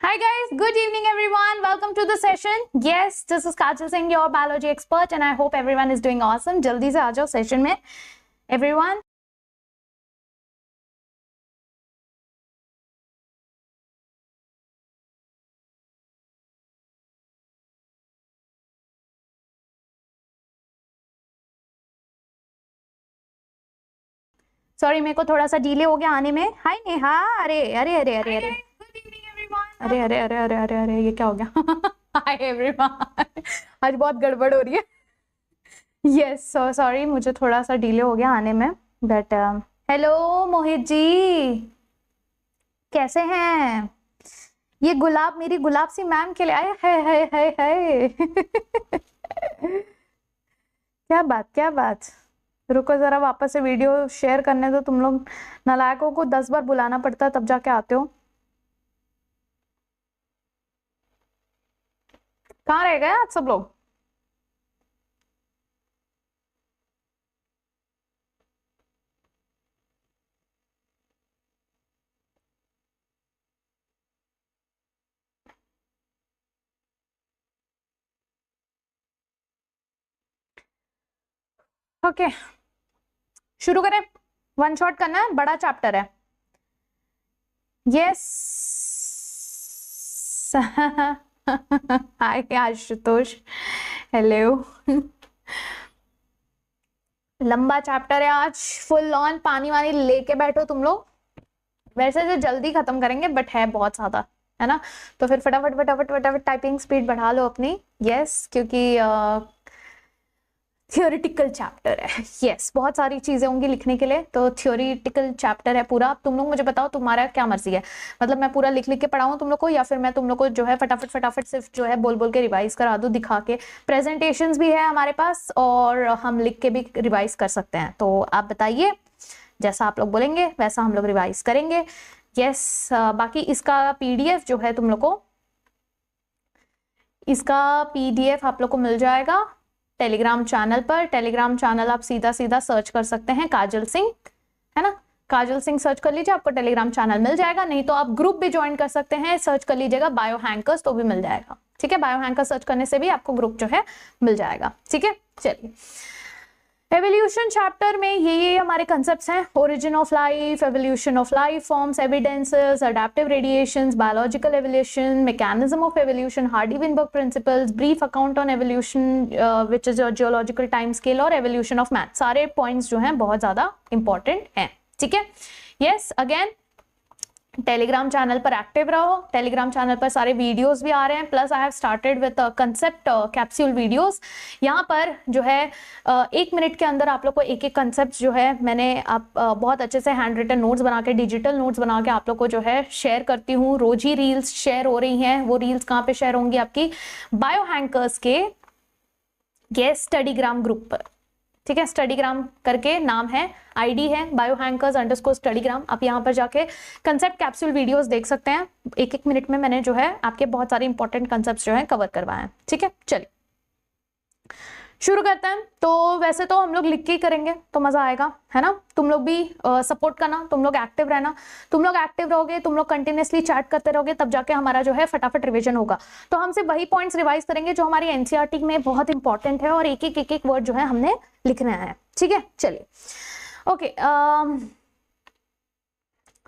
Hi guys, good evening everyone. Welcome to the session. Yes, this is Kajal Singh, your biology expert, and I hope everyone is doing awesome. जल्दी से आ जाओ session में everyone. Sorry मेरे को थोड़ा सा delay हो गया आने में. हाय नेहा. अरे अरे अरे अरे अरे गुड इवनिंग एवरीवन. अरे अरे अरे अरे अरे अरे ये क्या हो गया. Hi everyone. आज बहुत गड़बड़ हो रही है. यस सॉरी मुझे थोड़ा सा डिले हो गया आने में. बट हेलो मोहित जी, कैसे हैं? ये गुलाब मेरी गुलाब सी मैम के लिए आए. है क्या बात क्या बात. रुको जरा वापस से वीडियो शेयर करने दो. तुम लोग नालायकों को 10 बार बुलाना पड़ता है तब जाके आते हो. कहाँ रह गए आज सब लोग? ओके शुरू करें. वन शॉट करना है, बड़ा चैप्टर है. यस. हाय आशुतोष. हेलो. लंबा चैप्टर है आज. फुल ऑन पानी वानी लेके बैठो तुम लोग. वैसे तो जल्दी खत्म करेंगे बट है बहुत ज्यादा, है ना. तो फिर फटाफट फटाफट फटाफट टाइपिंग स्पीड बढ़ा लो अपनी. यस क्योंकि थियोरिटिकल चैप्टर है. यस बहुत सारी चीजें होंगी लिखने के लिए, तो थियोरिटिकल चैप्टर है पूरा. अब तुम लोग मुझे बताओ तुम्हारा क्या मर्जी है. मतलब मैं पूरा लिख लिख के पढ़ाऊं तुम लोग को, या फिर मैं तुम लोग को जो है फटाफट फटाफट सिर्फ जो है बोल बोल के रिवाइज करा दूं, दिखा के. प्रेजेंटेशंस भी है हमारे पास और हम लिख के भी रिवाइज कर सकते हैं. तो आप बताइए, जैसा आप लोग बोलेंगे वैसा हम लोग रिवाइज करेंगे. यस बाकी इसका पीडीएफ जो है तुम लोग को, इसका पीडीएफ आप लोग को मिल जाएगा टेलीग्राम चैनल पर. टेलीग्राम चैनल आप सीधा सीधा सर्च कर सकते हैं काजल सिंह, है ना. काजल सिंह सर्च कर लीजिए, आपको टेलीग्राम चैनल मिल जाएगा. नहीं तो आप ग्रुप भी ज्वाइन कर सकते हैं, सर्च कर लीजिएगा बायो हैंकर्स तो भी मिल जाएगा. ठीक है, बायो हैंकर्स सर्च करने से भी आपको ग्रुप जो है मिल जाएगा. ठीक है चलिए. एवोल्यूशन चैप्टर में ये हमारे कंसेप्ट्स हैं. Origin of life, evolution of life forms, evidences, adaptive radiations, biological evolution, mechanism of evolution, Hardy-Weinberg principles, brief account on evolution which is geological time scale, और एवोल्यूशन ऑफ मैथ. सारे points जो हैं बहुत ज्यादा important हैं. ठीक है. Yes again Telegram channel पर एक्टिव रहो. टेलीग्राम चैनल पर सारे वीडियोस भी आ रहे हैं. Plus I have started with concept capsule videos. यहाँ पर जो है 1 मिनट के अंदर आप लोग को एक एक कंसेप्ट जो है मैंने आप बहुत अच्छे से हैंड रिटन नोट्स बना के, डिजिटल नोट्स बना के आप लोग को जो है शेयर करती हूँ. रोज ही रील्स शेयर हो रही हैं. वो रील्स कहाँ पे शेयर होंगी? आपकी बायो हैंकर्स के स्टडीग्राम ग्रुप पर. ठीक है, स्टडीग्राम करके नाम है, आईडी है बायो हैंकर्स _ स्टडीग्राम. आप यहाँ पर जाके कंसेप्ट कैप्सूल वीडियोस देख सकते हैं. 1-1 मिनट में मैंने जो है आपके बहुत सारे इंपॉर्टेंट कंसेप्ट जो है कवर करवाए हैं. ठीक है चलिए शुरू करते हैं. तो वैसे तो हम लोग लिख के ही करेंगे तो मजा आएगा, है ना. तुम लोग भी सपोर्ट करना, तुम लोग एक्टिव रहना. तुम लोग एक्टिव रहोगे, तुम लोग कंटिन्यूसली चैट करते रहोगे, तब जाके हमारा जो है फटाफट रिवीजन होगा. तो हम सिर्फ वही पॉइंट्स रिवाइज करेंगे जो हमारी एनसीईआरटी में बहुत इंपॉर्टेंट है, और एक एक वर्ड जो है हमने लिखना है. ठीक है चलिए. ओके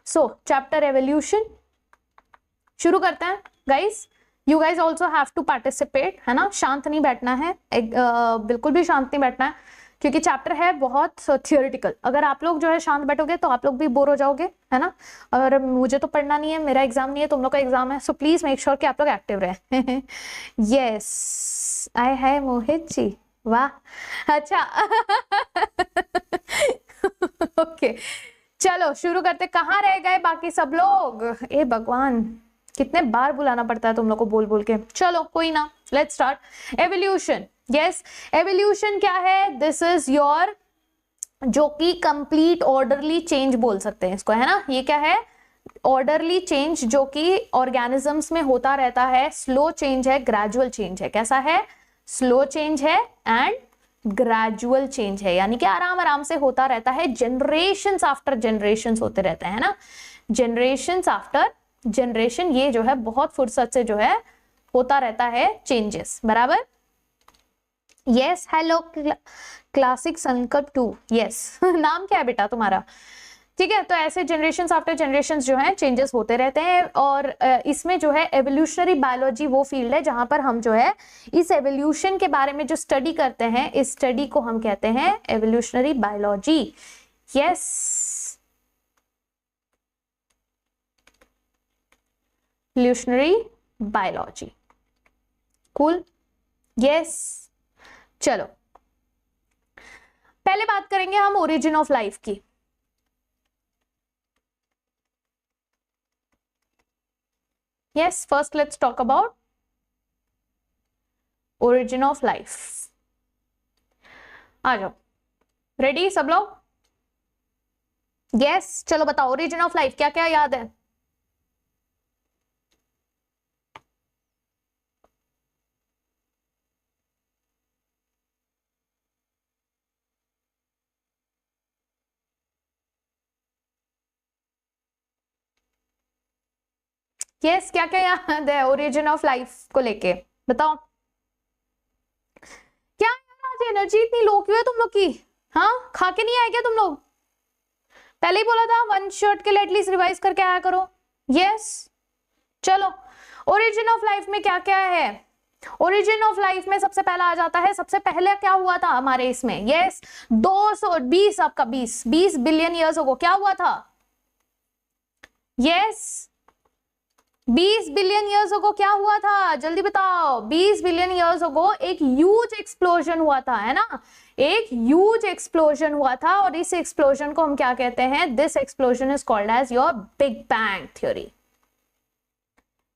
सो चैप्टर एवोल्यूशन शुरू करते हैं. Guys you guys also have to participate, है ना. शांत नहीं बैठना है, बिल्कुल भी शांत नहीं बैठना है, क्योंकि चैप्टर है बहुत थियोरिटिकल. अगर आप लोग जो है शांत बैठोगे तो आप लोग भी बोर हो जाओगे, है ना. और मुझे तो पढ़ना नहीं है, मेरा एग्जाम नहीं है, तुम लोग का एग्जाम है. सो प्लीज मेक श्योर कि आप लोग एक्टिव रहे. यस आए है मोहित जी, वाह अच्छा. ओके चलो शुरू करते. कहाँ रह गए बाकी सब लोग? ए भगवान, कितने बार बुलाना पड़ता है तुम लोग को बोल बोल के. चलो कोई ना, let's start. Evolution. Yes evolution क्या है? दिस इज योर जो कि कंप्लीट ऑर्डरली चेंज बोल सकते हैं इसको, है ना. ये क्या है? ऑर्डरली चेंज जो कि ऑर्गेनिजम्स में होता रहता है. स्लो चेंज है, ग्रेजुअल चेंज है. कैसा है? स्लो चेंज है एंड ग्रेजुअल चेंज है, यानी कि आराम आराम से होता रहता है. जनरेशंस आफ्टर जनरेशंस होते रहते हैं ना. जनरेशंस आफ्टर जनरेशन ये जो है बहुत फुर्सत से जो है होता रहता है चेंजेस, बराबर। यस, हेलो क्लासिक संकल्प 2, यस नाम क्या है बेटा तुम्हारा? ठीक है, तो ऐसे जनरेशन आफ्टर जनरेशन जो है चेंजेस होते रहते हैं। और इसमें जो है एवोल्यूशनरी बायोलॉजी वो फील्ड है जहां पर हम जो है इस एवोल्यूशन के बारे में जो स्टडी करते हैं, इस स्टडी को हम कहते हैं evolutionary biology. Yes, evolutionary biology, cool. Yes, चलो पहले बात करेंगे हम ओरिजिन ऑफ लाइफ की। Yes, first let's talk about origin of life. आ जाओ, रेडी सब लोग? यस, चलो बताओ ओरिजिन ऑफ लाइफ क्या क्या याद है? यस, क्या क्या याद है ओरिजिन ऑफ लाइफ को लेके? बताओ। क्या यार आज एनर्जी इतनी लो क्यों है तुम लोग की? हाँ, खा के नहीं आए क्या तुम लोग? पहले ही बोला था वन शॉट के लिए एटलीस्ट रिवाइज करके आया करो। यस, चलो ओरिजिन ऑफ लाइफ में क्या क्या है? ओरिजिन ऑफ लाइफ में सबसे पहला आ जाता है, सबसे पहले क्या हुआ था हमारे इसमें? यस, 220 आपका 20 बिलियन ईयर्स अगो क्या हुआ था? यस, 20 बिलियन ईयर्स अगो क्या हुआ था? जल्दी बताओ। 20 बिलियन ईयर्स अगो एक ह्यूज एक्सप्लोजन हुआ था, है ना? एक ह्यूज एक्सप्लोजन हुआ था और इस एक्सप्लोजन को हम क्या कहते हैं? This explosion is called as your big bang theory,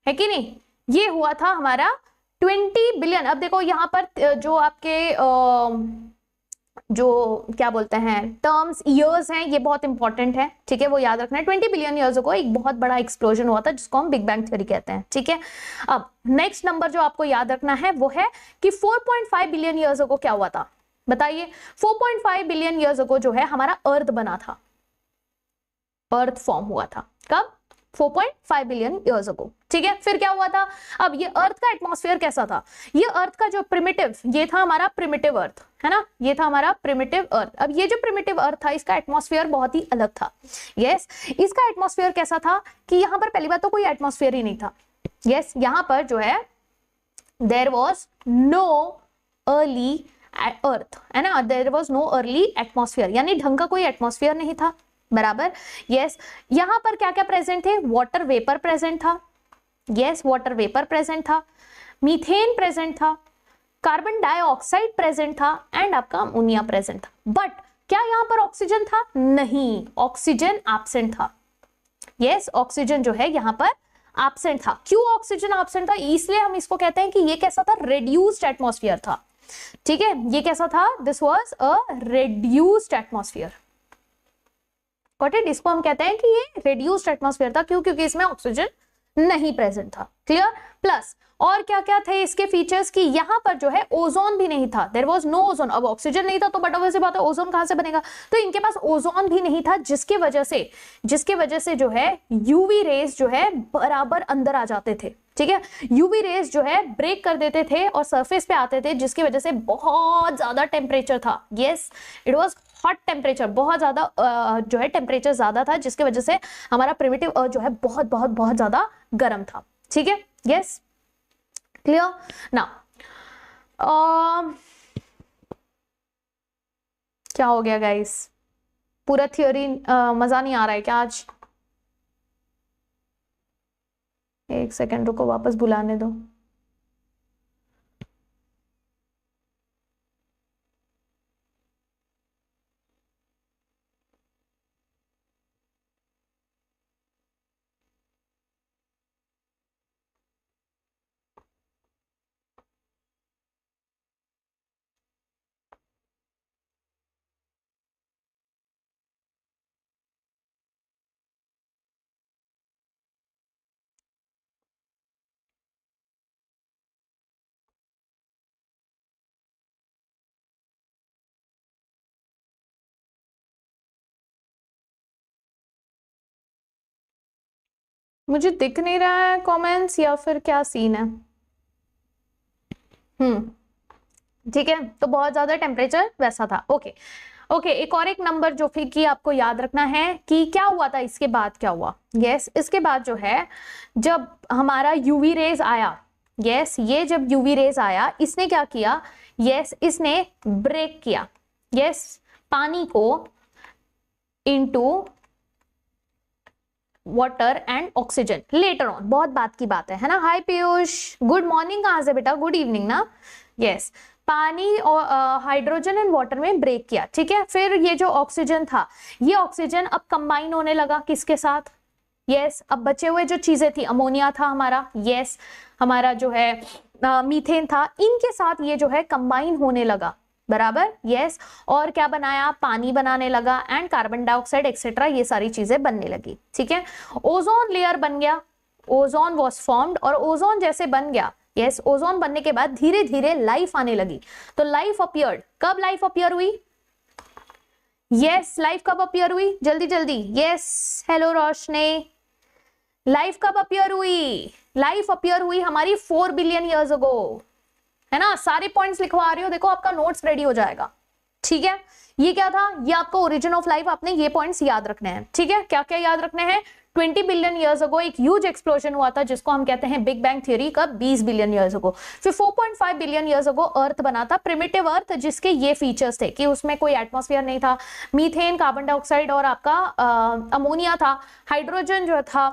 है कि नहीं? ये हुआ था हमारा 20 बिलियन। अब देखो यहां पर जो आपके जो क्या बोलते हैं टर्म्स ईयर्स हैं, ये बहुत इंपॉर्टेंट है, ठीक है? वो याद रखना है। 20 बिलियन ईयर्स को एक बहुत बड़ा एक्सप्लोजन हुआ था जिसको हम बिग बैंग थ्योरी कहते हैं, ठीक है? अब नेक्स्ट नंबर जो आपको याद रखना है वो है कि 4.5 बिलियन ईयर्स को क्या हुआ था? बताइए। 4.5 बिलियन ईयर्स को जो है हमारा अर्थ बना था, अर्थ फॉर्म हुआ था। कब? 4.5 बिलियन ईयर्स अगो, ठीक है? फिर क्या हुआ था? अब ये अर्थ का एटमॉस्फेयर कैसा था? ये अर्थ का जो प्रिमिटिव, ये था हमारा प्रिमिटिव अर्थ, है ना? ये था हमारा प्रिमिटिव अर्थ। अब ये जो प्रिमिटिव अर्थ था इसका एटमॉस्फेयर बहुत ही अलग था। यस, इसका एटमॉस्फेयर कैसा था कि यहां पर पहली बात तो कोई एटमॉस्फेयर ही नहीं था। यस, यहां पर जो है there was no early earth, है ना? There was no early atmosphere, यानी ढंग का कोई एटमॉस्फेयर नहीं था, बराबर। यस, यहां पर क्या क्या प्रेजेंट थे? वाटर वेपर प्रेजेंट था। यस, वाटर वेपर प्रेजेंट था, मीथेन प्रेजेंट था, कार्बन डाइऑक्साइड प्रेजेंट था एंड आपका अमोनिया प्रेजेंट था। बट क्या यहां पर ऑक्सीजन था? नहीं, ऑक्सीजन एब्सेंट था। यस, ऑक्सीजन जो है यहां पर एब्सेंट था। क्यों ऑक्सीजन एब्सेंट था? इसलिए हम इसको कहते हैं कि ये कैसा था? रेड्यूस्ड एटमॉस्फेयर था, ठीक है? ये कैसा था? This was a reduced atmosphere. Got it? इसको हम कहते हैं कि ये रेड्यूस्ड एटमॉस्फेयर था। क्यों? क्योंकि इसमें ऑक्सीजन नहीं प्रेजेंट था। क्लियर? प्लस और क्या क्या थे इसके फीचर्स की? यहां पर जो है ओजोन भी नहीं था, देयर वाज नो ओजोन। अब ऑक्सीजन नहीं था तो बट ऑब्वियस बात है ओजोन कहां से बनेगा? तो इनके पास ओजोन भी नहीं था, जिसके वजह से जो है यूवी रेज जो है बराबर अंदर आ जाते थे, ठीक है? यूवी रेज जो है ब्रेक कर देते थे और सरफेस पे आते थे, जिसकी वजह से बहुत ज्यादा टेम्परेचर था। Yes, it was hot temperature, बहुत ज्यादा जो है टेम्परेचर ज्यादा था, जिसकी वजह से हमारा प्रिमिटिव अर्थ जो है बहुत बहुत बहुत ज्यादा गर्म था, ठीक है? Yes, clear? नाउ क्या हो गया गाइस? पूरा थियोरी मजा नहीं आ रहा है क्या आज? एक सेकंड रुको, वापस बुलाने दो। मुझे दिख नहीं रहा है कमेंट्स या फिर क्या सीन है। ठीक है, तो बहुत ज्यादा टेम्परेचर वैसा था। ओके ओके, एक और एक नंबर जो फिर कि आपको याद रखना है कि क्या हुआ था, इसके बाद क्या हुआ। यस, इसके बाद जो है जब हमारा यूवी रेज आया, यस ये जब यूवी रेज आया इसने क्या किया, यस इसने ब्रेक किया, यस पानी को into water and oxygen later on. बहुत बात की बात है ना। हाय पीयूष, गुड मॉर्निंग। कहां से बेटा? गुड इवनिंग ना। यस, पानी और हाइड्रोजन एंड वाटर में ब्रेक किया, ठीक है। फिर ये जो ऑक्सीजन था, ये ऑक्सीजन अब कंबाइन होने लगा किसके साथ? यस, अब बचे हुए जो चीजें थी, अमोनिया था हमारा, यस हमारा जो है मीथेन था, इनके साथ ये जो है कंबाइन होने लगा, बराबर। यस, और क्या बनाया? पानी बनाने लगा एंड कार्बन डाइऑक्साइड एक्सेट्रा, ये सारी चीजें बनने लगी, ठीक है। ओजोन लेयर बन गया, ओजोन वॉज फॉर्म्ड, और ओजोन जैसे बन गया, यस ओजोन बनने के बाद धीरे धीरे लाइफ आने लगी। तो लाइफ अपीयर्ड, कब लाइफ अपीयर हुई? यस लाइफ कब अपीयर हुई? जल्दी जल्दी। यस हेलो रोशनी, लाइफ कब अपीयर हुई? लाइफ अपीयर हुई हमारी 4 बिलियन ईयर्स अगो, है ना। सारे पॉइंट्स लिखवा रही हो, देखो आपका नोट्स रेडी हो जाएगा, ठीक है। ये क्या था? ये आपको ओरिजिन ऑफ लाइफ, आपने ये पॉइंट्स याद रखने हैं, ठीक है। क्या क्या याद रखने हैं? 20 बिलियन ईयर्स अगो एक ह्यूज एक्सप्लोजन हुआ था जिसको हम कहते हैं बिग बैंग थ्योरी। कब? 20 बिलियन ईयर्स अगो। फिर 4.5 बिलियन ईयर्स अगो अर्थ बना था, प्रिमिटिव अर्थ, जिसके ये फीचर्स थे कि उसमें कोई एटमॉस्फेयर नहीं था, मीथेन, कार्बन डाइऑक्साइड और आपका अमोनिया था, हाइड्रोजन जो था,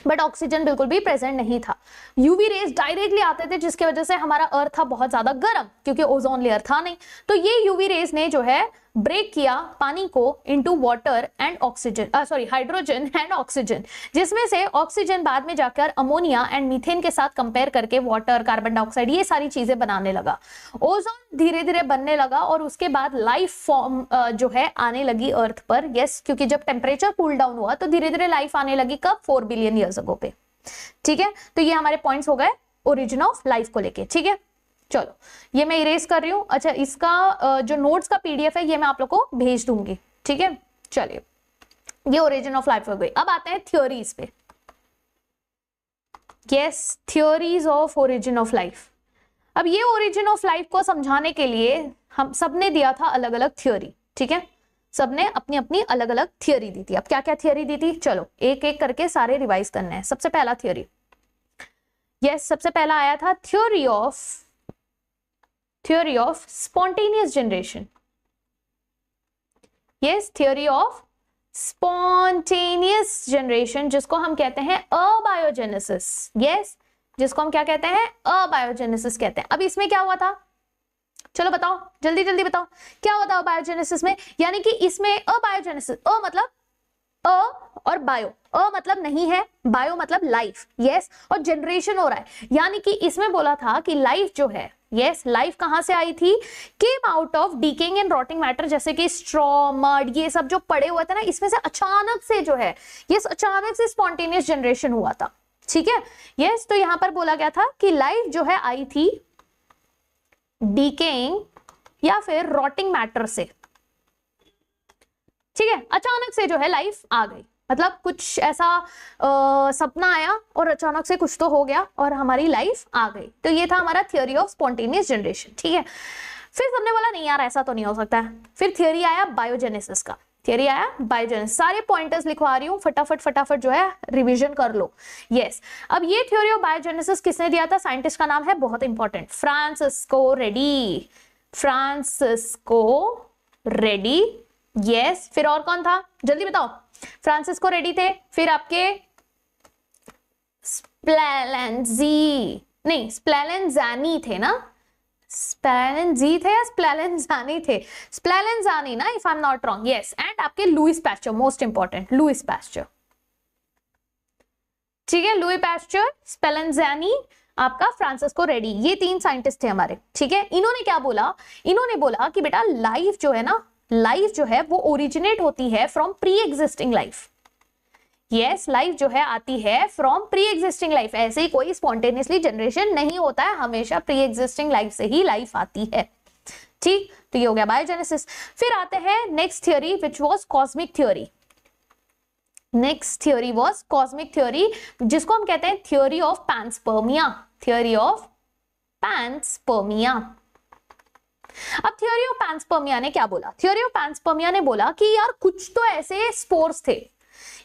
बट ऑक्सीजन बिल्कुल भी प्रेजेंट नहीं था। यूवी रेज डायरेक्टली आते थे जिसकी वजह से हमारा अर्थ था बहुत ज्यादा गर्म, क्योंकि ओजोन लेयर था नहीं। तो ये यूवी रेज ने जो है ब्रेक किया पानी को into water and oxygen, sorry hydrogen and oxygen, जिसमें से ऑक्सीजन बाद में जाकर अमोनिया एंड मीथेन के साथ कंपेयर करके वाटर, कार्बन डाइऑक्साइड, ये सारी चीजें बनाने लगा। ओजोन धीरे धीरे बनने लगा और उसके बाद लाइफ फॉर्म जो है आने लगी अर्थ पर। यस, क्योंकि जब टेम्परेचर कूल डाउन हुआ तो धीरे धीरे लाइफ आने लगी। कब? 4 बिलियन ईयर्स अगो पे, ठीक है। तो ये हमारे पॉइंट्स हो गए ओरिजिन ऑफ लाइफ को लेके, ठीक है। चलो ये मैं इरेज कर रही हूं। अच्छा, इसका जो नोट्स का पीडीएफ है ये मैं आप लोग को भेज दूंगी, ठीक है। चलिए, ये ओरिजिन ऑफ लाइफ हो गई। अब आते हैं थ्योरीज पे। Yes, theories of origin of life. अब ये ओरिजिन ऑफ लाइफ को समझाने के लिए हम सबने दिया था अलग अलग थ्योरी, ठीक है। सबने अपनी अपनी अलग अलग थ्योरी दी थी। अब क्या क्या थ्योरी दी थी, चलो एक एक करके सारे रिवाइज करने हैं। सबसे पहला थ्योरी, यस सबसे पहला आया था theory of spontaneous generation. Yes, theory of spontaneous generation, जिसको हम कहते हैं अबायोजेनेसिस। यस, जिसको हम क्या कहते हैं? अबायोजेनेसिस कहते हैं। अब इसमें क्या हुआ था, चलो बताओ, जल्दी जल्दी बताओ क्या हुआ था अबायोजेनेसिस में। यानी कि इसमें अबायोजेनेसिस, अ मतलब और बायो, अ मतलब नहीं है, बायो मतलब लाइफ, यस, और जनरेशन हो रहा है। यानी कि इसमें बोला था कि लाइफ जो है, यस लाइफ कहां से आई थी? Came out of decaying and rotting matter, जैसे कि स्ट्रॉ, मड, ये सब जो पड़े हुए थे ना, इसमें से अचानक से जो है, यस अचानक से स्पॉन्टेनियस जनरेशन हुआ था, ठीक है। यस, तो यहां पर बोला गया था कि लाइफ जो है आई थी डीकेइंग या फिर रॉटिंग मैटर से, ठीक है। अचानक से जो है लाइफ आ गई, मतलब कुछ ऐसा सपना आया और अचानक से कुछ तो हो गया और हमारी लाइफ आ गई। तो ये था हमारा थ्योरी ऑफ स्पॉन्टेनियस जनरेशन, ठीक है। फिर सबने बोला नहीं यार ऐसा तो नहीं हो सकता है। फिर थ्योरी आया बायोजेनेसिस का, थ्योरी आया बायोजेनेसिस। सारे पॉइंटर्स लिखवा रही हूँ, फटाफट जो है रिवीजन कर लो। यस, अब ये थ्योरी ऑफ बायोजेनेसिस किसने दिया था? साइंटिस्ट का नाम है, बहुत important, Francisco ready. Francisco ready, yes. फिर और कौन था, जल्दी बताओ। फ्रांसिस्को रेडी थे, फिर आपके स्प्लेलेंजानी थे ना, स्प्लेलेंजी थे या स्प्लेलेंजानी थे? स्प्लेलेंजानी ना, if I am not wrong, yes. And आपके Louis Pasteur, most important Louis Pasteur, ठीक है। लुई पैस्चर, स्प्लेलेंजानी, आपका फ्रांसिस्को रेडी, ये तीन साइंटिस्ट थे हमारे, ठीक है। इन्होंने क्या बोला? इन्होंने बोला कि बेटा लाइफ जो है ना, लाइफ जो है वो ओरिजिनेट होती है from pre existing life. Yes, life जो है आती है फ्रॉम प्री एग्जिस्टिंग लाइफ। ऐसे ही कोई स्पॉन्टेनियसली जनरेशन नहीं होता है, हमेशा प्री एग्जिस्टिंग लाइफ से ही लाइफ आती है, ठीक। तो ये हो गया बायोजेनेसिस। फिर आते हैं next theory which was cosmic theory. Next theory was cosmic theory, जिसको हम कहते हैं थ्योरी ऑफ पैंस्पर्मिया, थ्योरी ऑफ पैंस्पर्मिया। अब थ्योरी ऑफ पैंस्पर्मिया ने क्या बोला? थ्योरी ऑफ पैंस्पर्मिया ने बोला कि यार कुछ तो ऐसे स्पोर्स थे,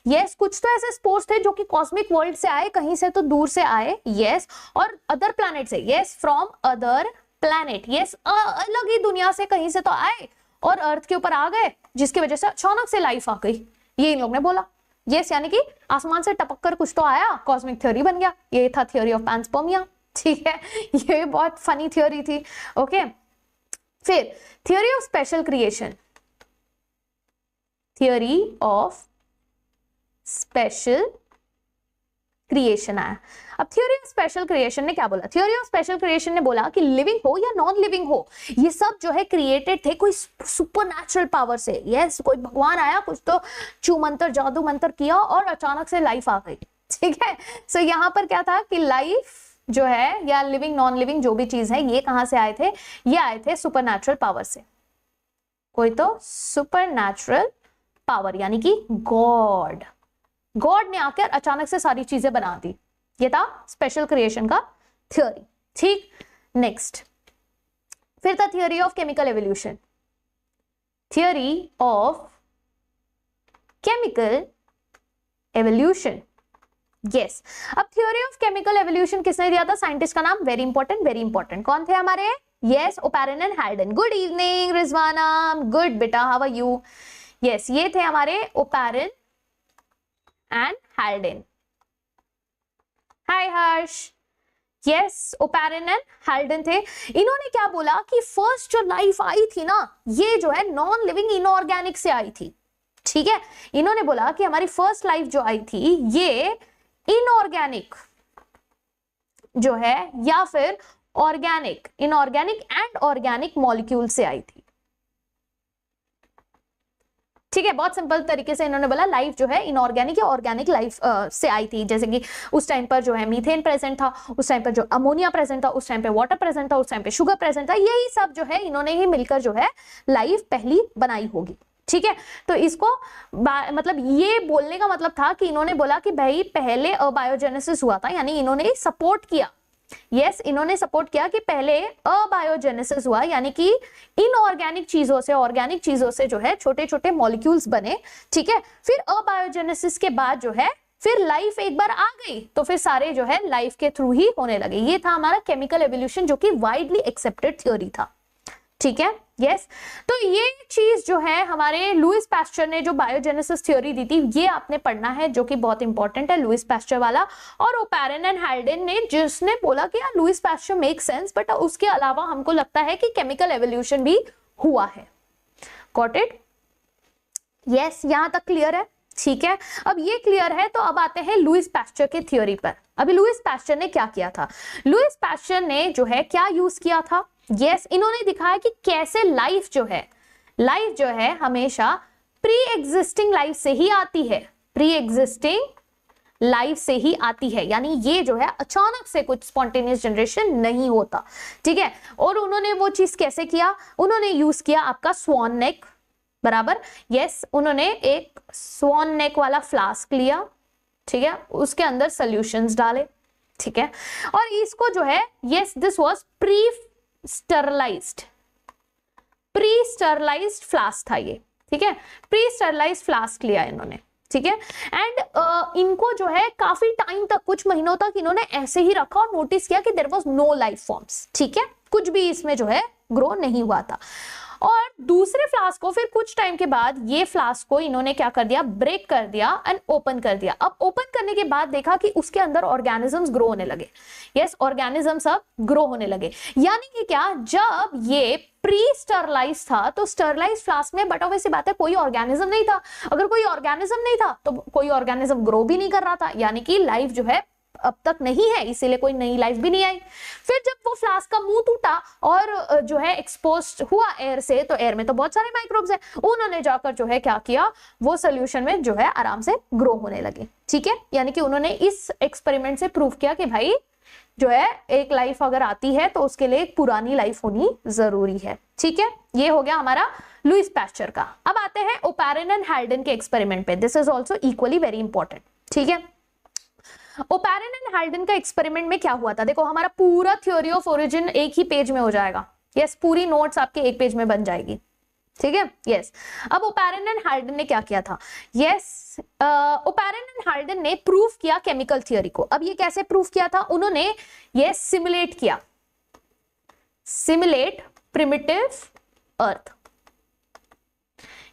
यस कुछ तो ऐसे स्पोर्स थे जो कि कॉस्मिक वर्ल्ड से आए, कहीं से तो दूर से आए, यस, और अदर प्लैनेट से, yes from other planet, yes अलग ही दुनिया से कहीं से तो आए और अर्थ के ऊपर आ गए, जिसकी वजह से अचानक से लाइफ आ गई, ये इन लोग ने बोला। यस यानी कि आसमान से टपक कर कुछ तो आया, कॉस्मिक थ्योरी बन गया, ये था थ्योरी ऑफ पैंस्पर्मिया। ठीक है, ये बहुत फनी थ्योरी थी। ओके, फिर theory of special creation, theory of special creation आया। अब थ्योरी ऑफ स्पेशल क्रिएशन ने क्या बोला? थ्योरी ऑफ स्पेशल क्रिएशन ने बोला कि लिविंग हो या नॉन लिविंग हो, ये सब जो है क्रिएटेड थे कोई सुपरनैचुरल पावर से। यस, कोई भगवान आया, कुछ तो चू मंत्र जादू मंत्र किया और अचानक से लाइफ आ गई। ठीक है, सो यहाँ पर क्या था कि लाइफ जो है या लिविंग नॉन लिविंग जो भी चीज है, ये कहां से आए थे? ये आए थे सुपरनैचुरल पावर से, कोई तो सुपरनैचुरल पावर यानी कि गॉड, गॉड ने आकर अचानक से सारी चीजें बना दी। ये था स्पेशल क्रिएशन का थ्योरी। ठीक, नेक्स्ट फिर था theory of chemical evolution, theory of chemical evolution. Yes, अब थ्योरी ऑफ केमिकल एवोल्यूशन किसने दिया था? साइंटिस्ट का नाम वेरी इंपॉर्टेंट, वेरी इंपॉर्टेंट, कौन थे हमारे? Yes, Oparin and Haldane. Good evening Rizwana, good बेटा, हाउ आर यू? यस, ये थे हमारे Oparin and Haldane. Hi Harsh. Yes, Oparin and Haldane थे। इन्होंने क्या बोला कि फर्स्ट जो लाइफ आई थी ना, ये जो है नॉन लिविंग इनऑर्गेनिक से आई थी। ठीक है, इन्होंने बोला कि हमारी फर्स्ट लाइफ जो आई थी ये इनऑर्गेनिक जो है या फिर organic, inorganic and organic molecule से आई थी। ठीक है, बहुत सिंपल तरीके से इन्होंने बोला लाइफ जो है इनऑर्गेनिक या ऑर्गेनिक लाइफ से आई थी। जैसे कि उस टाइम पर जो है मीथेन प्रेजेंट था, उस टाइम पर जो अमोनिया प्रेजेंट था, उस टाइम पे वाटर प्रेजेंट था, उस टाइम पे शुगर प्रेजेंट था, यही सब जो है इन्होंने ही मिलकर जो है लाइफ पहली बनाई होगी। ठीक है, तो इसको मतलब ये बोलने का मतलब था कि इन्होंने बोला कि भाई पहले अबायोजेनेसिस हुआ था, यानी इन्होंने सपोर्ट किया। यस, इन्होंने सपोर्ट किया कि पहले अबायोजेनेसिस हुआ, यानी कि इनऑर्गेनिक चीजों से ऑर्गेनिक चीजों से जो है छोटे छोटे मॉलिक्यूल्स बने। ठीक है, फिर अबायोजेनेसिस के बाद जो है फिर लाइफ एक बार आ गई तो फिर सारे जो है लाइफ के थ्रू ही होने लगे। ये था हमारा केमिकल एवोल्यूशन, जो कि वाइडली एक्सेप्टेड थ्योरी था। ठीक है, यस, तो ये चीज जो है हमारे लुइस पैस्चर ने जो बायोजेनेसिस थ्योरी दी थी, ये आपने पढ़ना है, जो कि बहुत इंपॉर्टेंट है, लुइस पैस्चर वाला। और ओपैरन एंड हाल्डेन ने जिसने बोला कि यार Louis Pasteur make sense, but उसके अलावा हमको लगता है कि केमिकल एवोल्यूशन भी हुआ है। Got it? यस, यहां तक क्लियर है? ठीक है, अब ये क्लियर है तो अब आते हैं लुइस पैस्चर की थ्योरी पर। अभी लुइस पैस्चर ने क्या किया था? लुइस पैस्चर ने जो है क्या यूज किया था? यस, इन्होंने दिखाया कि कैसे लाइफ जो है हमेशा प्री एग्जिस्टिंग लाइफ से ही आती है, प्री एग्जिस्टिंग लाइफ से ही आती है, यानी ये जो है अचानक से कुछ स्पॉन्टेनियस जनरेशन नहीं होता। ठीक है, और उन्होंने वो चीज कैसे किया? उन्होंने यूज किया आपका स्वॉन नेक, बराबर। यस, उन्होंने एक स्वॉन नेक वाला फ्लास्क लिया, ठीक है, उसके अंदर सॉल्यूशंस डाले। ठीक है, और इसको जो है yes this was pre sterilised flask था ये। ठीक है, प्री स्टरलाइज्ड फ्लास्क लिया इन्होंने। ठीक है, एंड इनको जो है काफी टाइम तक, कुछ महीनों तक इन्होंने ऐसे ही रखा और नोटिस किया कि there was no life forms. ठीक है, कुछ भी इसमें जो है ग्रो नहीं हुआ था। और दूसरे फ्लास्क को फिर कुछ टाइम के बाद ये फ्लास्क को इन्होंने क्या कर दिया? ब्रेक कर दिया एंड ओपन कर दिया। अब ओपन करने के बाद देखा कि उसके अंदर ऑर्गेनिजम्स ग्रो होने लगे। यस, ऑर्गेनिजम्स अब ग्रो होने लगे, यानी कि क्या, जब ये प्री स्टरलाइज था तो स्टरलाइज फ्लास्क में बट ऑब्वियस सी बात है कोई ऑर्गेनिज्म नहीं था। अगर कोई ऑर्गेनिज्म नहीं था तो कोई ऑर्गेनिज्म ग्रो भी नहीं कर रहा था, यानी कि लाइफ जो है अब तक नहीं है, इसीलिए कोई नई लाइफ भी नहीं आई। फिर जब वो फ्लास्क का मुंह टूटा और जो है एक्सपोज हुआ एयर से, तो एयर में तो बहुत सारे माइक्रोब्स हैं, उन्होंने जाकर जो है क्या किया, वो सोल्यूशन में जो है आराम से ग्रो होने लगे। ठीक है, यानी कि उन्होंने इस एक्सपेरिमेंट से प्रूव किया कि भाई जो है एक लाइफ अगर आती है तो उसके लिए एक पुरानी लाइफ होनी जरूरी है। ठीक है, ये हो गया हमारा लुईस पैस्चर का। अब आते हैं ओपैरन एंड हाल्डेन के एक्सपेरिमेंट पे। This is also equally very important. ठीक है, ओपैरन एंड हाल्डेन का एक्सपेरिमेंट में क्या हुआ था, देखो हमारा पूरा थ्योरी ऑफ ओरिजिन एक ही पेज में हो जाएगा। यस, पूरी नोट्स आपके एक पेज में बन जाएगी। ठीक है, यस। अब ओपैरन एंड हाल्डेन ने क्या किया था, यस, ओपैरन एंड हाल्डेन ने प्रूव किया केमिकल थ्योरी को। अब ये कैसे प्रूव किया था, उन्होंने ये सिमुलेट किया, सिमुलेट प्रिमिटिव अर्थ।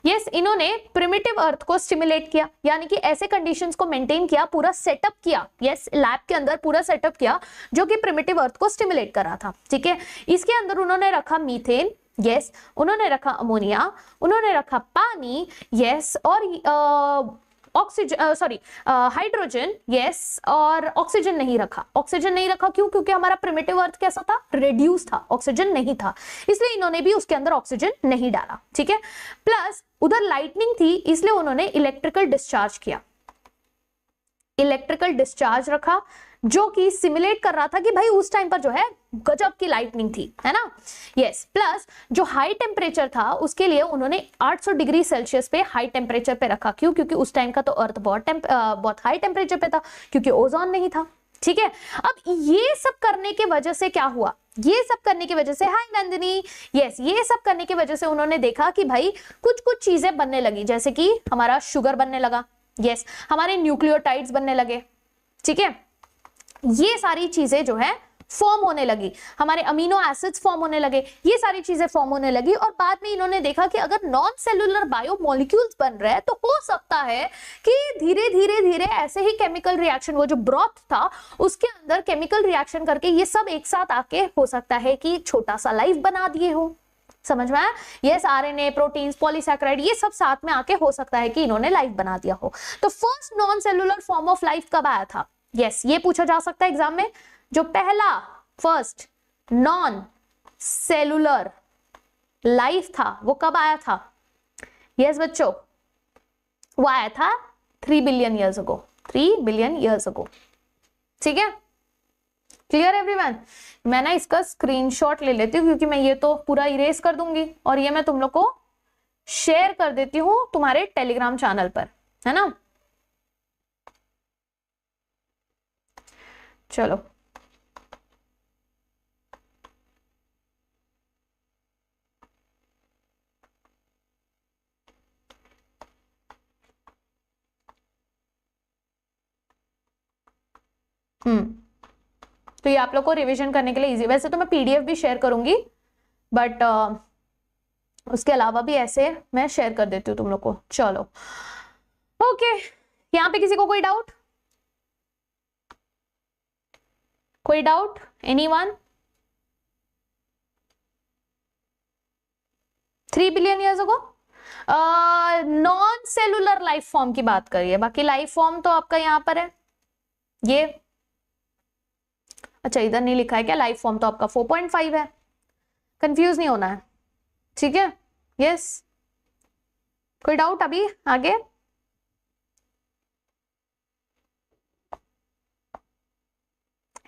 यस, इन्होंने प्रिमिटिव अर्थ को स्टिमुलेट किया, यानी कि ऐसे कंडीशंस को मेंटेन किया, पूरा सेटअप किया। यस, लैब के अंदर पूरा सेटअप किया जो कि प्रिमिटिव अर्थ को स्टिमुलेट कर रहा था। ठीक है, इसके अंदर उन्होंने रखा मीथेन, यस, उन्होंने रखा अमोनिया, उन्होंने रखा पानी, यस, और ऑक्सीजन, सॉरी हाइड्रोजन, यस, और ऑक्सीजन नहीं रखा। ऑक्सीजन नहीं रखा क्यों, क्योंकि हमारा प्रिमिटिव अर्थ कैसा था, रेड्यूस था, ऑक्सीजन नहीं था, इसलिए इन्होंने भी उसके अंदर ऑक्सीजन नहीं डाला। ठीक है, प्लस उधर लाइटनिंग थी, इसलिए उन्होंने इलेक्ट्रिकल डिस्चार्ज किया, इलेक्ट्रिकल डिस्चार्ज रखा, जो कि सिमुलेट कर रहा था कि भाई उस टाइम पर जो है गजब की लाइटनिंग थी, है ना। यस, प्लस जो हाई टेम्परेचर था उसके लिए उन्होंने 800 डिग्री सेल्सियस पे हाई टेम्परेचर पे रखा। क्यों, क्योंकि उस टाइम का तो अर्थ बहुत हाई टेम्परेचर पे था, क्योंकि ओजोन नहीं था। ठीक है, अब ये सब करने की वजह से क्या हुआ, ये सब करने की वजह से, हाय नंदिनी, यस, ये सब करने की वजह से उन्होंने देखा कि भाई कुछ कुछ चीजें बनने लगी, जैसे कि हमारा शुगर बनने लगा, यस, हमारे न्यूक्लियोटाइड्स बनने लगे। ठीक है, ये सारी चीजें जो है फॉर्म होने लगी, हमारे अमीनो एसिड्स फॉर्म होने लगे, ये सारी चीजें फॉर्म होने लगी। और बाद में इन्होंने देखा कि अगर नॉन सेलुलर बायोमोलिक्यूल्स बन रहे हैं तो हो सकता है कि धीरे धीरे धीरे ऐसे ही केमिकल रिएक्शन, वो जो ब्रॉथ था उसके अंदर केमिकल रिएक्शन करके ये सब एक साथ आके हो सकता है कि छोटा सा लाइफ बना दिए हो। समझ में आया? यस, आरएनए, प्रोटीन्स, पॉलीसैकेराइड, ये सब साथ में आके हो सकता है कि इन्होंने लाइफ बना दिया हो। तो first non cellular form of life कब आया था? यस, ये पूछा जा सकता है एग्जाम में, जो पहला फर्स्ट नॉन सेलुलर लाइफ था वो कब आया था? यस बच्चों, वो आया था 3 billion years ago, 3 billion years ago. ठीक है, क्लियर एवरीवन? मैं ना इसका स्क्रीनशॉट ले लेती हूँ, क्योंकि मैं ये तो पूरा इरेज कर दूंगी और ये मैं तुम लोग को शेयर कर देती हूँ तुम्हारे टेलीग्राम चैनल पर, है ना। चलो, तो ये आप लोग को रिवीजन करने के लिए इजी। वैसे तो मैं पीडीएफ भी शेयर करूंगी, बट उसके अलावा भी ऐसे मैं शेयर कर देती हूँ तुम लोग को। चलो, ओके, यहाँ पे किसी को कोई डाउट? कोई doubt? Anyone? 3 billion years ago non cellular life form की बात करिए, बाकी लाइफ फॉर्म तो आपका यहाँ पर है ये। अच्छा, इधर नहीं लिखा है क्या? लाइफ फॉर्म तो आपका 4.5 है, कंफ्यूज नहीं होना है। ठीक है, यस, कोई डाउट अभी आगे?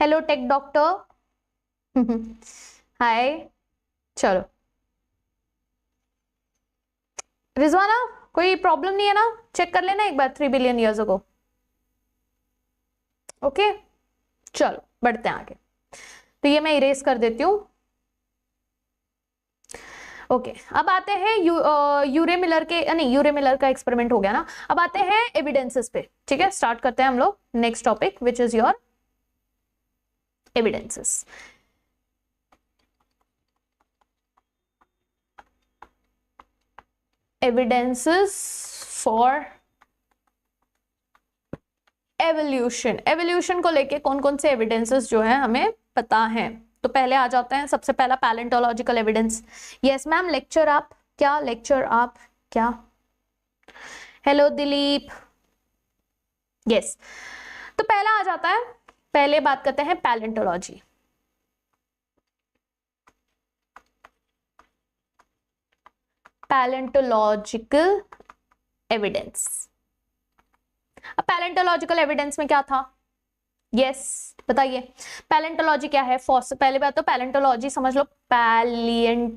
हेलो टेक डॉक्टर, हाय। चलो, रिजवाना, कोई प्रॉब्लम नहीं है ना? चेक कर लेना एक बार 3 बिलियन ईयर्स अगो। ओके, चलो बढ़ते हैं आगे। तो ये मैं इरेज कर देती हूँ। ओके, अब आते हैं यूरे मिलर के, नहीं यूरे मिलर का एक्सपेरिमेंट हो गया ना। अब आते हैं एविडेंसेस पे। ठीक है, स्टार्ट करते हैं हम लोग next topic, which is your evidences. Evidences for evolution. Evolution को लेके कौन कौन से एविडेंसेस जो है हमें पता है, तो पहले आ जाते हैं। सबसे पहला palaeontological evidence. Yes ma'am, lecture आप क्या? लेक्चर आप क्या? हेलो दिलीप। यस, तो पहला आ जाता है पहले बात करते हैं पैलेंटोलॉजी। Palaeontological evidence. अब पैलेंटोलॉजिकल एविडेंस में क्या था? यस बताइए, पैलेंटोलॉजी क्या है? पहले बात तो पैलेंटोलॉजी समझ लो, palaeontology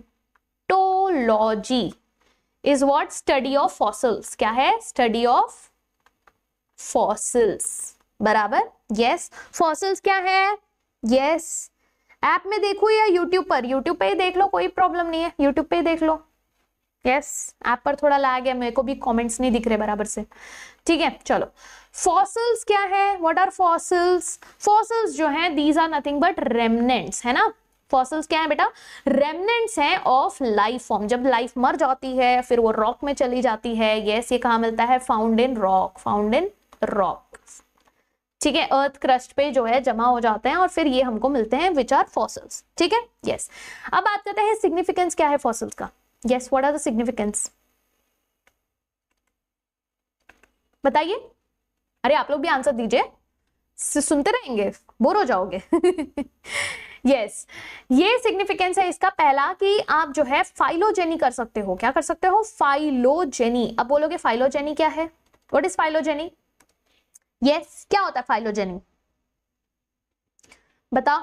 is what? Study of fossils. क्या है? स्टडी ऑफ फॉसिल्स, बराबर। यस, फॉसिल्स क्या है? यस, ऐप में देखो या यूट्यूब पर? यूट्यूब पे ही देख लो, कोई प्रॉब्लम नहीं है, यूट्यूब पे ही देख लो। यस, ऐप पर थोड़ा लैग है, मेरे को भी कमेंट्स नहीं दिख रहे बराबर से, ठीक है। चलो, फॉसिल्स क्या है? What are fossils? फॉसिल्स जो हैं these are nothing but remnants, है ना। फॉसिल्स क्या है बेटा? रेमनेंट्स हैं ऑफ लाइफ फॉर्म। जब लाइफ मर जाती है फिर वो रॉक में चली जाती है। यस, ये कहाँ मिलता है? Found in rock, found in rock, ठीक है। अर्थ क्रस्ट पे जो है जमा हो जाते हैं और फिर ये हमको मिलते हैं, विच आर फॉसिल्स, ठीक है। यस, अब बात करते हैं सिग्निफिकेंस क्या है फॉसिल्स का। Yes, what are the significance? बताइए। अरे आप लोग भी आंसर दीजिए, सुनते रहेंगे बोर हो जाओगे। यस, ये सिग्निफिकेंस है इसका। पहला कि आप जो है फाइलोजेनी कर सकते हो। क्या कर सकते हो? फाइलोजेनी। अब बोलोगे फाइलोजेनी क्या है? What is phylogeny? यस, क्या होता है फाइलोजेनी? बताओ।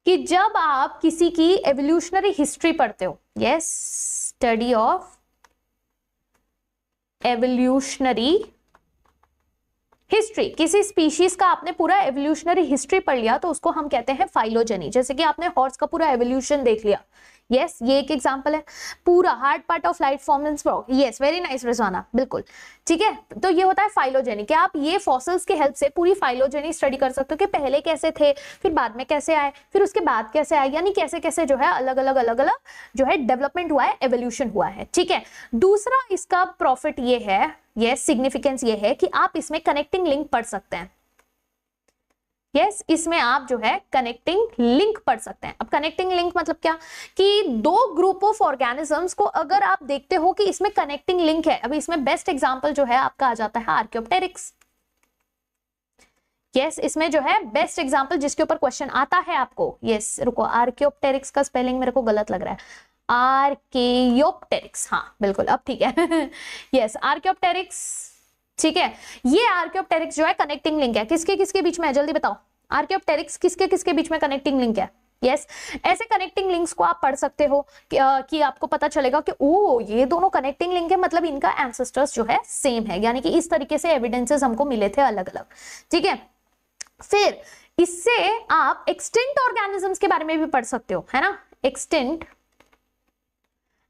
कि जब आप किसी की एवोल्यूशनरी हिस्ट्री पढ़ते हो, yes, study of evolutionary history, किसी स्पीशीज का आपने पूरा एवोल्यूशनरी हिस्ट्री पढ़ लिया तो उसको हम कहते हैं फाइलोजेनी। जैसे कि आपने हॉर्स का पूरा एवोल्यूशन देख लिया, यस, ये एक एग्जांपल है। पूरा hard part of life forms, yes, very nice Rizwana, बिल्कुल ठीक है। तो ये होता है फाइलोजेनी, कि आप ये फॉसिल्स के हेल्प से पूरी फाइलोजेनी स्टडी कर सकते हो कि पहले कैसे थे, फिर बाद में कैसे आए, फिर उसके बाद कैसे आए, यानी कैसे कैसे जो है अलग अलग जो है डेवलपमेंट हुआ है, एवोल्यूशन हुआ है, ठीक है। दूसरा इसका प्रॉफिट ये है, यस, सिग्निफिकेंस ये है कि आप इसमें कनेक्टिंग लिंक पढ़ सकते हैं। यस, इसमें आप जो है कनेक्टिंग लिंक पढ़ सकते हैं। अब कनेक्टिंग लिंक मतलब क्या? कि दो ग्रुप ऑफ ऑर्गेनिजम्स को अगर आप देखते हो कि इसमें कनेक्टिंग लिंक है। अभी इसमें बेस्ट एग्जांपल जो है आपका आ जाता है आर्कियोप्टेरिक्स। यस, इसमें जो है बेस्ट एग्जांपल जिसके ऊपर क्वेश्चन आता है आपको। यस, रुको, आर्कियोप्टेरिक्स का स्पेलिंग मेरे को गलत लग रहा है, आर्कियोप्टेरिक्स, हाँ बिल्कुल, अब ठीक है। यस, आर्कियोप्टेरिक्स, ठीक है। ये आर्कियोप्टेरिक्स जो है कनेक्टिंग लिंक है। किसके किसके बीच में? जल्दी बताओ, आर्कियोप्टेरिक्स किसके किसके बीच में कनेक्टिंग लिंक है? यस, ऐसे कनेक्टिंग लिंक्स को आप पढ़ सकते हो कि आपको पता चलेगा कि ओ ये दोनों कनेक्टिंग लिंक है, मतलब इनका एंसेस्टर्स जो है सेम है, यानी कि इस तरीके से एविडेंसेस हमको मिले थे अलग अलग, ठीक है। फिर इससे आप एक्सटिंक्ट ऑर्गेनिजम्स के बारे में भी पढ़ सकते हो, है ना। एक्सटिंक्ट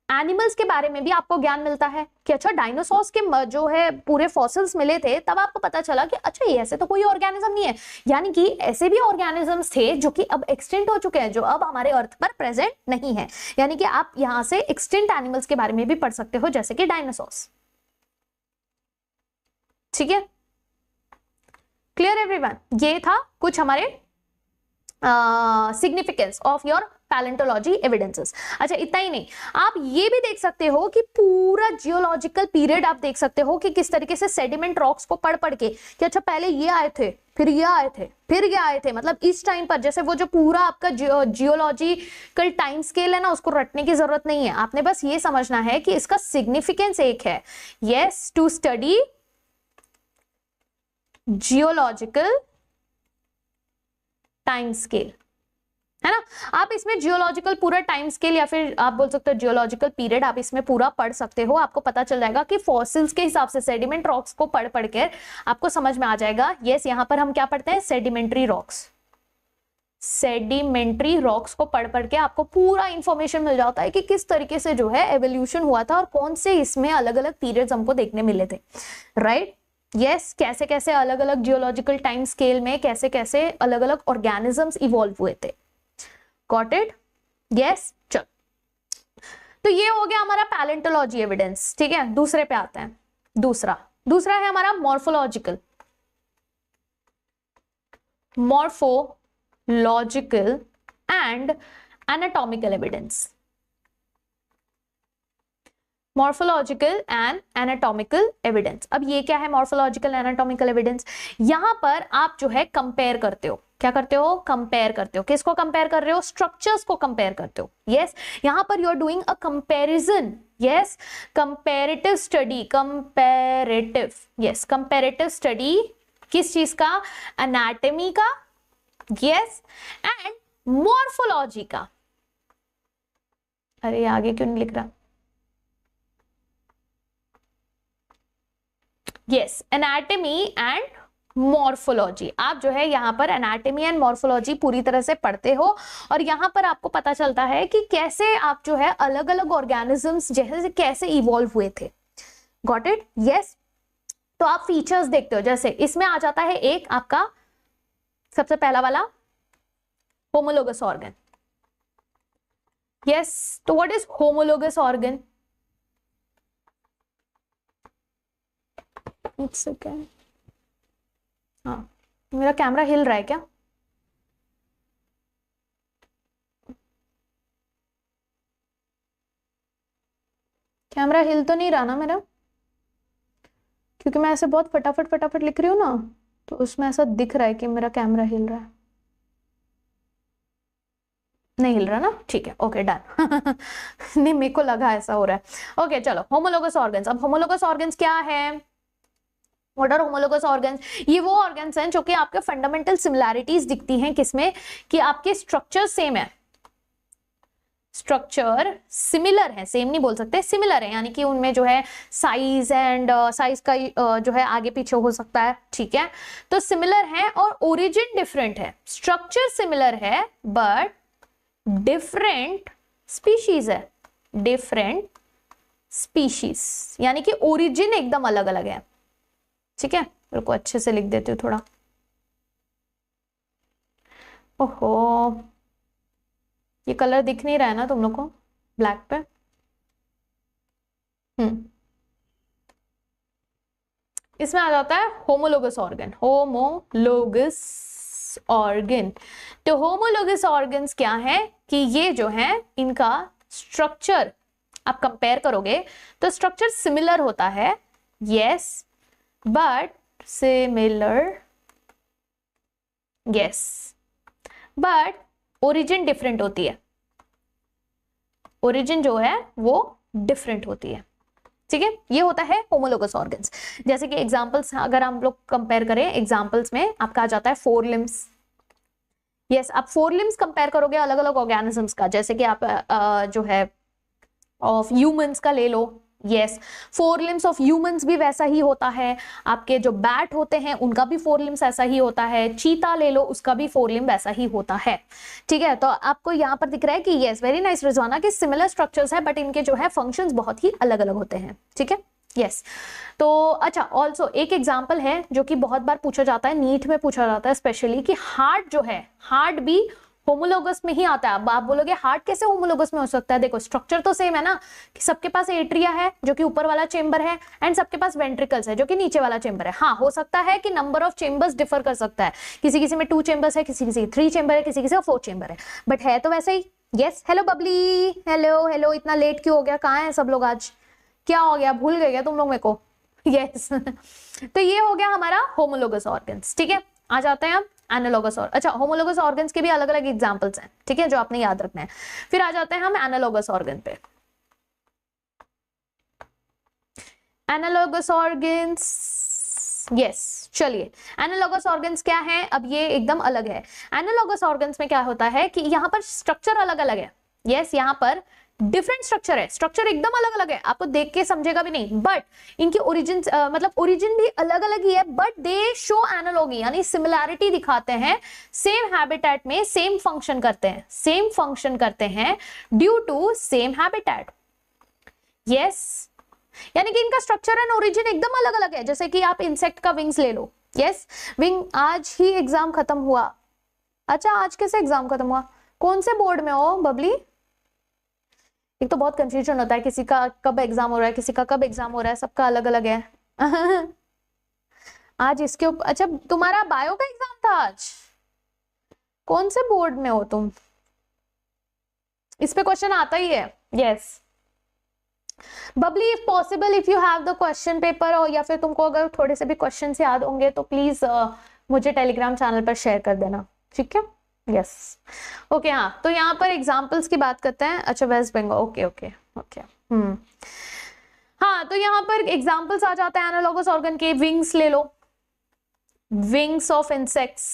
एनिमल्स के बारे में भी आपको ज्ञान मिलता है कि अच्छा डायनासोर्स के जो है पूरे फॉसिल्स मिले थे, तब आपको पता चला कि अच्छा ये ऐसे तो कोई ऑर्गेनिज्म नहीं है, यानी कि ऐसे भी ऑर्गेनिजम्स थे जो कि अब एक्सटिंक्ट हो चुके हैं, जो अब हमारे अर्थ पर प्रेजेंट नहीं है। यानी कि आप यहां से एक्सटिंक्ट एनिमल्स के बारे में भी पढ़ सकते हो, जैसे कि डायनासोर्स, ठीक है। Clear everyone? ये था कुछ हमारे significance of your palaeontology evidences. अच्छा, इतना ही नहीं, आप ये भी देख सकते हो कि पूरा जियोलॉजिकल पीरियड आप देख सकते हो कि किस तरीके से सेडिमेंट रॉक्स को पढ़ पढ़ के कि अच्छा पहले ये आए थे, फिर ये आए थे, फिर ये आए थे, मतलब इस टाइम पर, जैसे वो जो पूरा आपका जियोलॉजिकल टाइम स्केल है ना, उसको रटने की जरूरत नहीं है। आपने बस ये समझना है कि इसका सिग्निफिकेंस एक है, yes, to study geological time scale, है ना। आप इसमें जियोलॉजिकल पूरा टाइम स्केल या फिर आप बोल सकते हो जियोलॉजिकल पीरियड आप इसमें पूरा पढ़ सकते हो। आपको पता चल जाएगा कि फॉसिल्स के हिसाब से सेडिमेंट रॉक्स को पढ़ पढ़ के आपको समझ में आ जाएगा। यस, यहां पर हम क्या पढ़ते हैं? Sedimentary rocks. सेडिमेंट्री रॉक्स को पढ़ पढ़ के आपको पूरा इंफॉर्मेशन मिल जाता है कि किस तरीके से जो है एवोल्यूशन हुआ था और कौन से इसमें अलग अलग पीरियड्स हमको देखने मिले थे, राइट। यस, कैसे कैसे अलग अलग जियोलॉजिकल टाइम स्केल में कैसे कैसे अलग अलग ऑर्गेनिजम्स इवॉल्व हुए थे। Got it? यस, चल, तो ये हो गया हमारा पैलेंटोलॉजी एविडेंस, ठीक है। दूसरे पे आते हैं। दूसरा है हमारा morphological and anatomical evidence. Morphological and anatomical evidence. अब ये क्या है मॉर्फोलॉजिकल एनाटॉमिकल एविडेंस? यहां पर आप जो है कंपेयर करते हो। क्या करते हो? कंपेयर करते हो। किसको कंपेयर कर रहे हो? स्ट्रक्चर्स को कंपेयर करते हो। यस, यहां पर you are doing a comparison. Yes, comparative study, comparative, yes comparative study किस चीज का? एनाटॉमी का, यस, एंड मॉर्फोलॉजी का। अरे आगे क्यों नहीं लिख रहा? Yes, anatomy and morphology. आप जो है यहाँ पर एनाटॉमी एंड मॉर्फोलॉजी पूरी तरह से पढ़ते हो और यहाँ पर आपको पता चलता है कि कैसे आप जो है अलग अलग ऑर्गेनिजम्स जैसे कैसे इवॉल्व हुए थे। Got it? यस। तो आप फीचर्स देखते हो, जैसे इसमें आ जाता है एक आपका सबसे पहला वाला होमोलोगस ऑर्गन। यस, तो व्हाट इज होमोलोगस ऑर्गन? एक सेकेंड, हाँ मेरा कैमरा हिल रहा है क्या? कैमरा हिल तो नहीं रहा ना मेरा? क्योंकि मैं ऐसे बहुत फटाफट फटाफट लिख रही हूँ ना, तो उसमें ऐसा दिख रहा है कि मेरा कैमरा हिल रहा है। नहीं हिल रहा ना? ठीक है, ओके डन। नहीं मेरे को लगा ऐसा हो रहा है। ओके चलो, होमोलोगस ऑर्गन्स। अब होमोलोगस ऑर्गन्स क्या है? What are homologous organs? ये वो ऑर्गन्स हैं जो कि आपके फंडामेंटल सिमिलैरिटीज दिखती हैं किसमें? कि आपके स्ट्रक्चर सेम है, स्ट्रक्चर सिमिलर है, सेम नहीं बोल सकते, सिमिलर है, यानी कि उनमें जो है साइज एंड साइज का जो है आगे पीछे हो सकता है, ठीक है? तो सिमिलर है और ओरिजिन डिफरेंट है। स्ट्रक्चर सिमिलर है बट डिफरेंट स्पीशीज है, डिफरेंट स्पीशीज, यानी कि ओरिजिन एकदम अलग अलग है। ठीक है, रुको अच्छे से लिख देती हूँ थोड़ा। ओहो, ये कलर दिख नहीं रहा है ना तुम लोग को ब्लैक पे? इसमें आ जाता है होमोलोगस ऑर्गन। होमोलोगस ऑर्गन, तो होमोलोगस ऑर्गन्स क्या है कि ये जो है इनका स्ट्रक्चर आप कंपेयर करोगे तो स्ट्रक्चर सिमिलर होता है, yes, but similar, yes, but origin different होती है। ओरिजिन जो है वो डिफरेंट होती है। ठीक है, ये होता है होमोलोगस ऑर्गन्स। जैसे कि एग्जांपल्स अगर हम लोग कंपेयर करें, एग्जांपल्स में आपका आ जाता है फोर लिम्स। यस, आप फोर लिम्स कंपेयर करोगे अलग अलग ऑर्गेनिजम्स का, जैसे कि आप जो है ऑफ ह्यूमंस का ले लो। Yes, forelimbs of humans भी वैसा ही होता है। आपके जो बैट होते हैं उनका भी फोर लिम्स ऐसा ही होता है। चीता ले लो, उसका भी फोर लिम्ब वैसा ही होता है। ठीक है, तो आपको यहाँ पर दिख रहा है कि यस, वेरी नाइस रिजवाना, कि सिमिलर स्ट्रक्चर्स है बट इनके जो है फंक्शंस बहुत ही अलग अलग होते हैं। ठीक है, यस। तो अच्छा, ऑल्सो एक एग्जाम्पल है जो कि बहुत बार पूछा जाता है, नीट में पूछा जाता है स्पेशली, कि हार्ट जो है, हार्ट भी होमोलोगस में ही आता है। अब आप बोलोगे हार्ट कैसे होमोलोगस में हो सकता है? देखो स्ट्रक्चर तो सेम है ना, कि सबके पास एट्रिया है जो कि ऊपर वाला चेंबर है, एंड सबके पास वेंट्रिकल्स है जो कि नीचे वाला चेंबर है। हाँ, हो सकता है कि नंबर ऑफ चेंबर्स डिफर कर सकता है, किसी किसी में 2 चेंबर्स है, किसी किसी 3 चेंबर है, किसी किसी का 4 चेंबर है, बट है तो वैसे ही। Yes, hello Babli, hello hello, इतना लेट क्यों हो गया? कहाँ है सब लोग आज? क्या हो गया, भूल गए क्या तुम लोग मेरे को? यस। तो ये हो गया हमारा होमोलोगस ऑर्गन्स। ठीक है, आ जाते हैं अब एनालॉगस। और अच्छा, होमोलोगस ऑर्गन्स के भी अलग अलग एग्जांपल्स हैं, ठीक है, जो आपने याद रखना है। फिर आ जाते हैं हम एनालॉगस ऑर्गन पे। एनालॉगस ऑर्गन्स, यस, चलिए एनालॉगस ऑर्गन्स क्या है? अब ये एकदम अलग है। एनालॉगस ऑर्गन्स में क्या होता है कि यहाँ पर स्ट्रक्चर अलग अलग है। यस, यहाँ पर डिफरेंट स्ट्रक्चर है, स्ट्रक्चर एकदम अलग अलग है, आपको देख के समझेगा भी नहीं, बट इनकी ओरिजिन मतलब ओरिजिन भी अलग अलग ही है, बट दे शो एनालॉगी, यानी सिमिलैरिटी दिखाते हैं। सेम हैबिटेट में सेम फंक्शन करते हैं, सेम फंक्शन करते हैं due to same habitat. Yes, यानी कि इनका स्ट्रक्चर एंड ओरिजिन एकदम अलग अलग है। जैसे कि आप इंसेक्ट का विंग्स ले लो। यस, विंग, आज ही एग्जाम खत्म हुआ। अच्छा, आज कैसे एग्जाम खत्म हुआ? कौन से बोर्ड में हो बबली? एक तो बहुत कंफ्यूजन होता है, किसी का कब एग्जाम हो रहा है, किसी का कब एग्जाम हो रहा है, सबका अलग अलग है। आज इसके ऊपर, अच्छा तुम्हारा बायो का एग्जाम था आज? कौन से बोर्ड में हो तुम? इस पे क्वेश्चन आता ही है। Yes, Babli if possible if you have the question paper, और या फिर तुमको अगर थोड़े से भी क्वेश्चन याद होंगे तो प्लीज मुझे टेलीग्राम चैनल पर शेयर कर देना, ठीक है? Yes okay. हाँ तो यहाँ पर एग्जाम्पल्स की बात करते हैं। अच्छा West Bengal, okay okay okay. हाँ तो यहाँ पर एग्जाम्पल्स आ जाते हैं एनालॉगस ऑर्गन के। विंग्स ले लो, विंग्स ऑफ इंसेक्ट्स।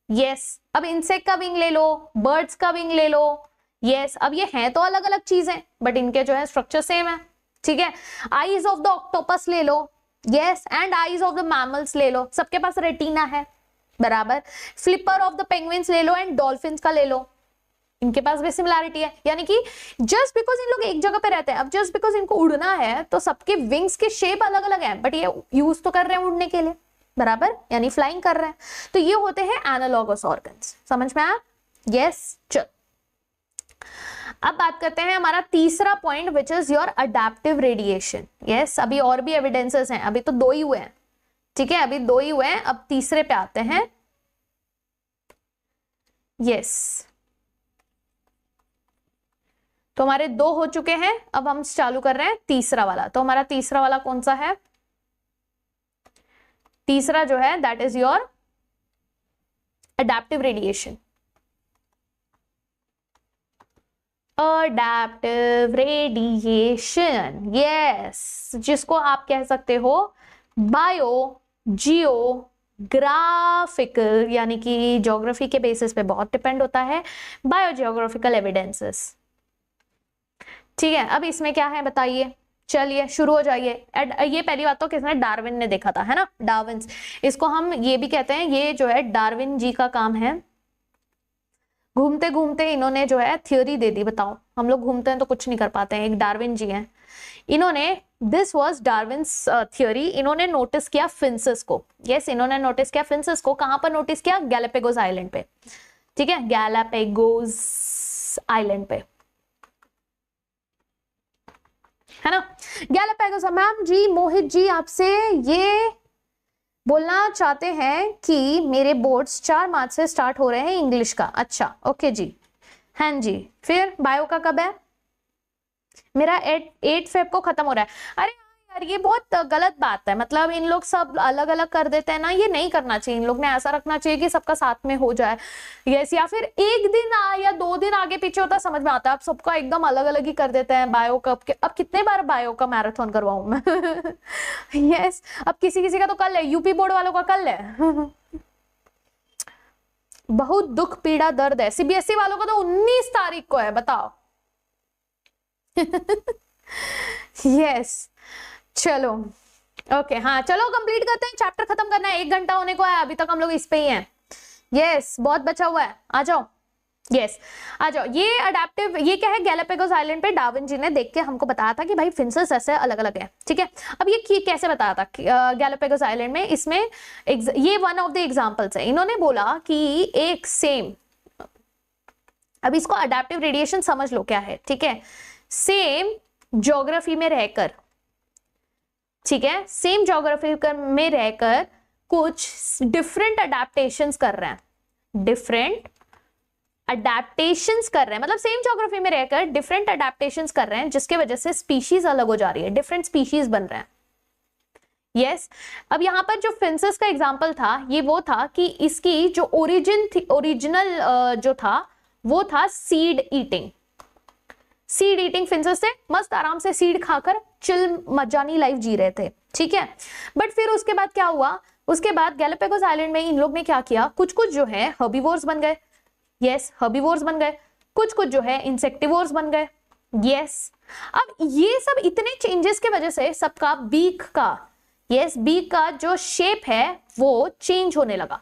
यस अब इंसेक्ट का विंग ले लो, बर्ड्स का विंग ले लो। यस अब ये हैं तो अलग अलग चीजें बट इनके जो है स्ट्रक्चर सेम है, ठीक है? आईज ऑफ द ऑक्टोपस ले लो, yes, and eyes of the mammals ले लो, सबके पास रेटिना है, बराबर। फ्लिपर ऑफ द पेंगुइन्स ले लो एंड डॉल्फिन्स का ले लो, इनके पास भी सिमिलैरिटी है। यानी कि जस्ट बिकॉज इन लोग एक जगह पे रहते हैं, अब जस्ट बिकॉज इनको उड़ना है तो सबके विंग्स के शेप अलग अलग है बट ये यूज तो कर रहे हैं उड़ने के लिए, बराबर, यानी फ्लाइंग कर रहे हैं। तो ये होते हैं एनालॉगस ऑर्गन्स। समझ में आया? यस चल अब बात करते हैं हमारा तीसरा point which is your adaptive radiation. Yes अभी और भी एविडेंसेस हैं, अभी तो 2 ही हुए हैं, ठीक है? अभी 2 ही हुए हैं, अब तीसरे पे आते हैं। यस तो हमारे 2 हो चुके हैं, अब हम चालू कर रहे हैं तीसरा वाला। तो हमारा तीसरा वाला कौन सा है? तीसरा जो है that is your adaptive radiation. Adaptive radiation, yes, जिसको आप कह सकते हो बायो जियोग्राफिकल, यानी कि ज्योग्राफी के बेसिस पे बहुत डिपेंड होता है, बायो जियोग्राफिकल एविडेंसेस, ठीक है? अब इसमें क्या है बताइए, चलिए शुरू हो जाइए। ये पहली बात तो किसने, डार्विन ने देखा था, है ना? डार्विन्स, इसको हम ये भी कहते हैं, ये जो है डार्विन जी का काम है। घूमते घूमते इन्होंने जो है थ्योरी दे दी। बताओ हम लोग घूमते हैं तो कुछ नहीं कर पाते हैं, एक डार्विन जी हैं, इन्होंने, दिस वाज डार्विन्स थ्योरी, इन्होंने नोटिस किया फिंसेस को। यस इन्होंने नोटिस किया फिंसेस को। कहां पर नोटिस किया? गैलापागोस आइलैंड पे, ठीक है? गैलापागोस आइलैंड पे, है ना? गैलापागोस। मैम जी, मोहित जी आपसे ये बोलना चाहते हैं कि मेरे बोर्ड्स 4 मार्च से स्टार्ट हो रहे हैं इंग्लिश का। अच्छा ओके जी, हाँ जी। फिर बायो का कब है? मेरा 8 फेब को खत्म हो रहा है। अरे यार ये बहुत गलत बात है, मतलब इन लोग सब अलग अलग कर देते हैं ना, ये नहीं करना चाहिए। इन लोग ने ऐसा रखना चाहिए कि सबका साथ में हो जाए। यस, या फिर एक दिन या 2 दिन आगे पीछे होता समझ में आता है, अब सबका एकदम अलग अलग ही कर देते हैं। बायो कब के, अब कितने बार बायो का मैराथन करवाऊं मैं? यस अब किसी किसी का तो कल है, यूपी बोर्ड वालों का कल है। बहुत दुख पीड़ा दर्द है। सीबीएसई वालों का तो 19 तारीख को है, बताओ। यस चलो ओके, हाँ चलो कंप्लीट करते हैं, चैप्टर खत्म करना है, 1 घंटा होने को है, अभी तक हम लोग इस पे ही हैं। यस बहुत बचा हुआ है, आ जाओ। यस आ जाओ। ये अडैप्टिव, ये क्या है? गैलापागोस आइलैंड पे डार्विन जी ने देख के हमको बताया था कि भाई फिंसेस ऐसे अलग अलग है, ठीक है? अब ये कैसे बताया था गैलापागोस आइलैंड में? इसमें ये वन ऑफ द एग्जांपल्स है। इन्होंने बोला कि एक सेम, अब इसको अडैप्टिव रेडिएशन समझ लो क्या है, ठीक है? सेम ज्योग्राफी में रहकर, ठीक है, सेम ज्योग्राफी में रहकर कुछ डिफरेंट अडैप्टेशंस कर रहे हैं, डिफरेंट अडैप्टेशंस कर रहे हैं, मतलब सेम ज्योग्राफी में रहकर डिफरेंट अडैप्टेशंस कर रहे हैं, जिसके वजह से स्पीशीज अलग हो जा रही है, डिफरेंट स्पीशीज बन रहे हैं। यस अब यहां पर जो फिंसेस का एग्जांपल था, ये वो था कि इसकी जो ओरिजिनल जो था वो था सीड ईटिंग। सीड ईटिंग फिंसेस से मस्त आराम से सीड खाकर चिल मजानी लाइफ जी रहे थे, ठीक है? बट फिर उसके बाद क्या हुआ? उसके बाद गैलापागोस आइलैंड में इन लोग ने क्या किया, कुछ कुछ जो है हर्बीवोर्स बन गए। यस हर्बीवोर्स बन गए, कुछ कुछ जो है इंसेक्टिवोर्स बन गए। यस अब ये सब इतने चेंजेस के वजह से सबका बीक का, यस बीक का जो शेप है वो चेंज होने लगा।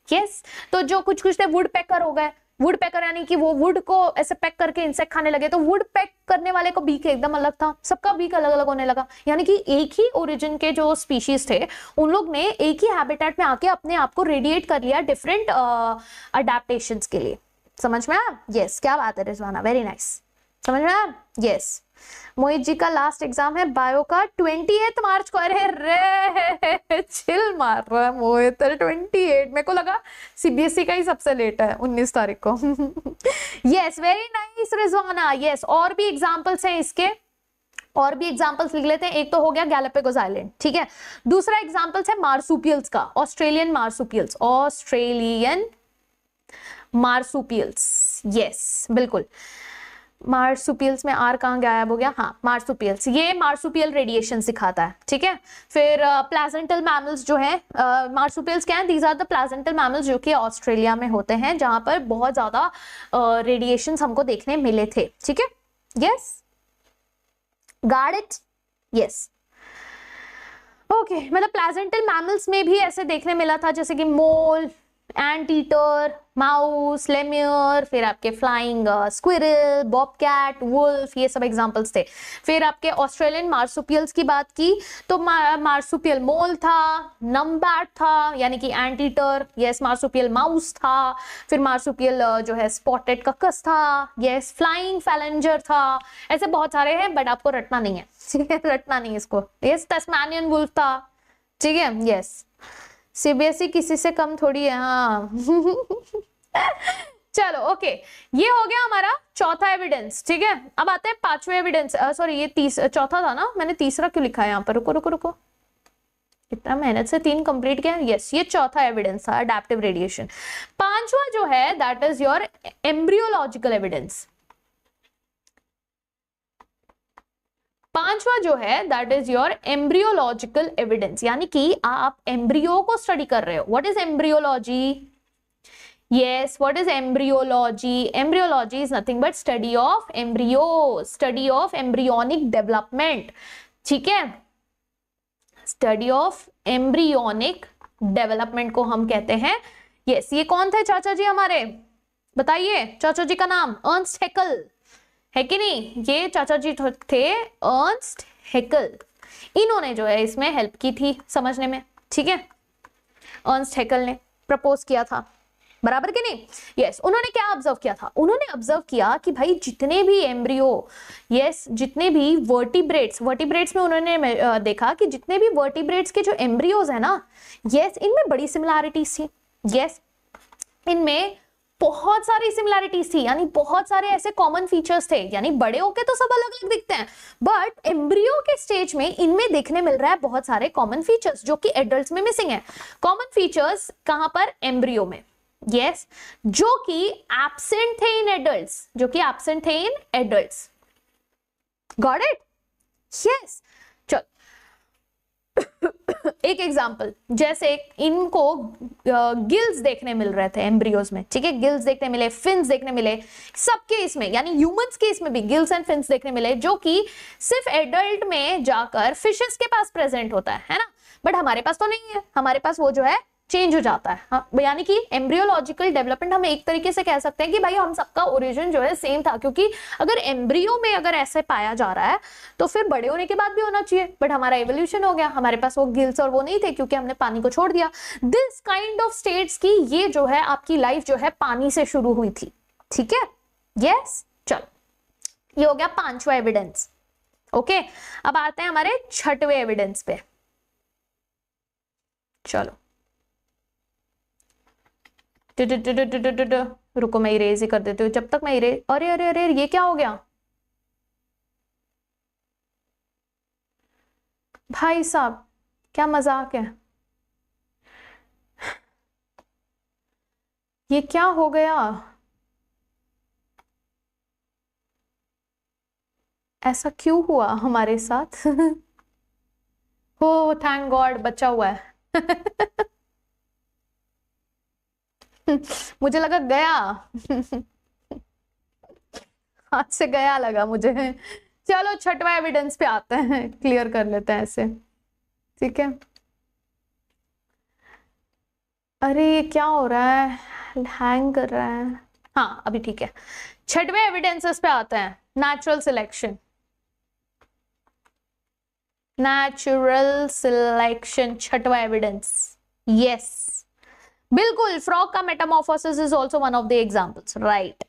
यस तो जो कुछ कुछ थे वुड पैकर हो गए, वुड पैकर यानी कि वो वुड को ऐसे पैक करके इंसेक्ट खाने लगे, तो वुड पैक करने वाले को बीक एकदम अलग था, सबका बीक अलग अलग होने लगा। यानी कि एक ही ओरिजिन के जो स्पीशीज थे उन लोग ने एक ही हैबिटेट में आके अपने आप को रेडिएट कर लिया डिफरेंट अडैप्टेशंस के लिए। समझ में आया? यस क्या बात है रिजवाना, वेरी नाइस। समझ में आया? यस मोहित जी का लास्ट एग्जाम है बायो का 28 मार्च को। अरे रे चिल मार रहा है मोहित, 28 मेरे को लगा सीबीएसई का ही सबसे लेट है, 19 तारीख को। Yes very nice Rizwana. Yes और भी एग्जांपल्स हैं इसके, और भी एग्जांपल्स लिख लेते हैं। एक तो हो गया गैलापागोस आइलैंड, ठीक है। दूसरा एग्जांपल्स है मार्सुपियल्स का, Australian marsupials, Australian marsupials, yes बिल्कुल। मार्सुपियल्स में आर कहाँ गायब हो गया, हाँ मार्सुपियल्स, ये मार्सुपियल रेडिएशन सिखाता है, ठीक है। फिर प्लाजेंटल मैमल्स जो है, मार्सुपियल्स क्या है, दीज आर द प्लाजेंटल मैमल्स जो कि ऑस्ट्रेलिया में होते हैं, जहां पर बहुत ज्यादा रेडिएशंस हमको देखने मिले थे, ठीक है। Yes, got it, yes okay. मतलब प्लाजेंटल मैमल्स में भी ऐसे देखने मिला था, जैसे कि मोल, एंट ईटर, माउस, लेम्यूर, फिर आपके फ्लाइंग स्क्विरल, बॉबकैट, वुल्फ, ये सब एग्जांपल्स थे। फिर आपके ऑस्ट्रेलियन मार्सुपियल्स की बात की तो मार्सुपियल मोल था, नमबैट था यानी कि ant eater, yes, marsupial mouse था, फिर मार्सुपियल जो है स्पॉटेड कक्कस था, यस, फ्लाइंग फैलेंजर था, ऐसे बहुत सारे हैं बट आपको रटना नहीं है, ठीक है, रटना नहीं इसको। यस, तस्मानियन वुल्फ था, ठीक है, यस। सीबीएसई किसी से कम थोड़ी है, हाँ चलो ओके, ये हो गया हमारा चौथा एविडेंस, ठीक है। अब आते हैं पांचवें एविडेंस, सॉरी ये चौथा था ना, मैंने तीसरा क्यों लिखा है यहाँ पर, रुको रुको रुको, इतना मेहनत से 3 कंप्लीट किया, यस ये चौथा एविडेंस था, अडैप्टिव रेडिएशन। पांचवा जो है that is your embryological evidence. पांचवा जो है that is your embryological evidence, यानी कि आप एम्ब्रियो को स्टडी कर रहे हो। What is embryology? Yes, what is embryology? Embryology is nothing but study of embryo, study of embryonic development, ठीक है। स्टडी ऑफ एम्ब्रियोनिक डेवलपमेंट को हम कहते हैं। यस, ये कौन थे चाचा जी हमारे, बताइए चाचा जी का नाम, अर्नस्ट हैकेल है कि नहीं? ये चाचा जी थे अर्नस्ट हैकेल, इन्होंने जो है इसमें हेल्प की थी समझने में, ठीक है। अर्नस्ट हैकेल ने प्रपोज किया था, बराबर कि नहीं? यस, उन्होंने क्या ऑब्जर्व किया था? उन्होंने ऑब्जर्व किया कि भाई जितने भी एम्ब्रियो, यस, जितने भी वर्टिब्रेट्स में उन्होंने देखा कि जितने भी वर्टिब्रेट्स के जो एम्ब्रियोज है ना, यस, इनमें बड़ी सिमिलैरिटीज थी, यस, इनमें बहुत सारी सिमिलैरिटीज थी, यानी बहुत सारे ऐसे कॉमन फीचर्स थे, यानी बड़े होके तो सब अलग अलग दिखते हैं बट एम्ब्रियो के स्टेज में इनमें देखने मिल रहा है बहुत सारे कॉमन फीचर्स जो कि एडल्ट्स में मिसिंग है। कॉमन फीचर्स कहां पर? एम्ब्रियो में, यस, जो कि एब्सेंट थे इन एडल्ट्स, जो कि एब्सेंट थे in adults. Got it? Yes, चल एक एग्जांपल, जैसे इनको गिल्स देखने मिल रहे थे एम्ब्रियोज में, ठीक है, गिल्स देखने मिले, फिन्स देखने मिले, सबके इसमें यानी ह्यूमंस के इसमें भी गिल्स एंड फिन्स देखने मिले, जो कि सिर्फ एडल्ट में जाकर फिशेस के पास प्रेजेंट होता है ना, बट हमारे पास तो नहीं है, हमारे पास वो जो है चेंज हो जाता है। हाँ, यानी कि एम्ब्रियोलॉजिकल डेवलपमेंट हम एक तरीके से कह सकते हैं कि भाई हम सबका ओरिजिन जो है सेम था, क्योंकि अगर एम्ब्रियो में अगर ऐसे पाया जा रहा है तो फिर बड़े होने के बाद भी होना चाहिए, बट हमारा एवोल्यूशन हो गया, हमारे पास वो गिल्स और वो नहीं थे क्योंकि हमने पानी को छोड़ दिया। दिस काइंड ऑफ स्टेट्स की ये जो है आपकी लाइफ जो है पानी से शुरू हुई थी, ठीक है। यस, चलो ये हो गया पांचवा एविडेंस। ओके, अब आते हैं हमारे छठवें एविडेंस पे। चलो रुको, मैं इरेज ही कर देती हूँ जब तक मैं इरेज, अरे अरे अरे ये क्या हो गया भाई साहब, क्या मजाक है, ये क्या हो गया, ऐसा क्यों हुआ हमारे साथ? हो थैंक गॉड बचा हुआ है। मुझे लगा गया, हाथ से गया लगा मुझे। चलो छठवा एविडेंस पे आते हैं, क्लियर कर लेते हैं ऐसे, ठीक है। अरे ये क्या हो रहा है, हैंग कर रहा है, हाँ अभी ठीक है। छठवें एविडेंसेस पे आते हैं, नेचुरल सिलेक्शन। नेचुरल सिलेक्शन छठवा एविडेंस, यस बिल्कुल, फ्रॉग का Metamorphosis is also one of the examples, right.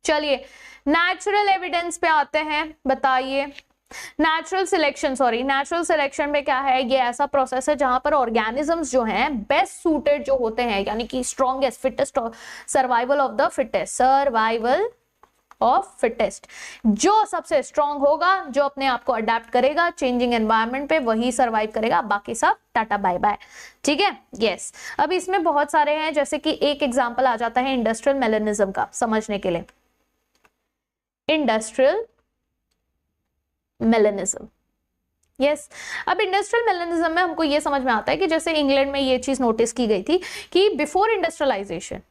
चलिए नेचुरल एविडेंस पे आते हैं, बताइए। Natural selection, sorry natural selection में क्या है, ये ऐसा प्रोसेस है जहां पर ऑर्गेनिजम्स जो हैं बेस्ट सूटेड जो होते हैं, यानी कि strongest fittest, survival of the fittest, survival of fittest. जो सबसे स्ट्रांग होगा, जो अपने आप को अडेप्ट करेगा चेंजिंग एनवायरनमेंट पे, वही सर्वाइव करेगा, बाकी सब टाटा बाय बाय। ठीक है, यस। अब इसमें बहुत सारे हैं, जैसे कि एक एग्जांपल आ जाता है इंडस्ट्रियल मेलेनिज्म का समझने के लिए। Industrial melanism, yes. अब इंडस्ट्रियल मेलेनिज्म में हमको ये समझ में आता है कि जैसे इंग्लैंड में ये चीज नोटिस की गई थी कि बिफोर इंडस्ट्रियलाइजेशन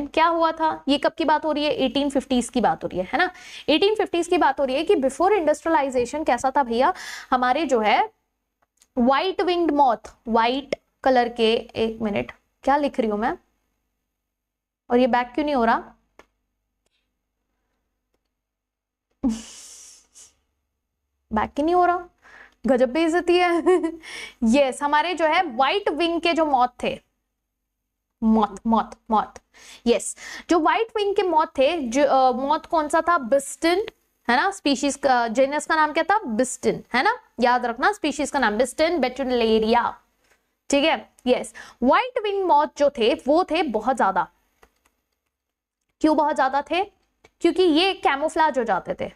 क्या हुआ था, ये कब की बात हो रही है, 1850s की बात हो रही है ना, 1850s की बात हो रही है कि बिफोर इंडस्ट्रियलाइजेशन कैसा था भैया, हमारे जो है white winged moth, white colour के, एक मिनट क्या लिख रही हूं मैं, और ये बैक क्यों नहीं हो रहा, बैक ही नहीं हो रहा, गजब बेइज्जती है। यस, हमारे जो है व्हाइट विंग के जो मॉथ थे, मॉथ, यस, जो व्हाइट विंग के मॉथ थे, जो मॉथ कौन सा था, बिस्टन, है ना, स्पीशीज का, जेनस का नाम क्या था, बिस्टन, है ना, याद रखना स्पीशीज का नाम बिस्टन बेटुलेरिया। ठीक है, यस। व्हाइट विंग मॉथ जो थे वो थे बहुत ज्यादा। क्यों बहुत ज्यादा थे, क्योंकि ये कैमोफ्लाज हो जाते थे,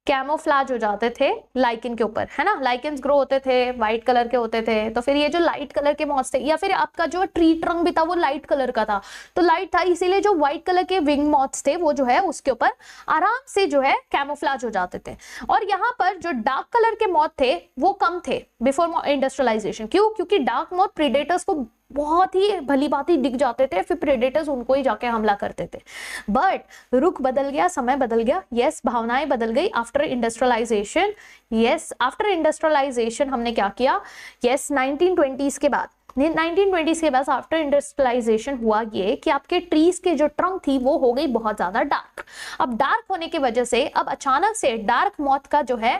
कैमोफ्लाज हो जाते थे लाइकन के ऊपर, है ना, लाइकन्स ग्रो होते थे, व्हाइट कलर के होते थे, तो फिर ये जो लाइट कलर के मॉथ्स थे, या फिर आपका जो ट्री ट्रंक भी था वो लाइट कलर का था, तो लाइट था, इसीलिए जो व्हाइट कलर के विंग मॉथ्स थे वो जो है उसके ऊपर आराम से जो है कैमोफ्लाज हो जाते थे। और यहाँ पर जो डार्क कलर के मॉथ थे वो कम थे बिफोर इंडस्ट्रियलाइजेशन। क्यों, क्योंकि डार्क मॉथ प्रीडेटर्स को बहुत ही भली भांति दिख जाते थे, फिर प्रेडेटर्स उनको ही जाके हमला करते थे। बट रुख बदल गया, समय बदल गया, यस, भावनाएं बदल गई after industrialisation. Yes, after industrialisation हमने क्या किया, यस, 1920s के बाद, 1920s के बाद आफ्टर इंडस्ट्रियलाइजेशन हुआ ये कि आपके ट्रीज के जो ट्रंक थी वो हो गई बहुत ज्यादा डार्क। अब डार्क होने की वजह से अब अचानक से डार्क मॉथ का जो है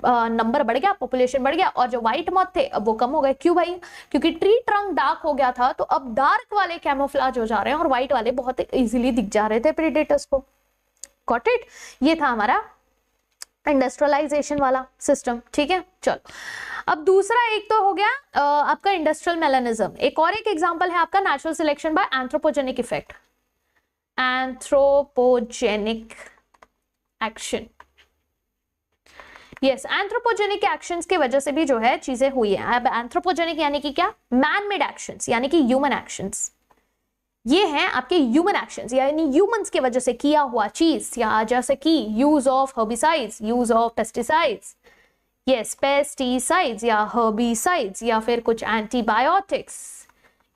नंबर बढ़ गया, पॉपुलेशन बढ़ गया, और जो व्हाइट मॉथ थे अब वो कम हो गए। क्यों भाई, क्योंकि ट्री ट्रंक डार्क हो गया था, तो अब डार्क वाले कैमोफ्लाज हो जा रहे हैं और व्हाइट वाले बहुत इजीली दिख जा रहे थे प्रेडेटर्स को। गॉट इट, ये था हमारा इंडस्ट्रियलाइजेशन वाला सिस्टम। ठीक है, चलो अब दूसरा एक तो हो गया आपका इंडस्ट्रियल मेलेनिज्म। एक और एक एग्जांपल है आपका natural selection bye anthropogenic effect, anthropogenic action. Yes, anthropogenic actions की वजह से भी जो है चीजें हुई है। अब एंथ्रोपोजेनिक यानी कि क्या, मैन मेड एक्शंस, यानी कि ह्यूमन एक्शंस। ये हैं आपके ह्यूमन एक्शंस, यानी ह्यूमंस की वजह से किया हुआ चीज, या जैसे कि use of herbicides, use of pesticides, yes, pesticides या हर्बिसाइड्स, या फिर कुछ एंटीबायोटिक्स।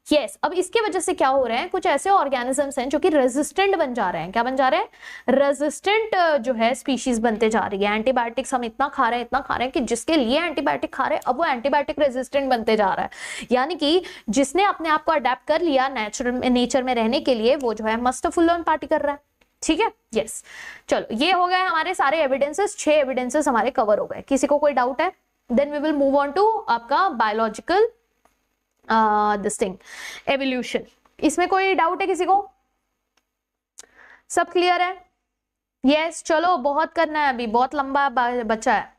यस, अब इसके वजह से क्या हो रहे हैं, कुछ ऐसे ऑर्गेनिजम्स हैं जो कि रेजिस्टेंट बन जा रहे हैं। क्या बन जा रहे हैं, रेजिस्टेंट जो है स्पीशीज बनते जा रही है। एंटीबायोटिक्स हम इतना खा रहे हैं, इतना खा रहे हैं कि जिसके लिए एंटीबायोटिक खा रहे हैं अब वो एंटीबायोटिक रेजिस्टेंट बनते जा रहा है। यानी कि जिसने अपने आप को अडेप्ट कर लिया नेचर में रहने के लिए, वो जो है मस्त फुल ऑन पार्टी कर रहा है। ठीक है, यस, चलो ये हो गए हमारे सारे एविडेंसेस, 6 एविडेंसेस हमारे कवर हो गए। किसी को कोई डाउट है, then we will move on to आपका बायोलॉजिकल दिस थिंग, एवोल्यूशन। इसमें कोई डाउट है किसी को, सब क्लियर है? यस, चलो बहुत करना है अभी, बहुत लंबा बचा है।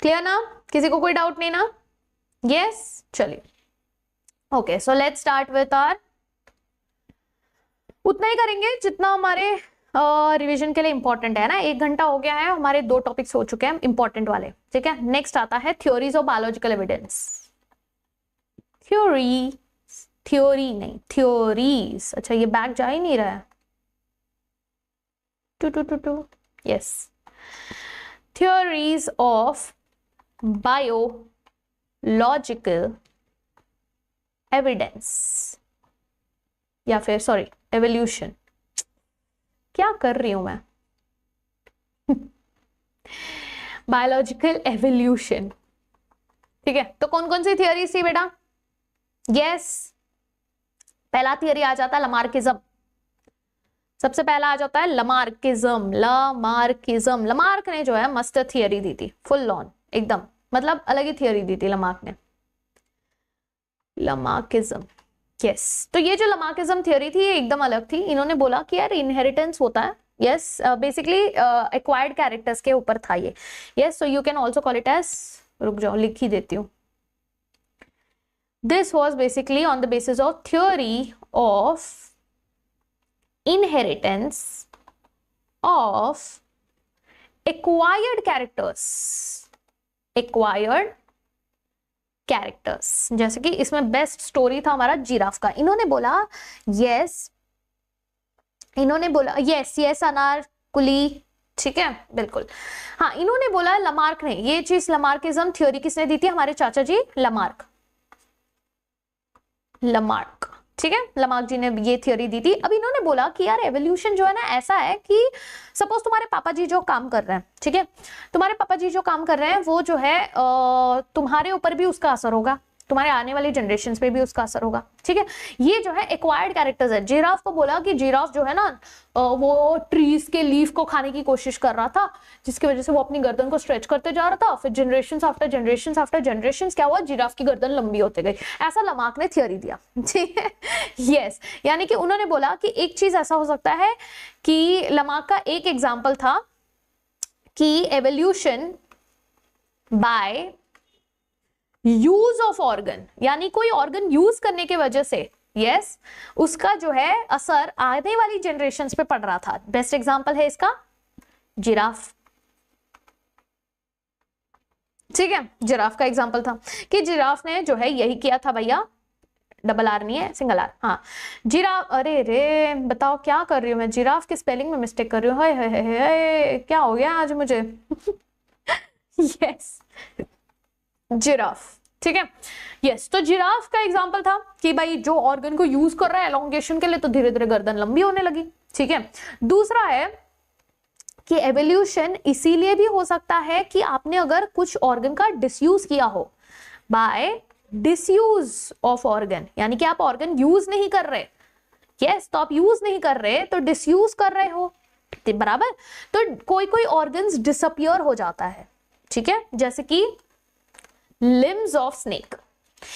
क्लियर ना, किसी को कोई डाउट नहीं ना? यस, चलिए, okay, so let's start with our, उतना ही करेंगे जितना हमारे रिवीजन के लिए इंपॉर्टेंट है ना। 1 घंटा हो गया है, हमारे 2 टॉपिक्स हो चुके हैं इंपॉर्टेंट वाले। ठीक है, नेक्स्ट आता है theories of biological evidence. Theory नहीं, थ्योरीज। अच्छा, ये बैक जा ही नहीं रहा है, to yes, theories of biological evidence, या फिर सॉरी एवोल्यूशन। क्या कर रही हूं मैं, बायोलॉजिकल एवोल्यूशन। ठीक है, तो कौन कौन सी थियरीज थी बेटा? यस, पहला थियरी आ जाता है लमार्किज्म। सबसे पहला आ जाता है लमार्किज्म। लमार्क ने जो है मस्त थियरी दी थी, फुल ऑन एकदम, मतलब अलग ही थियरी दी थी लमार्क ने, लमार्किज्म। यस, तो ये जो लमार्किज्म थियरी थी ये एकदम अलग थी। इन्होंने बोला कि यार इनहेरिटेंस होता है, यस, बेसिकली एक्वायर्ड कैरेक्टर्स के ऊपर था ये। Yes, so you can also call it as, रुक जाओ लिख ही देती हूँ, This was basically on the basis of theory of inheritance of acquired characters. acquired characters, जैसे कि इसमें बेस्ट स्टोरी था हमारा जिराफ का. इन्होंने बोला यस अनारकुली, ठीक है, बिल्कुल. हाँ, इन्होंने बोला लमार्क ने ये चीज, लमार्किज्म थ्योरी किसने दी थी? हमारे चाचा जी लमार्क, ठीक है, लमार्क जी ने ये थ्योरी दी थी. अब इन्होंने बोला कि यार एवोल्यूशन जो है ना ऐसा है कि सपोज तुम्हारे पापा जी जो काम कर रहे हैं, ठीक है, तुम्हारे पापा जी जो काम कर रहे हैं वो जो है तुम्हारे ऊपर भी उसका असर होगा, तुम्हारे आने वाली जनरेशन पे भी उसका असर होगा, ठीक है. ये जो है एक्वायर्ड कैरेक्टर्स है. जिराफ को बोला कि जिराफ जो है ना वो ट्रीज के लीफ को खाने की कोशिश कर रहा था, जिसकी वजह से वो अपनी गर्दन को स्ट्रेच करते जा रहा था. फिर जनरेशन आफ्टर जनरेशन क्या हुआ, जिराफ की गर्दन लंबी होते गई. ऐसा लमार्क ने थियोरी दिया, ठीक है. यस, यानी कि उन्होंने बोला कि एक चीज ऐसा हो सकता है कि लमार्क का एक एग्जाम्पल था कि evolution by use of organ, यानी कोई ऑर्गन यूज करने के वजह से यस उसका जो है असर आने वाली जनरेशन्स पे पड़ रहा था. बेस्ट एग्जांपल है इसका जिराफ, ठीक है. जिराफ का एग्जांपल था कि जिराफ ने जो है यही किया था भैया, डबल आर नहीं है, सिंगल आर. हाँ, जिराफ, अरे रे बताओ क्या कर रही हूँ मैं, जिराफ की स्पेलिंग में मिस्टेक कर रही हूँ. हाय क्या हो गया आज मुझे. यस जिराफ, ठीक है. यस, तो जिराफ का एग्जांपल था कि भाई जो ऑर्गन को यूज कर रहा है एलोंगेशन के लिए, तो धीरे धीरे गर्दन लंबी होने लगी, ठीक है. दूसरा है कि एवोल्यूशन इसीलिए भी हो सकता है कि आपने अगर कुछ ऑर्गन का डिसयूज किया हो, बाय डिसयूज ऑफ ऑर्गन, यानी कि आप ऑर्गन यूज नहीं कर रहे. यस, तो आप यूज नहीं कर रहे तो डिसयूज कर रहे हो, बराबर. तो कोई कोई ऑर्गन्स डिसअपियर हो जाता है, ठीक है, जैसे कि लिम्स ऑफ स्नेक.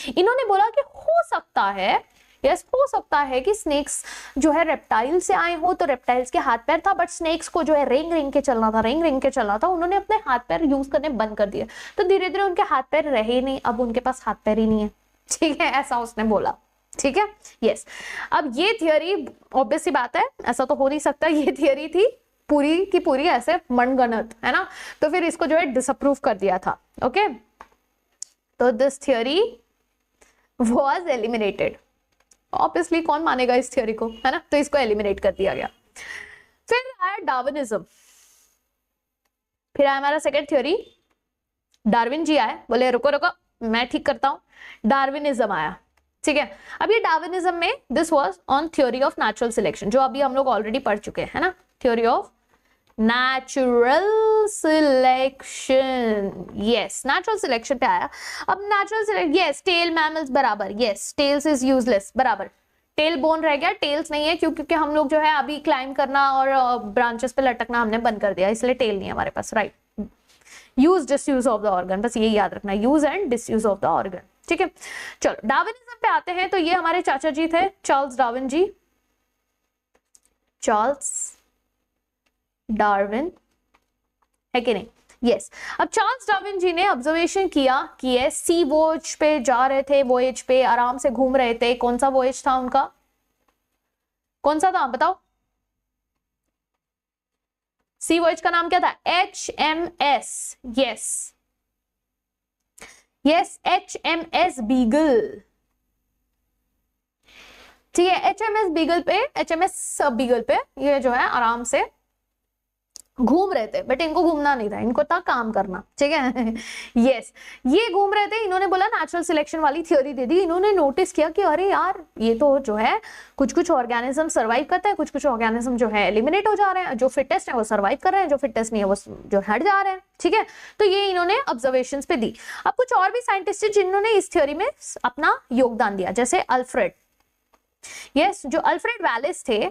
इन्होंने बोला कि हो सकता है, यस हो सकता है कि स्नेक्स जो है रेप्टाइल से आए हो, तो रेप्टाइल्स के हाथ पैर था, बट स्नेक्स को जो है रेंग के चलना था, उन्होंने अपने हाथ पैर यूज करने बंद कर दिए, तो धीरे धीरे उनके हाथ पैर रहे नहीं, अब उनके पास हाथ पैर ही नहीं है, ठीक है, ऐसा उसने बोला, ठीक है. यस, अब ये थियोरी ऑब्वियस सी बात है, ऐसा तो हो नहीं सकता, ये थियोरी थी पूरी की पूरी ऐसे मनगढ़ंत, है ना, तो फिर इसको जो है डिसअप्रूव कर दिया था. ओके, तो this theory was eliminated. Obviously कौन मानेगा इस थियोरी को, है ना, तो इसको एलिमिनेट कर दिया गया. फिर आया डार्विनिज्म, फिर आया हमारा सेकंड थ्योरी, डार्विन जी आए, बोले रुको रुको मैं ठीक करता हूं, डार्विनिज्म आया, ठीक है. अब ये डार्विनिज्म में this was on theory of natural selection, जो अभी हम लोग ऑलरेडी पढ़ चुके हैं ना, theory of natural selection. Yes, natural selection पे आया. अब natural selection, yes tail mammals बराबर, यस टेल्स इज यूजलेस बराबर, टेल बोन रह गया, टेल्स नहीं है क्योंकि हम लोग जो है अभी क्लाइंब करना और ब्रांचेस पे लटकना हमने बंद कर दिया, इसलिए टेल नहीं है हमारे पास, right. Use disuse of the organ, बस ये याद रखना, use and disuse of the organ, ठीक है. चलो डार्विनिज्म पे आते हैं, तो ये हमारे चाचा जी थे, चार्ल्स डार्विन जी, चार्ल्स डार्विन, है कि नहीं. यस, अब चार्ल्स डार्विन जी ने ऑब्जर्वेशन किया कि ये सी वॉच पे जा रहे थे, वॉयज पे आराम से घूम रहे थे. कौन सा वॉयज था उनका, कौन सा था बताओ, सी वॉयज का नाम क्या था, HMS. Yes yes, HMS beagle, ठीक है. HMS बीगल पे ये जो है आराम से घूम रहे थे, बट इनको घूमना नहीं था, इनको था काम करना, ठीक है. यस, ये घूम रहे थे, इन्होंने बोला नेचुरल सिलेक्शन वाली थ्योरी दे दी. इन्होंने नोटिस किया कि अरे यार ये तो जो है कुछ ऑर्गेनिज्म सर्वाइव करते हैं, कुछ ऑर्गेनिज्म जो है एलिमिनेट हो जा रहे हैं, जो फिटेस्ट है वो सर्वाइव कर रहे हैं, जो फिटेस्ट नहीं है वो जो हट जा रहे हैं, ठीक है. तो ये इन्होंने ऑब्जर्वेशंस पे दी. अब कुछ और भी साइंटिस्ट जिन्होंने इस थ्योरी में अपना योगदान दिया, जैसे अल्फ्रेड, यस जो अल्फ्रेड वैलेस थे.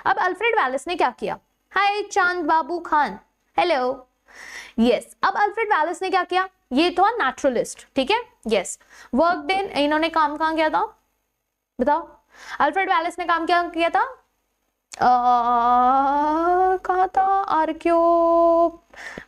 अब अल्फ्रेड वैलेस ने क्या किया, हाय चांद बाबू खान, हेलो. यस, अब अल्फ्रेड वैलेस ने क्या किया, ये तो नाचुरलिस्ट, ठीक है. यस, वर्कड इन, इन्होंने काम कहाँ किया था बताओ, अल्फ्रेड वैलेस ने काम क्या किया था, कहाँ था, आर्कियो,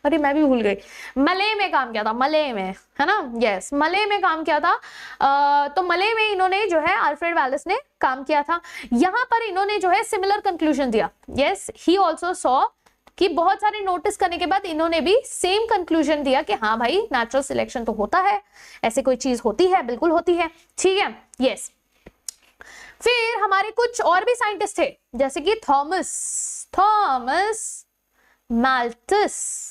अरे मैं भी भूल गई, मलय में काम किया था, मलय में, है ना, यस, मलय में काम किया था। तो मलय में इन्होंने जो है अल्फ्रेड वालेस ने काम किया था। यहां पर इन्होंने जो है सिमिलर कंक्लूजन दिया। यस, ही ऑल्सो सॉ कि बहुत सारे नोटिस करने के बाद इन्होंने भी सेम कंक्लूजन दिया कि हाँ भाई नेचुरल सिलेक्शन तो होता है, ऐसे कोई चीज होती है, बिल्कुल होती है, ठीक है, यस। फिर हमारे कुछ और भी साइंटिस्ट थे, जैसे कि Thomas Malthus.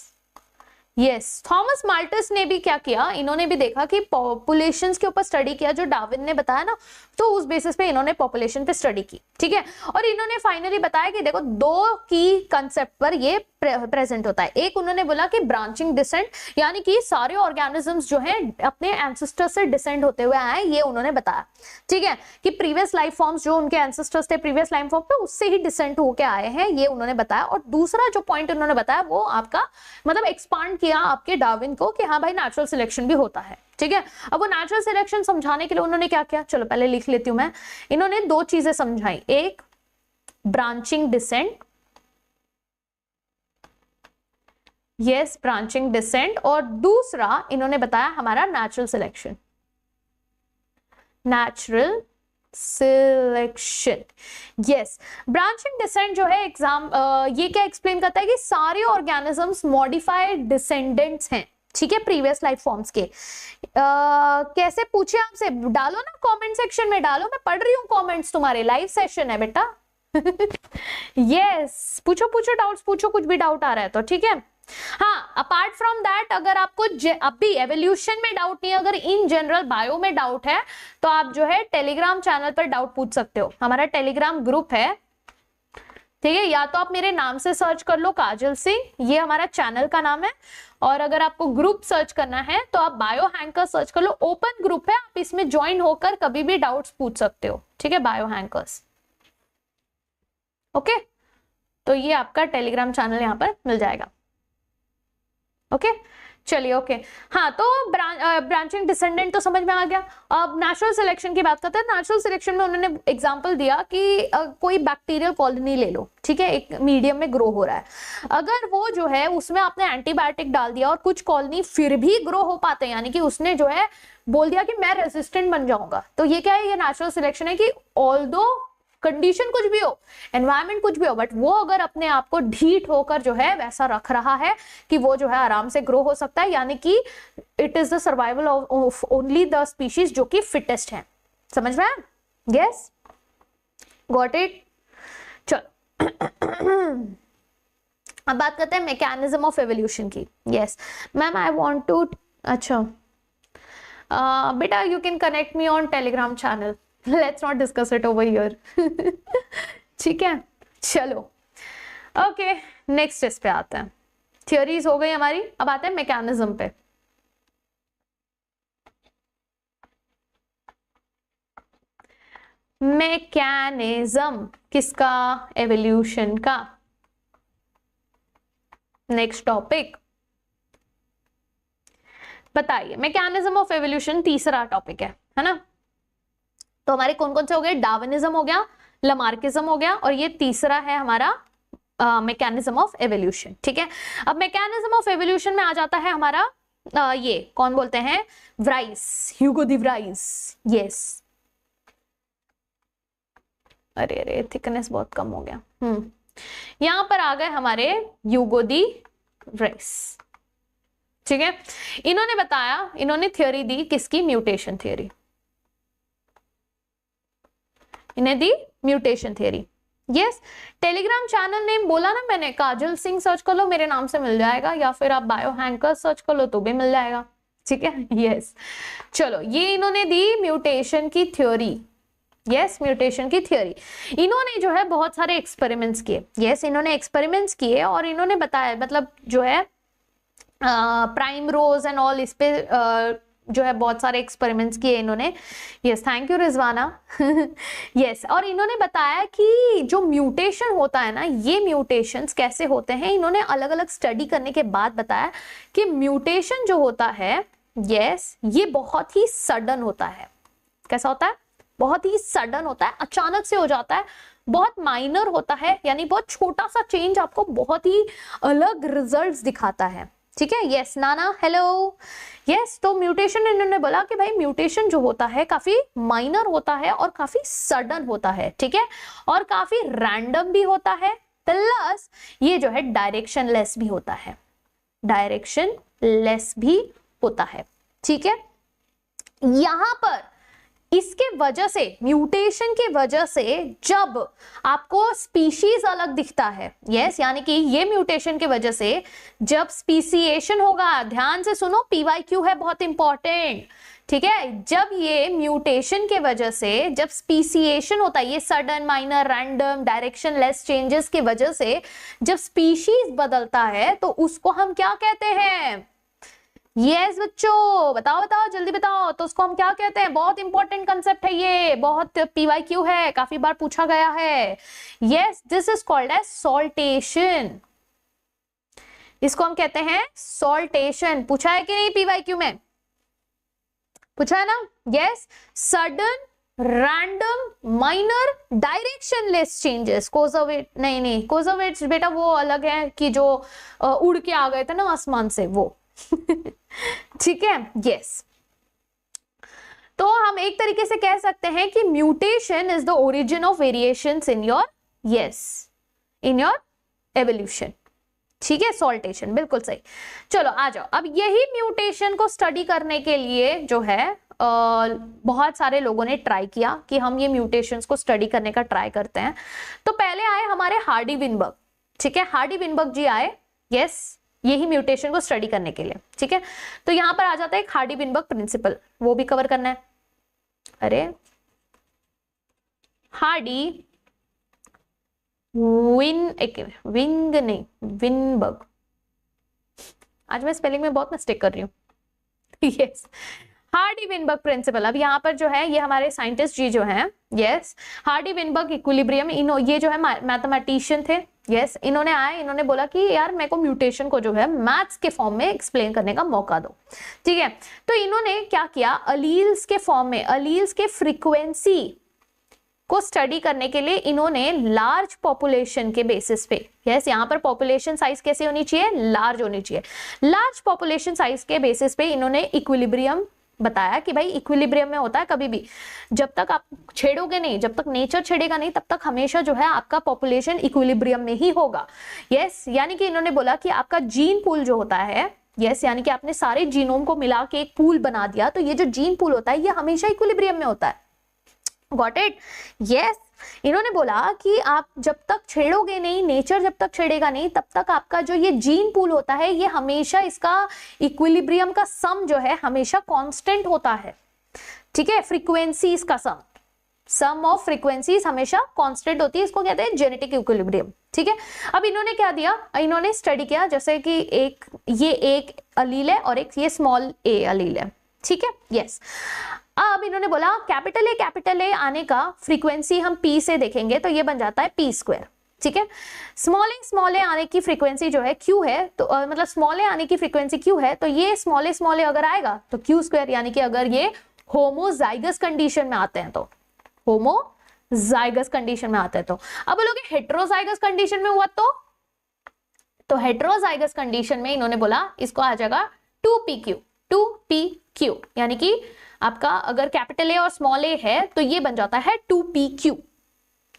Yes, Thomas Malthus ने भी क्या किया, इन्होंने भी देखा कि पॉपुलेशंस के ऊपर स्टडी किया, जो डार्विन ने बताया ना, तो उस बेसिस पे इन्होंने पॉपुलेशन पे स्टडी की, ठीक है। और इन्होंने फाइनली बताया कि देखो दो की कंसेप्ट पर ये प्रेजेंट होता है। एक उन्होंने बोला कि ब्रांचिंग डिसेंट, यानी कि सारे ऑर्गेनिजम्स जो हैं अपने एंसेस्टर से डिसेंड होते हुए आए, ये उन्होंने बताया, ठीक है, कि प्रीवियस लाइफ फॉर्म्स जो उनके एंसेस्टर्स थे प्रीवियस लाइफ फॉर्म पे, उससे ही डिसेंड होके आए हैं, ये उन्होंने बताया। और दूसरा जो पॉइंट उन्होंने बताया वो आपका मतलब एक्सपांड किया आपके डार्विन को कि हाँ भाई नेचुरल सिलेक्शन भी होता है, ठीक है। अब वो नेचुरल सिलेक्शन समझाने के लिए उन्होंने क्या किया, चलो पहले लिख लेती हूं मैं। इन्होंने दो चीजें समझाई, एक branching descent, yes branching descent, और दूसरा इन्होंने बताया हमारा natural selection, natural selection. Yes, branching descent जो है ये क्या एक्सप्लेन करता है कि सारे ऑर्गेनिजम्स मॉडिफाइड डिसेंडेंट्स हैं, ठीक है, प्रीवियस लाइफ फॉर्म्स के। कैसे पूछे आपसे, डालो ना कमेंट सेक्शन में, डालो, मैं पढ़ रही हूँ कमेंट्स, तुम्हारे लाइव सेशन है बेटा। यस, पूछो पूछो डाउट्स पूछो, कुछ भी डाउट आ रहा है तो, ठीक है। हाँ, अपार्ट फ्रॉम दैट अगर आपको अब भी एवोल्यूशन में डाउट नहीं है, अगर इन जनरल बायो में डाउट है, तो आप जो है टेलीग्राम चैनल पर डाउट पूछ सकते हो। हमारा टेलीग्राम ग्रुप है, ठीक है, या तो आप मेरे नाम से सर्च कर लो काजल सिंह, ये हमारा चैनल का नाम है। और अगर आपको ग्रुप सर्च करना है तो आप बायो हैंकर सर्च कर लो, ओपन ग्रुप है, आप इसमें ज्वाइन होकर कभी भी डाउट्स पूछ सकते हो, ठीक है, बायो हैंकर्स, ओके। तो ये आपका टेलीग्राम चैनल यहाँ पर मिल जाएगा, ओके, चलिए, ओके। हाँ, तो ब्रांचिंग डिसेंडेंट तो समझ में आ गया। अब नेचुरल सिलेक्शन की बात करते हैं। नेचुरल सिलेक्शन में उन्होंने एग्जांपल दिया कि कोई बैक्टीरियल कॉलोनी ले लो, ठीक है, एक मीडियम में ग्रो हो रहा है, अगर वो जो है उसमें आपने एंटीबायोटिक डाल दिया और कुछ कॉलोनी फिर भी ग्रो हो पाते हैं, यानी कि उसने जो है बोल दिया कि मैं रेजिस्टेंट बन जाऊंगा, तो ये क्या है, ये नेचुरल सिलेक्शन है कि ऑल्दो कंडीशन कुछ भी हो, एनवायरनमेंट कुछ भी हो, बट वो अगर अपने आप को ढीठ होकर जो है वैसा रख रहा है कि वो जो है आराम से ग्रो हो सकता है, यानी कि it is the survival of only the species जो कि फिटेस्ट है। समझ में आया? Yes, got it. चलो अब बात करते हैं मैकेनिज्म ऑफ एवोल्यूशन की। Yes ma'am, I want to, अच्छा बेटा, you can connect me on Telegram channel, let's not discuss it over here. ठीक है, चलो, ओके, नेक्स्ट इस पे आते हैं। थियोरीज हो गई हमारी, अब आते हैं मैकेनिज्म पे। मैकेनिज्म किसका? एवोल्यूशन का। नेक्स्ट टॉपिक बताइए, मैकेनिज्म ऑफ एवोल्यूशन तीसरा टॉपिक है ना। तो हमारे कौन कौन से हो गए? डार्विनिज्म हो गया, लमार्किज्म हो गया, और ये तीसरा है हमारा मैकेनिज्म ऑफ एवोल्यूशन। ठीक है, अब मैकेनिज्म ऑफ एवोल्यूशन में आ जाता है हमारा ये कौन बोलते हैं? व्राइस, ह्यूगो दी व्राइस। यस, अरे अरे थिकनेस बहुत कम हो गया। यहां पर आ गए हमारे ह्यूगो दी व्राइस। ठीक है, इन्होंने बताया, इन्होंने थ्योरी दी किसकी? Mutation theory. इन्हें दी mutation theory. Yes, Telegram channel name बोला ना मैंने, काजल सिंह सर्च कर लो, मेरे नाम से मिल जाएगा, या फिर आप बायो हैंकर सर्च कर लो तो भी मिल जाएगा। ठीक है, यस, चलो, ये इन्होंने दी म्यूटेशन की थ्योरी। यस, म्यूटेशन की थ्योरी। इन्होंने जो है बहुत सारे एक्सपेरिमेंट्स किए। यस, इन्होंने एक्सपेरिमेंट्स किए और इन्होंने बताया, मतलब जो है प्राइम रोज एंड ऑल, इस पे जो है बहुत सारे एक्सपेरिमेंट्स किए इन्होंने। Yes, thank you Rizwana. Yes, और इन्होंने बताया कि जो म्यूटेशन होता है ना, ये म्यूटेशंस कैसे होते हैं, इन्होंने अलग अलग स्टडी करने के बाद बताया कि म्यूटेशन जो होता है, यस, ये बहुत ही सडन होता है। कैसा होता है? बहुत ही सडन होता है, अचानक से हो जाता है, बहुत माइनर होता है, यानी बहुत छोटा सा चेंज आपको बहुत ही अलग रिजल्ट्स दिखाता है। ठीक है, यस नाना हेलो, यस। तो म्यूटेशन इन्होंने बोला कि भाई म्यूटेशन जो होता है काफी माइनर होता है और काफी सडन होता है, ठीक है, और काफी रैंडम भी होता है, प्लस ये जो है डायरेक्शन लेस भी होता है, डायरेक्शन लेस भी होता है। ठीक है, यहां पर इसके वजह से, म्यूटेशन के वजह से जब आपको स्पीशीज अलग दिखता है, यस, यानी कि ये म्यूटेशन के वजह से जब स्पीसीएशन होगा, ध्यान से सुनो, पीवाईक्यू है बहुत इंपॉर्टेंट, ठीक है, जब ये म्यूटेशन के वजह से जब स्पीसीएशन होता है, ये sudden, minor, random, direction less changes के वजह से जब स्पीशीज बदलता है तो उसको हम क्या कहते हैं? यस बच्चों, बताओ बताओ जल्दी बताओ, तो उसको हम क्या कहते हैं? बहुत इंपॉर्टेंट कंसेप्ट है ये, बहुत पीवाईक्यू है, काफी बार पूछा गया है। Yes, this is called as saltation, इसको हम कहते हैं सॉल्टेशन। पूछा है कि नहीं पीवाईक्यू में? पूछा है ना? Yes, sudden, random, minor, directionless changes. Coacervate नहीं, कोजोवेट्स बेटा वो अलग है कि जो उड़ के आ गए थे ना आसमान से, वो ठीक है, यस। तो हम एक तरीके से कह सकते हैं कि mutation is the origin of variations in your, yes, in your evolution. ठीक है, सॉल्टेशन, बिल्कुल सही। चलो आ जाओ, अब यही म्यूटेशन को स्टडी करने के लिए जो है बहुत सारे लोगों ने ट्राई किया कि हम ये म्यूटेशंस को स्टडी करने का ट्राई करते हैं। तो पहले आए हमारे हार्डी-विनबर्ग, ठीक है, हार्डी-विनबर्ग जी आए, यस, यही म्यूटेशन को स्टडी करने के लिए। ठीक है, तो यहां पर आ जाता है एक हार्डी-विनबर्ग प्रिंसिपल, वो भी कवर करना है। अरे हार्डी विनबर्ग, आज मैं स्पेलिंग में बहुत मिस्टेक कर रही हूँ। Yes, Hardy Weinberg principle. अब यहाँ पर जो है ये हमारे साइंटिस्ट जी जो हैं, यस, हार्डी-विनबर्ग इक्विलिब्रियम, ये जो है मैथमेटिशियन थे, यस, इन्होंने आए, इन्होंने बोला कि यार मेरे को म्यूटेशन को जो है मैथ्स के फॉर्म में एक्सप्लेन करने का मौका दो। ठीक है, तो इन्होंने क्या किया, अलील्स के फॉर्म में, अलील्स के फ्रीक्वेंसी को स्टडी करने के लिए इन्होंने लार्ज पॉपुलेशन के बेसिस पे, यस, यहाँ पर पॉपुलेशन साइज कैसे होनी चाहिए? लार्ज होनी चाहिए। लार्ज पॉपुलेशन साइज के बेसिस पे इन्होंने इक्विलिब्रियम बताया कि भाई इक्विलिब्रियम में होता है कभी भी, जब तक आप छेड़ोगे नहीं, जब तक नेचर छेड़ेगा नहीं, तब तक हमेशा जो है आपका पॉपुलेशन इक्विलिब्रियम में ही होगा। यस, यानी कि इन्होंने बोला कि आपका जीन पूल जो होता है, यस, यानी कि आपने सारे जीनोम को मिला के एक पूल बना दिया, तो ये जो जीन पूल होता है ये हमेशा इक्विलिब्रियम में होता है। Got it? यस, इन्होंने बोला कि आप जब तक छेड़ोगे नहीं, नेचर जब तक छेड़ेगा नहीं, तब तक आपका जो ये जीन पूल होता है ये हमेशा, इसका इक्विलिब्रियम का सम जो है हमेशा कांस्टेंट होता है। ठीक है, फ्रीक्वेंसीज का सम ऑफ फ्रीक्वेंसीज हमेशा कांस्टेंट होती है, इसको कहते हैं जेनेटिक इक्विलिब्रियम। ठीक है, अब इन्होंने क्या दिया, इन्होंने स्टडी किया जैसे कि ये एक अलील है और एक ये स्मॉल ए अलील है। ठीक है, यस। अब इन्होंने बोला कैपिटल ए आने का फ्रीक्वेंसी हम पी से देखेंगे तो ये बन जाता है पी स्क्वायर। ठीक है, स्मॉल ए आने की फ्रीक्वेंसी जो है क्यू है, तो मतलब स्मॉल ए आने की फ्रीक्वेंसी क्यू है, तो ये स्मॉल ए अगर आएगा तो क्यू स्क्वायर, यानी कि अगर ये होमोजाइगस कंडीशन में आते हैं तो, होमोजाइगस कंडीशन में आते हैं तो। अब बोलोगे हेट्रोजाइगस कंडीशन में हुआ तो हेट्रोजाइगस कंडीशन में इन्होंने बोला इसको आ जाएगा 2pq, यानी कि आपका अगर कैपिटल ए और स्मॉल ए है तो ये बन जाता है 2pq।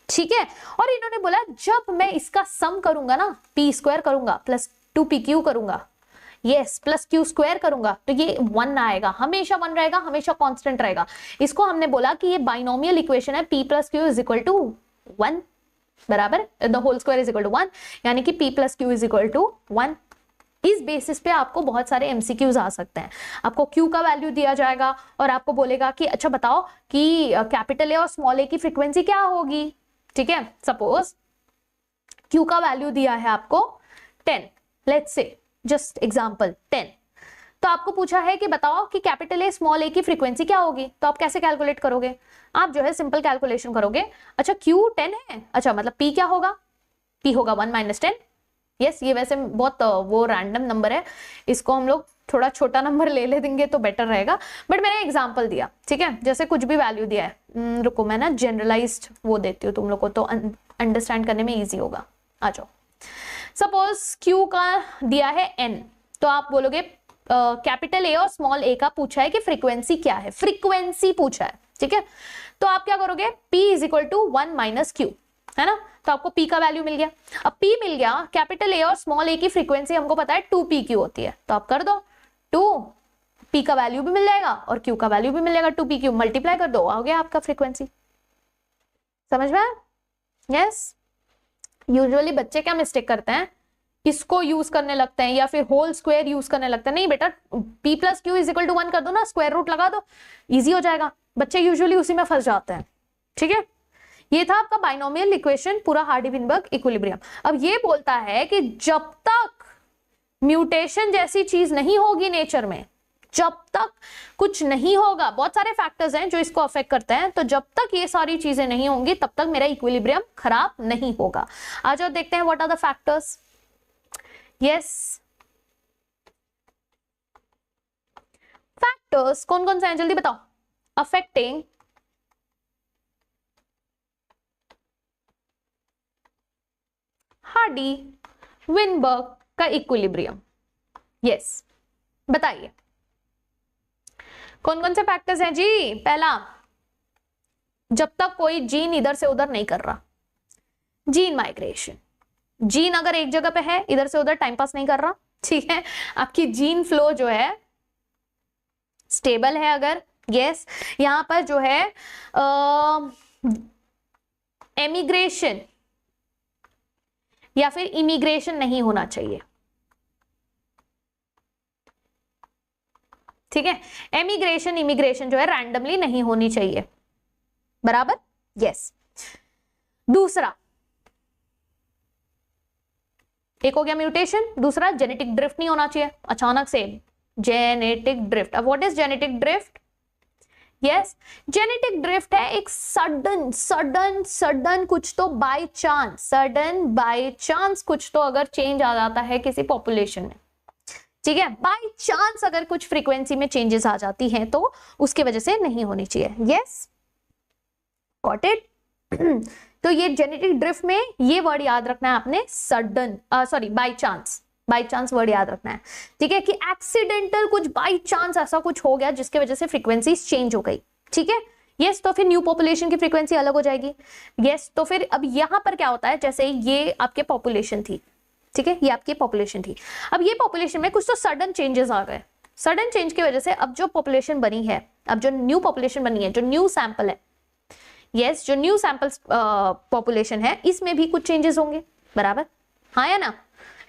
ठीक है, और इन्होंने बोला जब मैं इसका सम करूंगा ना, पी स्क्वायर करूंगा प्लस 2pq करूंगा, यस, प्लस क्यू स्क्वायर करूंगा, तो ये 1 आएगा, हमेशा 1 रहेगा, हमेशा कांस्टेंट रहेगा। इसको हमने बोला कि ये बाइनोमियल इक्वेशन है, p plus q is equal to 1 बराबर the whole square is equal to 1, यानी कि p plus q is equal to 1। इस बेसिस पे आपको बहुत सारे एमसीक्यूज आ सकते हैं। आपको Q का वैल्यू दिया जाएगा और आपको बोलेगा कि अच्छा बताओ कि कैपिटल ए और स्मॉल ए की फ्रीक्वेंसी क्या होगी। ठीक है, सपोज Q का वैल्यू दिया है आपको 10, लेट्स से जस्ट एग्जांपल 10, तो आपको पूछा है कि बताओ कि कैपिटल ए स्मॉल ए की फ्रीक्वेंसी क्या होगी, तो आप कैसे कैलकुलेट करोगे? आप जो है सिंपल कैलकुलेशन करोगे। अच्छा Q 10 है, अच्छा मतलब P क्या होगा? P होगा 1 - 10, यस ये वैसे बहुत वो रैंडम नंबर है, इसको हम लोग थोड़ा छोटा नंबर ले देंगे तो बेटर रहेगा, बट मैंने एग्जांपल दिया, ठीक है। जैसे कुछ भी वैल्यू दिया है, रुको मैं ना जनरलाइज्ड वो देती हूँ तुम लोग को, तो अंडरस्टैंड करने में इजी होगा। आ जाओ, सपोज Q का दिया है n, तो आप बोलोगे कैपिटल A और स्मॉल a का पूछा है कि फ्रीक्वेंसी क्या है, फ्रीक्वेंसी पूछा है, ठीक है। तो आप क्या करोगे, P is equal to 1 minus Q, है ना। तो आपको P का वैल्यू मिल गया। अब P मिल गया, कैपिटल A और स्मॉल a की फ्रीक्वेंसी हमको पता है 2PQ होती है, तो आप कर दो 2P का वैल्यू भी मिल जाएगा और Q का वैल्यू भी मिल जाएगा, 2PQ मल्टीप्लाई कर दो, आ गया आपका फ्रीक्वेंसी। समझ में? यस। यूजुअली बच्चे क्या मिस्टेक करते हैं, इसको यूज करने लगते हैं या फिर होल स्क्वायर यूज करने लगते हैं। नहीं बेटा, P plus Q is equal to 1 कर दो ना, स्क्वायर रूट लगा दो, इजी हो जाएगा। बच्चे यूजुअली उसी में फंस जाते हैं, ठीक है। ये था आपका बाइनोमियल इक्वेशन, पूरा हार्डी-विनबर्ग इक्विलिब्रियम। अब ये बोलता है कि जब तक म्यूटेशन जैसी चीज नहीं होगी नेचर में, जब तक कुछ नहीं होगा, बहुत सारे फैक्टर्स हैं जो इसको अफेक्ट करते हैं, तो जब तक ये सारी चीजें नहीं होंगी तब तक मेरा इक्विलिब्रियम खराब नहीं होगा। आ जाओ देखते हैं what are the factors. Yes, factors कौन कौन से हैं जल्दी बताओ, अफेक्टिंग हार्डी-विनबर्ग का इक्विलिब्रियम। यस, बताइए कौन कौन से फैक्टर्स हैं जी। पहला, जब तक कोई जीन इधर से उधर नहीं कर रहा, जीन माइग्रेशन, जीन अगर एक जगह पे है, इधर से उधर टाइम पास नहीं कर रहा, ठीक है, आपकी जीन फ्लो जो है स्टेबल है अगर, यस, यहां पर जो है एमिग्रेशन या फिर इमिग्रेशन नहीं होना चाहिए, ठीक है। एमिग्रेशन इमिग्रेशन जो है रैंडमली नहीं होनी चाहिए, बराबर, यस। दूसरा, एक हो गया म्यूटेशन, दूसरा जेनेटिक ड्रिफ्ट नहीं होना चाहिए अचानक से, जेनेटिक ड्रिफ्ट। अब what is genetic drift? Yes, genetic drift है एक सडन कुछ तो बाय चांस कुछ तो अगर चेंज आ जाता है किसी पॉपुलेशन में, ठीक है, बाय चांस अगर कुछ फ्रीक्वेंसी में चेंजेस आ जाती हैं तो उसकी वजह से नहीं होनी चाहिए। Yes, got it. तो ये जेनेटिक ड्रिफ्ट में ये वर्ड याद रखना है आपने, बाय चांस वर्ड याद रखना है, ठीक है, कि एक्सीडेंटल कुछ बाय चांस ऐसा कुछ हो गया जिसके वजह से फ्रीक्वेंसी चेंज हो गई, ठीक है। यस, तो फिर न्यू पॉपुलेशन की फ्रीक्वेंसी अलग हो जाएगी। यस, तो फिर अब यहां पर क्या होता है, जैसे ये आपके पॉपुलेशन थी, ठीक है, ये आपकी पॉपुलेशन थी, अब ये पॉपुलेशन में कुछ तो सडन चेंजेस आ गए, सडन चेंज की वजह से अब जो पॉपुलेशन बनी है, अब जो न्यू पॉपुलेशन बनी है, जो न्यू सैंपल है, यस, जो न्यू सैंपल पॉपुलेशन है, इसमें भी कुछ चेंजेस होंगे, बराबर, हाँ या ना,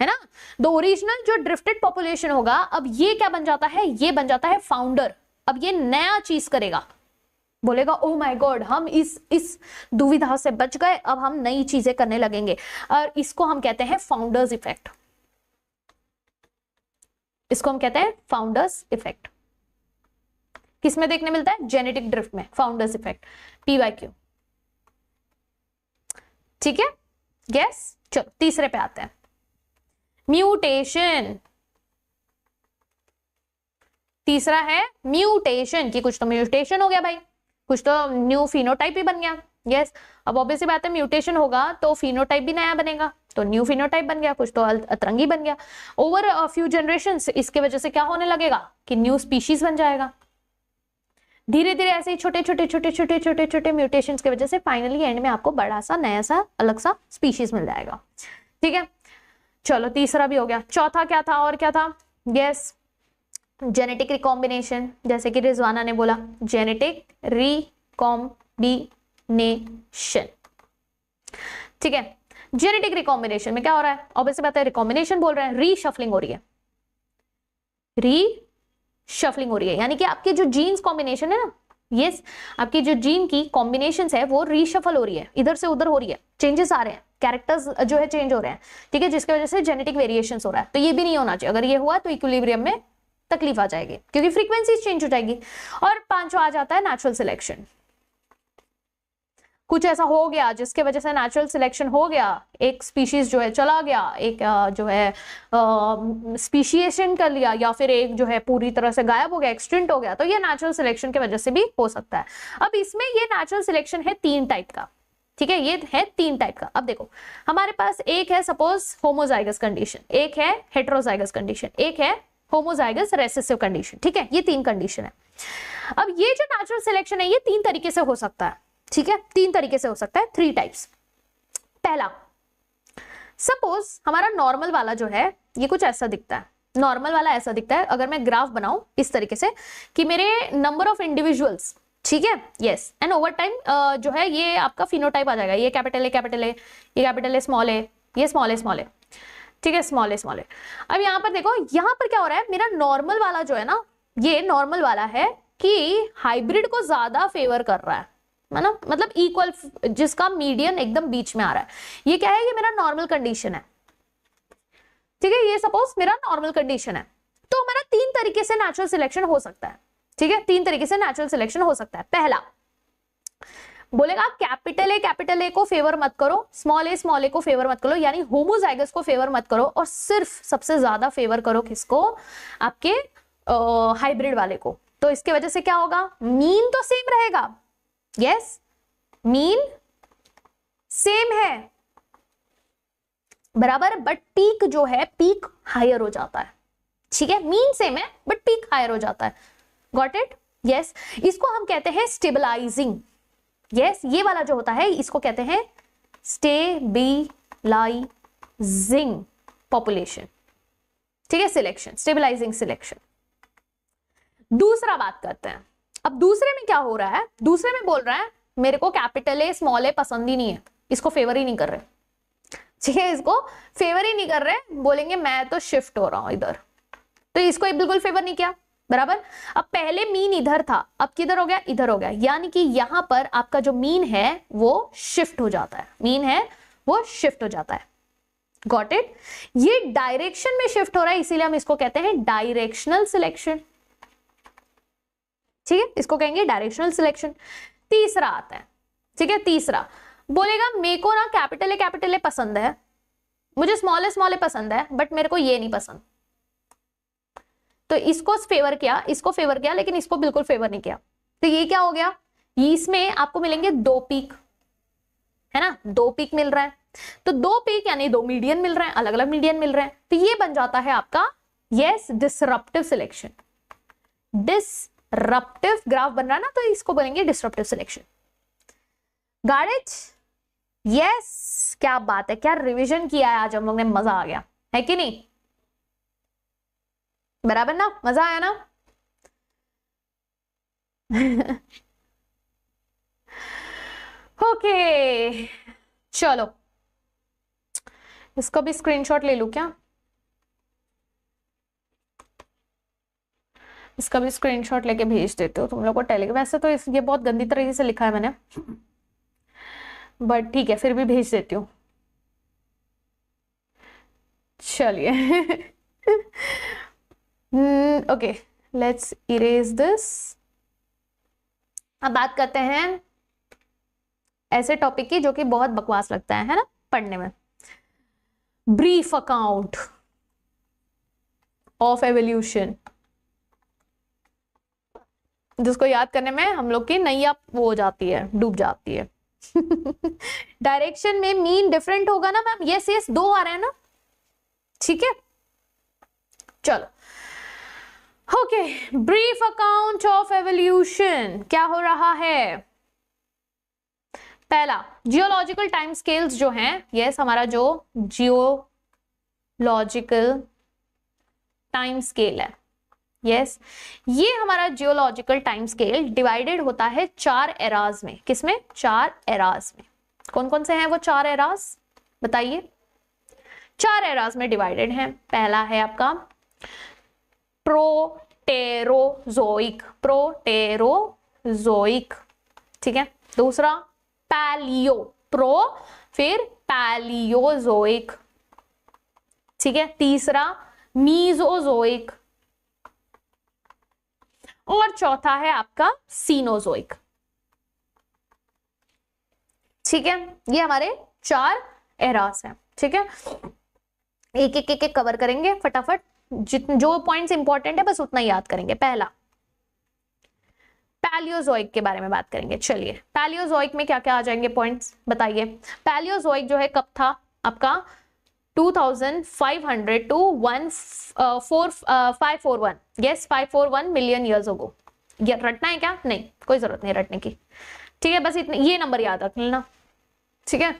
है ना। द ओरिजिनल जो ड्रिफ्टेड पॉपुलेशन होगा, अब ये क्या बन जाता है, ये बन जाता है फाउंडर। अब ये नया चीज करेगा, बोलेगा ओ माय गॉड, हम इस दुविधा से बच गए, अब हम नई चीजें करने लगेंगे, और इसको हम कहते हैं फाउंडर्स इफेक्ट। इसको हम कहते हैं फाउंडर्स इफेक्ट। किसमें देखने मिलता है? जेनेटिक ड्रिफ्ट में, फाउंडर्स इफेक्ट, PYQ, ठीक है। यस, चलो तीसरे पे आते हैं, म्यूटेशन। तीसरा है म्यूटेशन, कि कुछ तो म्यूटेशन हो गया भाई, कुछ तो न्यू फिनोटाइप ही बन गया। यस, अब ऑब्वियसली बात है म्यूटेशन होगा तो फिनोटाइप भी नया बनेगा, तो न्यू फिनोटाइप बन गया, कुछ तो अतरंगी बन गया। ओवर अ फ्यू जनरेशंस इसके वजह से क्या होने लगेगा कि न्यू स्पीशीज बन जाएगा। धीरे धीरे ऐसे ही छोटे म्यूटेशंस की वजह से फाइनली एंड में आपको बड़ा सा नया सा अलग सा स्पीशीज मिल जाएगा, ठीक है। चलो तीसरा भी हो गया। चौथा क्या था, और क्या था? यस, जेनेटिक रिकॉम्बिनेशन, जैसे कि रिजवाना ने बोला, जेनेटिक रिकॉम्बिनेशन, ठीक है। जेनेटिक रिकॉम्बिनेशन में क्या हो रहा है? ऑब्वियसली बात है, रिकॉम्बिनेशन बोल रहे हैं, रीशफलिंग हो रही है, रीशफलिंग हो रही है, यानी कि आपके जो जीन्स कॉम्बिनेशन है ना, यस, आपकी जो जीन की कॉम्बिनेशन है वो रीशफल हो रही है, इधर से उधर हो रही है, चेंजेस आ रहे हैं, कैरेक्टर्स जो है चेंज हो रहे हैं, ठीक है, जिसकी वजह से जेनेटिक वेरिएशन हो रहा है। तो ये भी नहीं होना चाहिए, अगर ये हुआ तो इक्विलिब्रियम में तकलीफ आ जाएगी, क्योंकि फ्रीक्वेंसी चेंज हो जाएगी। और पांचवा आ जाता है नेचुरल सिलेक्शन। कुछ ऐसा हो गया जिसके वजह से नेचुरल सिलेक्शन हो गया, एक स्पीशीज जो है चला गया, एक जो है स्पीशिएशन कर लिया, या फिर एक जो है पूरी तरह से गायब हो गया, एक्सटिंक्ट हो गया, तो ये नेचुरल सिलेक्शन की वजह से भी हो सकता है। अब इसमें ये नेचुरल सिलेक्शन है 3 टाइप का, ठीक है, ये है 3 टाइप का। अब देखो हमारे पास एक है सपोज होमोजाइगस कंडीशन, एक है हेटेरोजाइगस कंडीशन, एक है होमोजाइगस रेसेसिव कंडीशन, ठीक है, ये 3 कंडीशन है। अब ये जो नेचुरल सिलेक्शन है ये 3 तरीके से हो सकता है, ठीक है, 3 तरीके से हो सकता है, 3 टाइप्स। पहला, सपोज हमारा नॉर्मल वाला जो है ये कुछ ऐसा दिखता है, नॉर्मल वाला ऐसा दिखता है, अगर मैं ग्राफ बनाऊं इस तरीके से कि मेरे नंबर ऑफ इंडिविजुअल्स, ठीक है, यस, एंड ओवर टाइम जो है ये आपका फिनोटाइप आ जाएगा, ये कैपिटल ए, ये कैपिटल ए, स्मॉल ए, ये स्मॉल ए, ठीक है, स्मॉल ए। अब यहाँ पर देखो, यहाँ पर क्या हो रहा है, मेरा नॉर्मल वाला जो है ना, ये नॉर्मल वाला है कि हाइब्रिड को ज्यादा फेवर कर रहा है ना, मतलब इक्वल, जिसका मीडियन एकदम बीच में आ रहा है। ये क्या है, ये मेरा नॉर्मल कंडीशन है, ठीक है, ये सपोज मेरा नॉर्मल कंडीशन है। तो हमारा 3 तरीके से नेचुरल सिलेक्शन हो सकता है, ठीक है, 3 तरीके से नेचुरल सिलेक्शन हो सकता है। पहला बोलेगा कैपिटल ए को फेवर मत करो, स्मॉल ए को फेवर मत करो, यानी होमोजाइगस को फेवर मत करो, और सिर्फ सबसे ज्यादा फेवर करो किसको, आपके हाइब्रिड वाले को। तो इसके वजह से क्या होगा, मीन तो सेम रहेगा, यस, मीन सेम है बराबर, बट पीक जो है, पीक हायर हो जाता है, ठीक है, मीन सेम है बट पीक हायर हो जाता है, गॉट इट, यस। इसको हम कहते हैं स्टेबलाइजिंग, यस, ये वाला जो होता है इसको कहते हैं स्टेबलाइजिंग पॉपुलेशन, ठीक है, सिलेक्शन, स्टेबलाइजिंग सिलेक्शन। दूसरा बात करते हैं, अब दूसरे में क्या हो रहा है, दूसरे में बोल रहा है मेरे को कैपिटल ए स्मॉल ए पसंद ही नहीं है, इसको फेवर ही नहीं कर रहे, ठीक है, इसको फेवर ही नहीं कर रहे, बोलेंगे मैं तो शिफ्ट हो रहा हूं इधर, तो इसको बिल्कुल फेवर नहीं किया, बराबर। अब पहले मीन इधर था, अब किधर हो गया, इधर हो गया, यानी कि यहां पर आपका जो मीन है वो शिफ्ट हो जाता है, मीन है वो शिफ्ट हो जाता है, गॉट इट। ये डायरेक्शन में शिफ्ट हो रहा है, इसीलिए हम इसको कहते हैं डायरेक्शनल सिलेक्शन, ठीक है, इसको कहेंगे डायरेक्शनल सिलेक्शन। तीसरा आता है, ठीक है, तीसरा बोलेगा मेरे को ना कैपिटल ए पसंद है, मुझे स्मॉल ए पसंद है, बट मेरे को ये नहीं पसंद, तो इसको फेवर किया, इसको फेवर किया, लेकिन इसको बिल्कुल फेवर नहीं किया, तो ये क्या हो गया, इसमें आपको मिलेंगे 2 पीक, है ना, 2 पीक मिल रहा है, तो 2 पीक यानी 2 मीडियन मिल रहे हैं, अलग अलग मीडियन मिल रहे हैं, तो ये बन जाता है आपका yes disruptive selection, disruptive graph बन रहा है ना, तो इसको बोलेंगे disruptive selection, got it, yes. क्या बात है, क्या रिवीजन किया है आज हम लोग ने, मजा आ गया है कि नहीं, बराबर ना, मजा आया ना ओके चलो, इसका भी स्क्रीनशॉट ले लूं क्या, इसका भी स्क्रीनशॉट लेके भेज देते हो तुम लोग को टेलीग्राम, वैसे तो ये बहुत गंदी तरीके से लिखा है मैंने, बट ठीक है फिर भी भेज देती हूँ, चलिए ओके, लेट्स इरेज दिस। अब बात करते हैं ऐसे टॉपिक की जो कि बहुत बकवास लगता है ना पढ़ने में, ब्रीफ अकाउंट ऑफ एवोल्यूशन, जिसको याद करने में हम लोग की नैया वो हो जाती है, डूब जाती है डायरेक्शन में मीन डिफरेंट होगा ना मैम, यस यस 2 आ रहे हैं ना, ठीक है, चलो okay, brief account of evolution क्या हो रहा है। पहला, जियोलॉजिकल टाइम स्केल्स जो हैं, यस हमारा जो जियोलॉजिकल टाइम स्केल है, यस ये हमारा जियोलॉजिकल टाइम स्केल डिवाइडेड होता है 4 एराज में, किसमें, 4 एराज में, कौन कौन से हैं वो 4 एराज बताइए, 4 एराज में डिवाइडेड हैं। पहला है आपका प्रोटेरोजोइक, ठीक है, दूसरा पैलियो, प्रो फिर पैलियोजोइक, ठीक है, तीसरा मीजोजोइक, और चौथा है आपका सीनोजोइक, ठीक है, ये हमारे 4 एरास हैं। ठीक है, एक एक एक एक कवर करेंगे फटाफट, जो पॉइंट्स इंपॉर्टेंट है बस उतना याद करेंगे। पहला पैलियोजोइक के बारे में बात करेंगे। चलिए, पैलियोजोइक में क्या क्या आ जाएंगे पॉइंट्स बताइए। पैलियोजोइक जो है कब था आपका 2500 to 541, yes 541 million years ago. ये रटना है क्या? नहीं, कोई जरूरत नहीं रटने की। ठीक है, बस इतने ये नंबर याद रख लेना। ठीक है,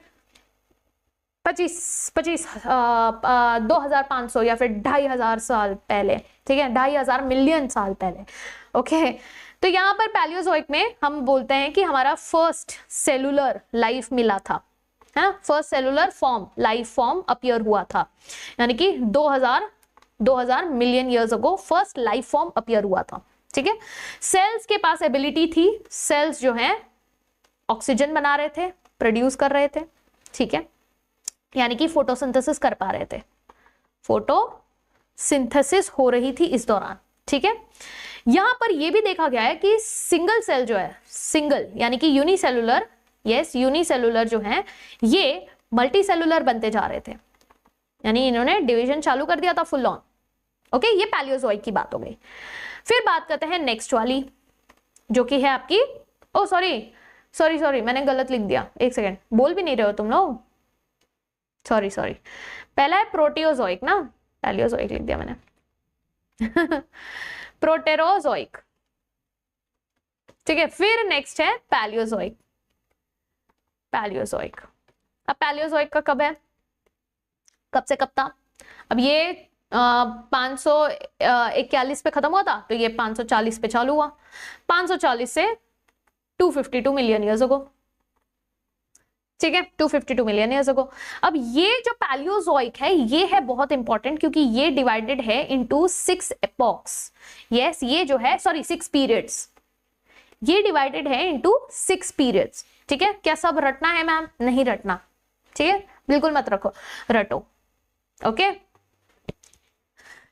2500 या फिर 2500 साल पहले। ठीक है, 2500 मिलियन साल पहले। ओके, तो यहाँ पर पैलियोजोइक में हम बोलते हैं कि हमारा फर्स्ट सेलुलर लाइफ मिला था, है ना, first cellular form, life form appear हुआ था, यानी कि 2000 मिलियन ईयर्स अगो फर्स्ट लाइफ फॉर्म अपीयर हुआ था। ठीक है, सेल्स के पास एबिलिटी थी, सेल्स जो है ऑक्सीजन बना रहे थे, प्रोड्यूस कर रहे थे। ठीक है, यानी कि फोटोसिंथेसिस कर पा रहे थे, फोटोसिंथेसिस हो रही थी इस दौरान। ठीक है, यहां पर यह भी देखा गया है कि सिंगल सेल जो है, सिंगल यानी कि यूनिसेलुलर, यस यूनिसेलुलर जो है ये मल्टी सेलुलर बनते जा रहे थे, यानी इन्होंने डिवीजन चालू कर दिया था फुल ऑन। ओके, ये पैलियोजोइक की बात हो गई। फिर बात करते हैं नेक्स्ट वाली, जो कि है आपकी, ओ सॉरी मैंने गलत लिख दिया, एक सेकेंड, बोल भी नहीं रहे हो तुम लोग, सॉरी पहला है प्रोटियोजोइक ना, पैलियोजोइक लिख दिया मैंने प्रोटेरोजोइक। ठीक है, फिर नेक्स्ट है पैलियोजोइक। अब पैलियोजोइक का कब है, कब से कब था? अब ये 541 पे खत्म हुआ था, तो ये 540 पे चालू हुआ, 540 से 252 मिलियन ईयर्स अगो। ठीक है, 252 मिलियन ईयर्स अगो। अब ये जो पैलियोजोइक है ये है बहुत इंपॉर्टेंट, क्योंकि ये डिवाइडेड है इनटू 6 एपॉक्स। यस, ये जो है 6 पीरियड्स, ये डिवाइडेड है इनटू 6 पीरियड्स। ठीक है, क्या सब रटना है मैम? नहीं रटना। ठीक है, बिल्कुल मत रखो, रटो। ओके,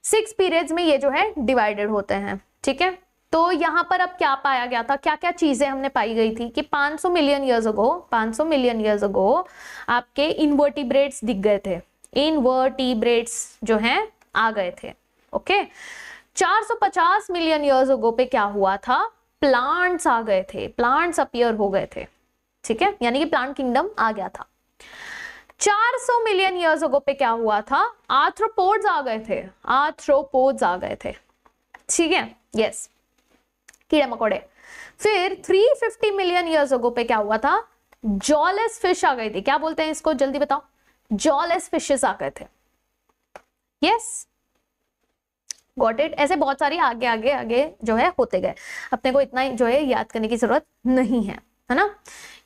6 पीरियड्स में ये जो है डिवाइडेड होते हैं। ठीक है, तो यहां पर अब क्या पाया गया था, क्या क्या चीजें हमने पाई गई थी कि 500 मिलियन ईयर्स अगो आपके इनवर्टिब्रेट्स दिख गए थे, इनवर्टिब्रेट्स जो हैं आ गए थे। ओके, 450 मिलियन ईयर्स अगो पे क्या हुआ था, प्लांट्स आ गए थे, प्लांट्स अपीयर हो गए थे। ठीक है, यानी कि प्लांट किंगडम आ गया था। 400 मिलियन ईयर्स अगो पे क्या हुआ था, आर्थ्रोपोड्स आ गए थे, आर्थ्रोपोड्स आ गए थे। ठीक है, यस, कीड़े मकोड़े। फिर 350 मिलियन ईयर्स अगो पे क्या हुआ था, जॉलेस फिश आ गई थी। क्या बोलते हैं इसको, जल्दी बताओ? जॉलेस फिशेस आ गए थे। Yes, got it. ऐसे बहुत सारी आगे आगे आगे जो है होते गए, अपने को इतना जो है याद करने की जरूरत नहीं है ना।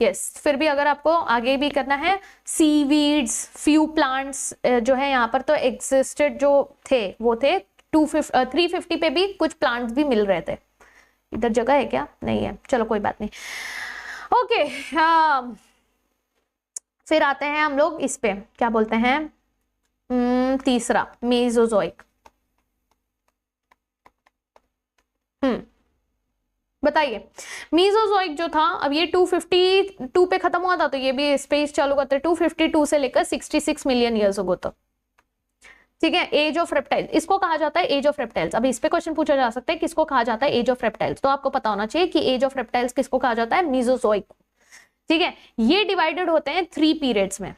यस, फिर भी अगर आपको आगे भी करना है, सीवीड्स, फ्यू प्लांट्स जो है यहाँ पर तो एग्जिस्टेड, जो थे वो थे 350 पे भी कुछ प्लांट्स भी मिल रहे थे। इधर जगह है क्या? नहीं है, चलो कोई बात नहीं। ओके, फिर आते हैं हम लोग इस पे, क्या बोलते हैं, तीसरा मेसोजोइक। बताइए, मेसोजोइक जो था, अब ये 252 पे खत्म हुआ था, तो ये भी स्पेस चालू करते 252 से लेकर 66 मिलियन ईयर्स अगो तक। ठीक है, एज ऑफ रेप्टाइल्स इसको कहा जाता है, एज ऑफ रेप्टाइल्स। अब इस पे क्वेश्चन पूछा जा सकता है किसको कहा जाता है एज ऑफ रेप्टाइल्स, तो आपको पता होना चाहिए कि एज ऑफ रेप्टाइल्स किसको कहा जाता है, मेसोजोइक। ठीक है, ये डिवाइडेड होते हैं 3 पीरियड्स में।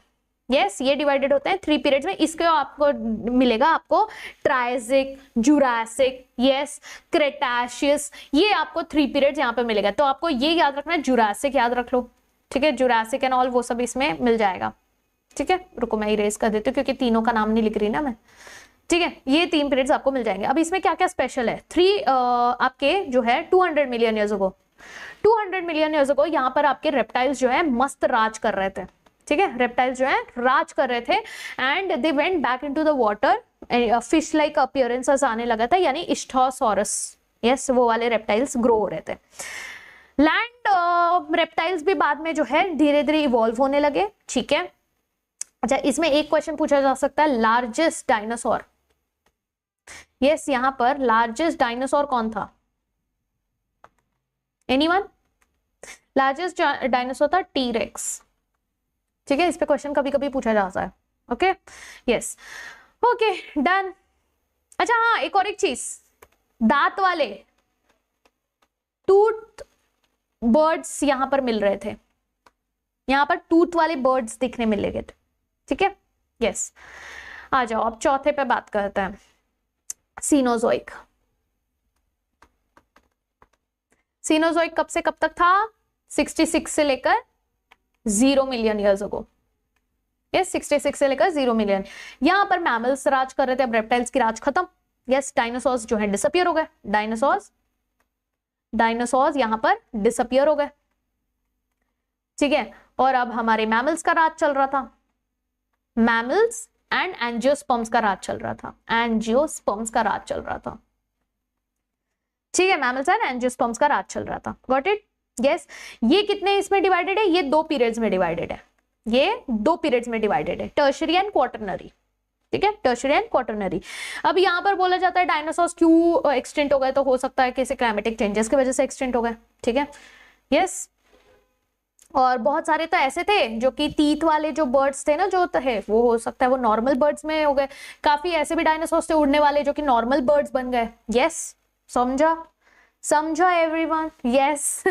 यस, ये डिवाइडेड होते हैं 3 पीरियड्स में। इसके आपको मिलेगा आपको ट्रायसिक, जुरासिक, यस, क्रेटाशियस, ये आपको 3 पीरियड्स यहाँ पे मिलेगा। तो आपको ये याद रखना है, जुरासिक याद रख लो। ठीक है, जुरासिक एंड ऑल वो सब इसमें मिल जाएगा। ठीक है, रुको मैं इरेज कर देती हूँ क्योंकि तीनों का नाम नहीं लिख रही ना मैं। ठीक है, ये 3 पीरियड्स आपको मिल जाएंगे। अब इसमें क्या क्या स्पेशल है, 3 आपके जो है 200 मिलियन ईयर्स अगो, 200 मिलियन ईयर्स अगो यहाँ पर आपके रेप्टाइल्स जो है मस्त राज कर रहे थे। ठीक है, रेप्टाइल्स जो है राज कर रहे थे and they went back into the water, fish like appearances आने लगा था, यानी इस्टोसॉरस, यस, वो वाले रेप्टाइल्स ग्रो हो रहे थे। लैंड रेप्टाइल्स भी बाद में जो है धीरे धीरे इवॉल्व होने लगे। ठीक है, अच्छा, इसमें एक क्वेश्चन पूछा जा सकता है, लार्जेस्ट डायनासोर। यस, यहां पर लार्जेस्ट डायनासोर कौन था, एनीवन? लार्जेस्ट डायनासोर था टीरेक्स। ठीक है, इस पे क्वेश्चन कभी कभी पूछा जाता है। Okay, yes, okay, done. अच्छा हाँ, एक और एक चीज, दांत वाले टूथ बर्ड्स यहां पर मिल रहे थे, यहां पर टूथ वाले बर्ड्स दिखने मिलेंगे, ठीक है, यस। आ जाओ अब चौथे पे बात करते हैं, सीनोजोइक। सीनोजोइक कब से कब तक था? 66 से लेकर 0 मिलियन ईयर्स अगो। यस, 66 से लेकर 0 मिलियन। यहां पर मैमल्स राज कर रहे थे, अब रेप्टाइल्स की राज खत्म। यस, डायनासोर्स जो है डिसअपियर हो गए, डायनासोर्स यहां पर डिसअपियर हो गए, ठीक है। और अब हमारे मैमल्स का राज चल रहा था, मैमल्स एंड एंजियोस्पर्म्स का राज चल रहा था, एंजियोस्पर्म्स का राज चल रहा था, ठीक है, मैमल्स एंड एंजियोस्पर्म्स का राज चल रहा था। Got it? यस। ये कितने इसमें डिवाइडेड है? ये 2 पीरियड्स में डिवाइडेड है, ये 2 पीरियड्स में डिवाइडेड है, टर्शियरी एंड क्वाटरनरी, ठीक है, टर्शियरी एंड क्वाटरनरी। अब यहां पर बोला जाता है डायनासोर्स क्यों एक्सटिंक्ट हो गए, तो हो सकता है किसी क्लाइमेटिक चेंजेस की वजह से एक्सटिंक्ट हो गए, ठीक है, यस। और बहुत सारे तो ऐसे थे जो कि टीथ वाले जो बर्ड्स थे ना, जो है वो हो सकता है वो नॉर्मल बर्ड्स में हो गए। काफी ऐसे भी डायनासोर्स थे उड़ने वाले जो कि नॉर्मल बर्ड्स बन गए। यस, समझा एवरीवन? यस।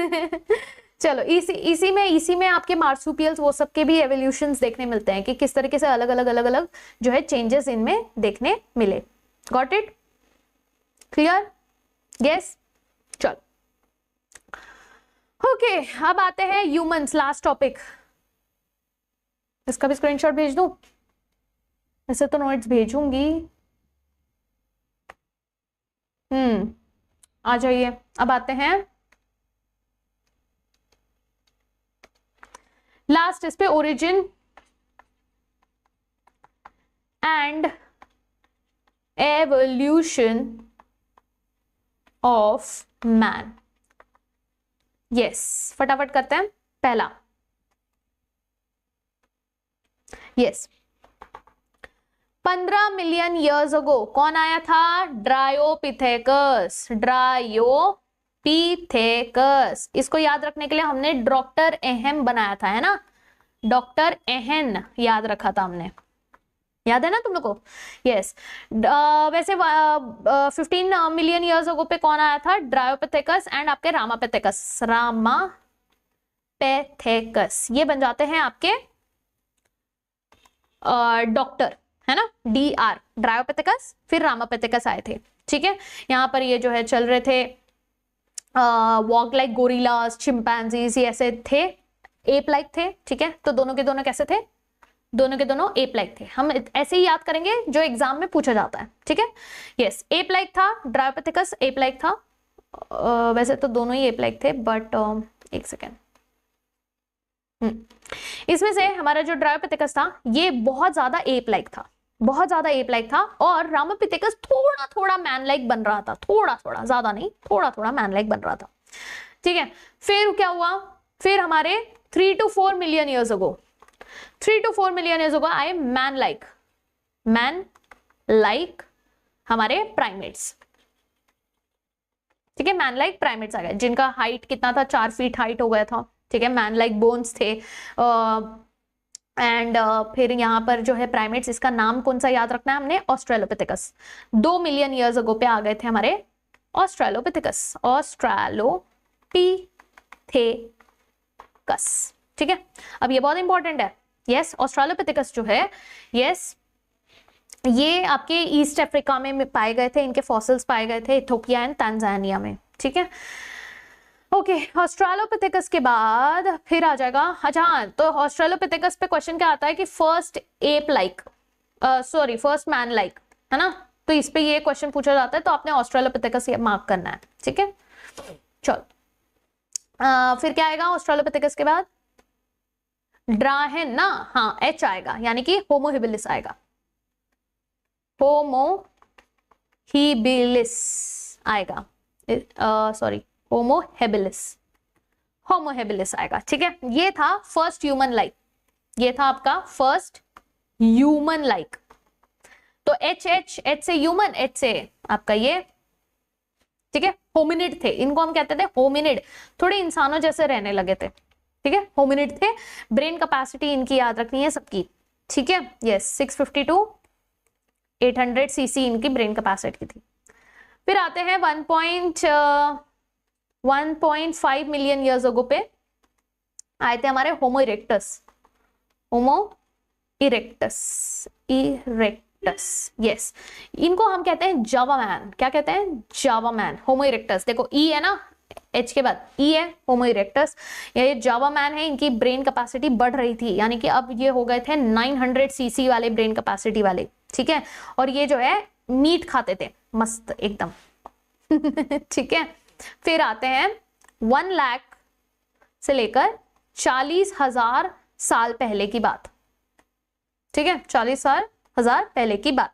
चलो इसी में आपके मार्सुपियल्स वो सब के भी एवोल्यूशंस देखने मिलते हैं कि किस तरीके से अलग अलग जो है चेंजेस इनमें देखने मिले। Got it? क्लियर? यस, चलो ओके, अब आते हैं ह्यूमंस, लास्ट टॉपिक। इसका भी स्क्रीनशॉट भेज दूं? ऐसे तो नोट्स भेजूंगी। आ जाइए, अब आते हैं लास्ट इस पे, origin and evolution of man. Yes, फटाफट करते हैं। पहला, यस, 15 मिलियन ईयर्स अगो कौन आया था? Dryopithecus, Dryopithecus. इसको याद रखने के लिए हमने डॉक्टर एहन बनाया था, है ना, डॉक्टर एहन याद रखा था हमने, याद है ना तुम लोग को? यस। वैसे 15 मिलियन ईयर्स अगो पे कौन आया था? ड्रायोपिथेकस एंड आपके रामापिथेकस, रामापिथेकस ये बन जाते हैं आपके डॉक्टर, है ना, DR, ड्रायोपिथेकस, फिर रामापिथेकस आए थे, ठीक है। यहाँ पर ये जो है चल रहे थे वॉक लाइक गोरिल्लास, चिंपैंजीज, ये ऐसे थे, एप लाइक थे, ठीक है। तो दोनों के दोनों कैसे थे? दोनों के दोनों एप लाइक थे। हम ऐसे ही याद करेंगे जो एग्जाम में पूछा जाता है, ठीक है। यस, एप लाइक था, ड्रायोपिथेकस एप लाइक था। वैसे तो दोनों ही एप लाइक थे, बट एक सेकेंड, इसमें से हमारा जो ड्रायोपिथेकस था ये बहुत ज्यादा एप लाइक था, बहुत ज्यादा एप लाइक था, और रामापिथेकस थोड़ा थोड़ा मैन लाइक बन रहा था, थोड़ा थोड़ा, ज्यादा नहीं, थोड़ा थोड़ा मैन लाइक बन रहा था, ठीक है। फिर क्या हुआ? फिर हमारे 3 to 4 million years ago, 3 to 4 million years अगो आए मैन लाइक हमारे प्राइमेट्स, ठीक है, मैन लाइक प्राइमेट्स आ गए, जिनका हाइट कितना था? 4 फीट हाइट हो गया था, ठीक है, मैन लाइक बोन्स थे। एंड फिर यहाँ पर जो है प्राइमेट्स, इसका नाम कौन सा याद रखना है हमने? ऑस्ट्रेलोपिथेकस। 2 मिलियन ईयर्स अगो पे आ गए थे हमारे ऑस्ट्रेलोपिथेकस, ठीक है। अब ये बहुत इंपॉर्टेंट है। यस, ऑस्ट्रेलोपिथेकस जो है, यस, ये आपके ईस्ट अफ्रीका में पाए गए थे, इनके फॉसिल्स पाए गए थे इथियोपिया एंड तंजानिया में, ठीक है। ओके, ऑस्ट्रेलोपिथेकस के बाद फिर आ जाएगा, अच्छा हाँ, तो ऑस्ट्रेलोपिथेकस पे क्वेश्चन क्या आता है कि first ape like, sorry first man like, है ना, तो इस पे ये क्वेश्चन पूछा जाता है, तो आपने ऑस्ट्रेलोपिथेकस मार्क करना है, ठीक है। चलो फिर क्या आएगा ऑस्ट्रेलोपिथेकस के बाद? ड्राहेन ना, हाँ, H आएगा, यानी कि होमो हेबिलिस आएगा, होमो हेबिलिस आएगा, सॉरी होमो हेबिलिस आएगा, ठीक है। ये था फर्स्ट ह्यूमन लाइक, ये था आपका फर्स्ट ह्यूमन लाइक। तो H से ह्यूमन, H से आपका ये, ठीक है, होमिनिड थे, इनको हम कहते थे होमिनिड, थोड़े इंसानों जैसे रहने लगे थे, ठीक है, होमिनिड थे। ब्रेन कैपेसिटी इनकी याद रखनी है सबकी, ठीक है। यस, 650 800 सीसी इनकी ब्रेन कैपेसिटी थी। फिर आते हैं 1.5 मिलियन ईयर्स अगो पे आए थे हमारे होमो इरेक्टस। होमो इरेक्टस, यस, इनको हम कहते हैं जावा मैन। क्या कहते हैं? जावा मैन। होमो इरेक्टस, देखो ई है ना, एच के बाद ई है, होमो इरेक्टस, ये जावा मैन है। इनकी ब्रेन कैपेसिटी बढ़ रही थी, यानी कि अब ये हो गए थे 900 सीसी वाले ब्रेन कैपेसिटी वाले, ठीक है। और ये जो है मीट खाते थे मस्त एकदम ठीक है। फिर आते हैं 1 लाख से लेकर 40,000 साल पहले की बात, ठीक है, 40,000 पहले की बात।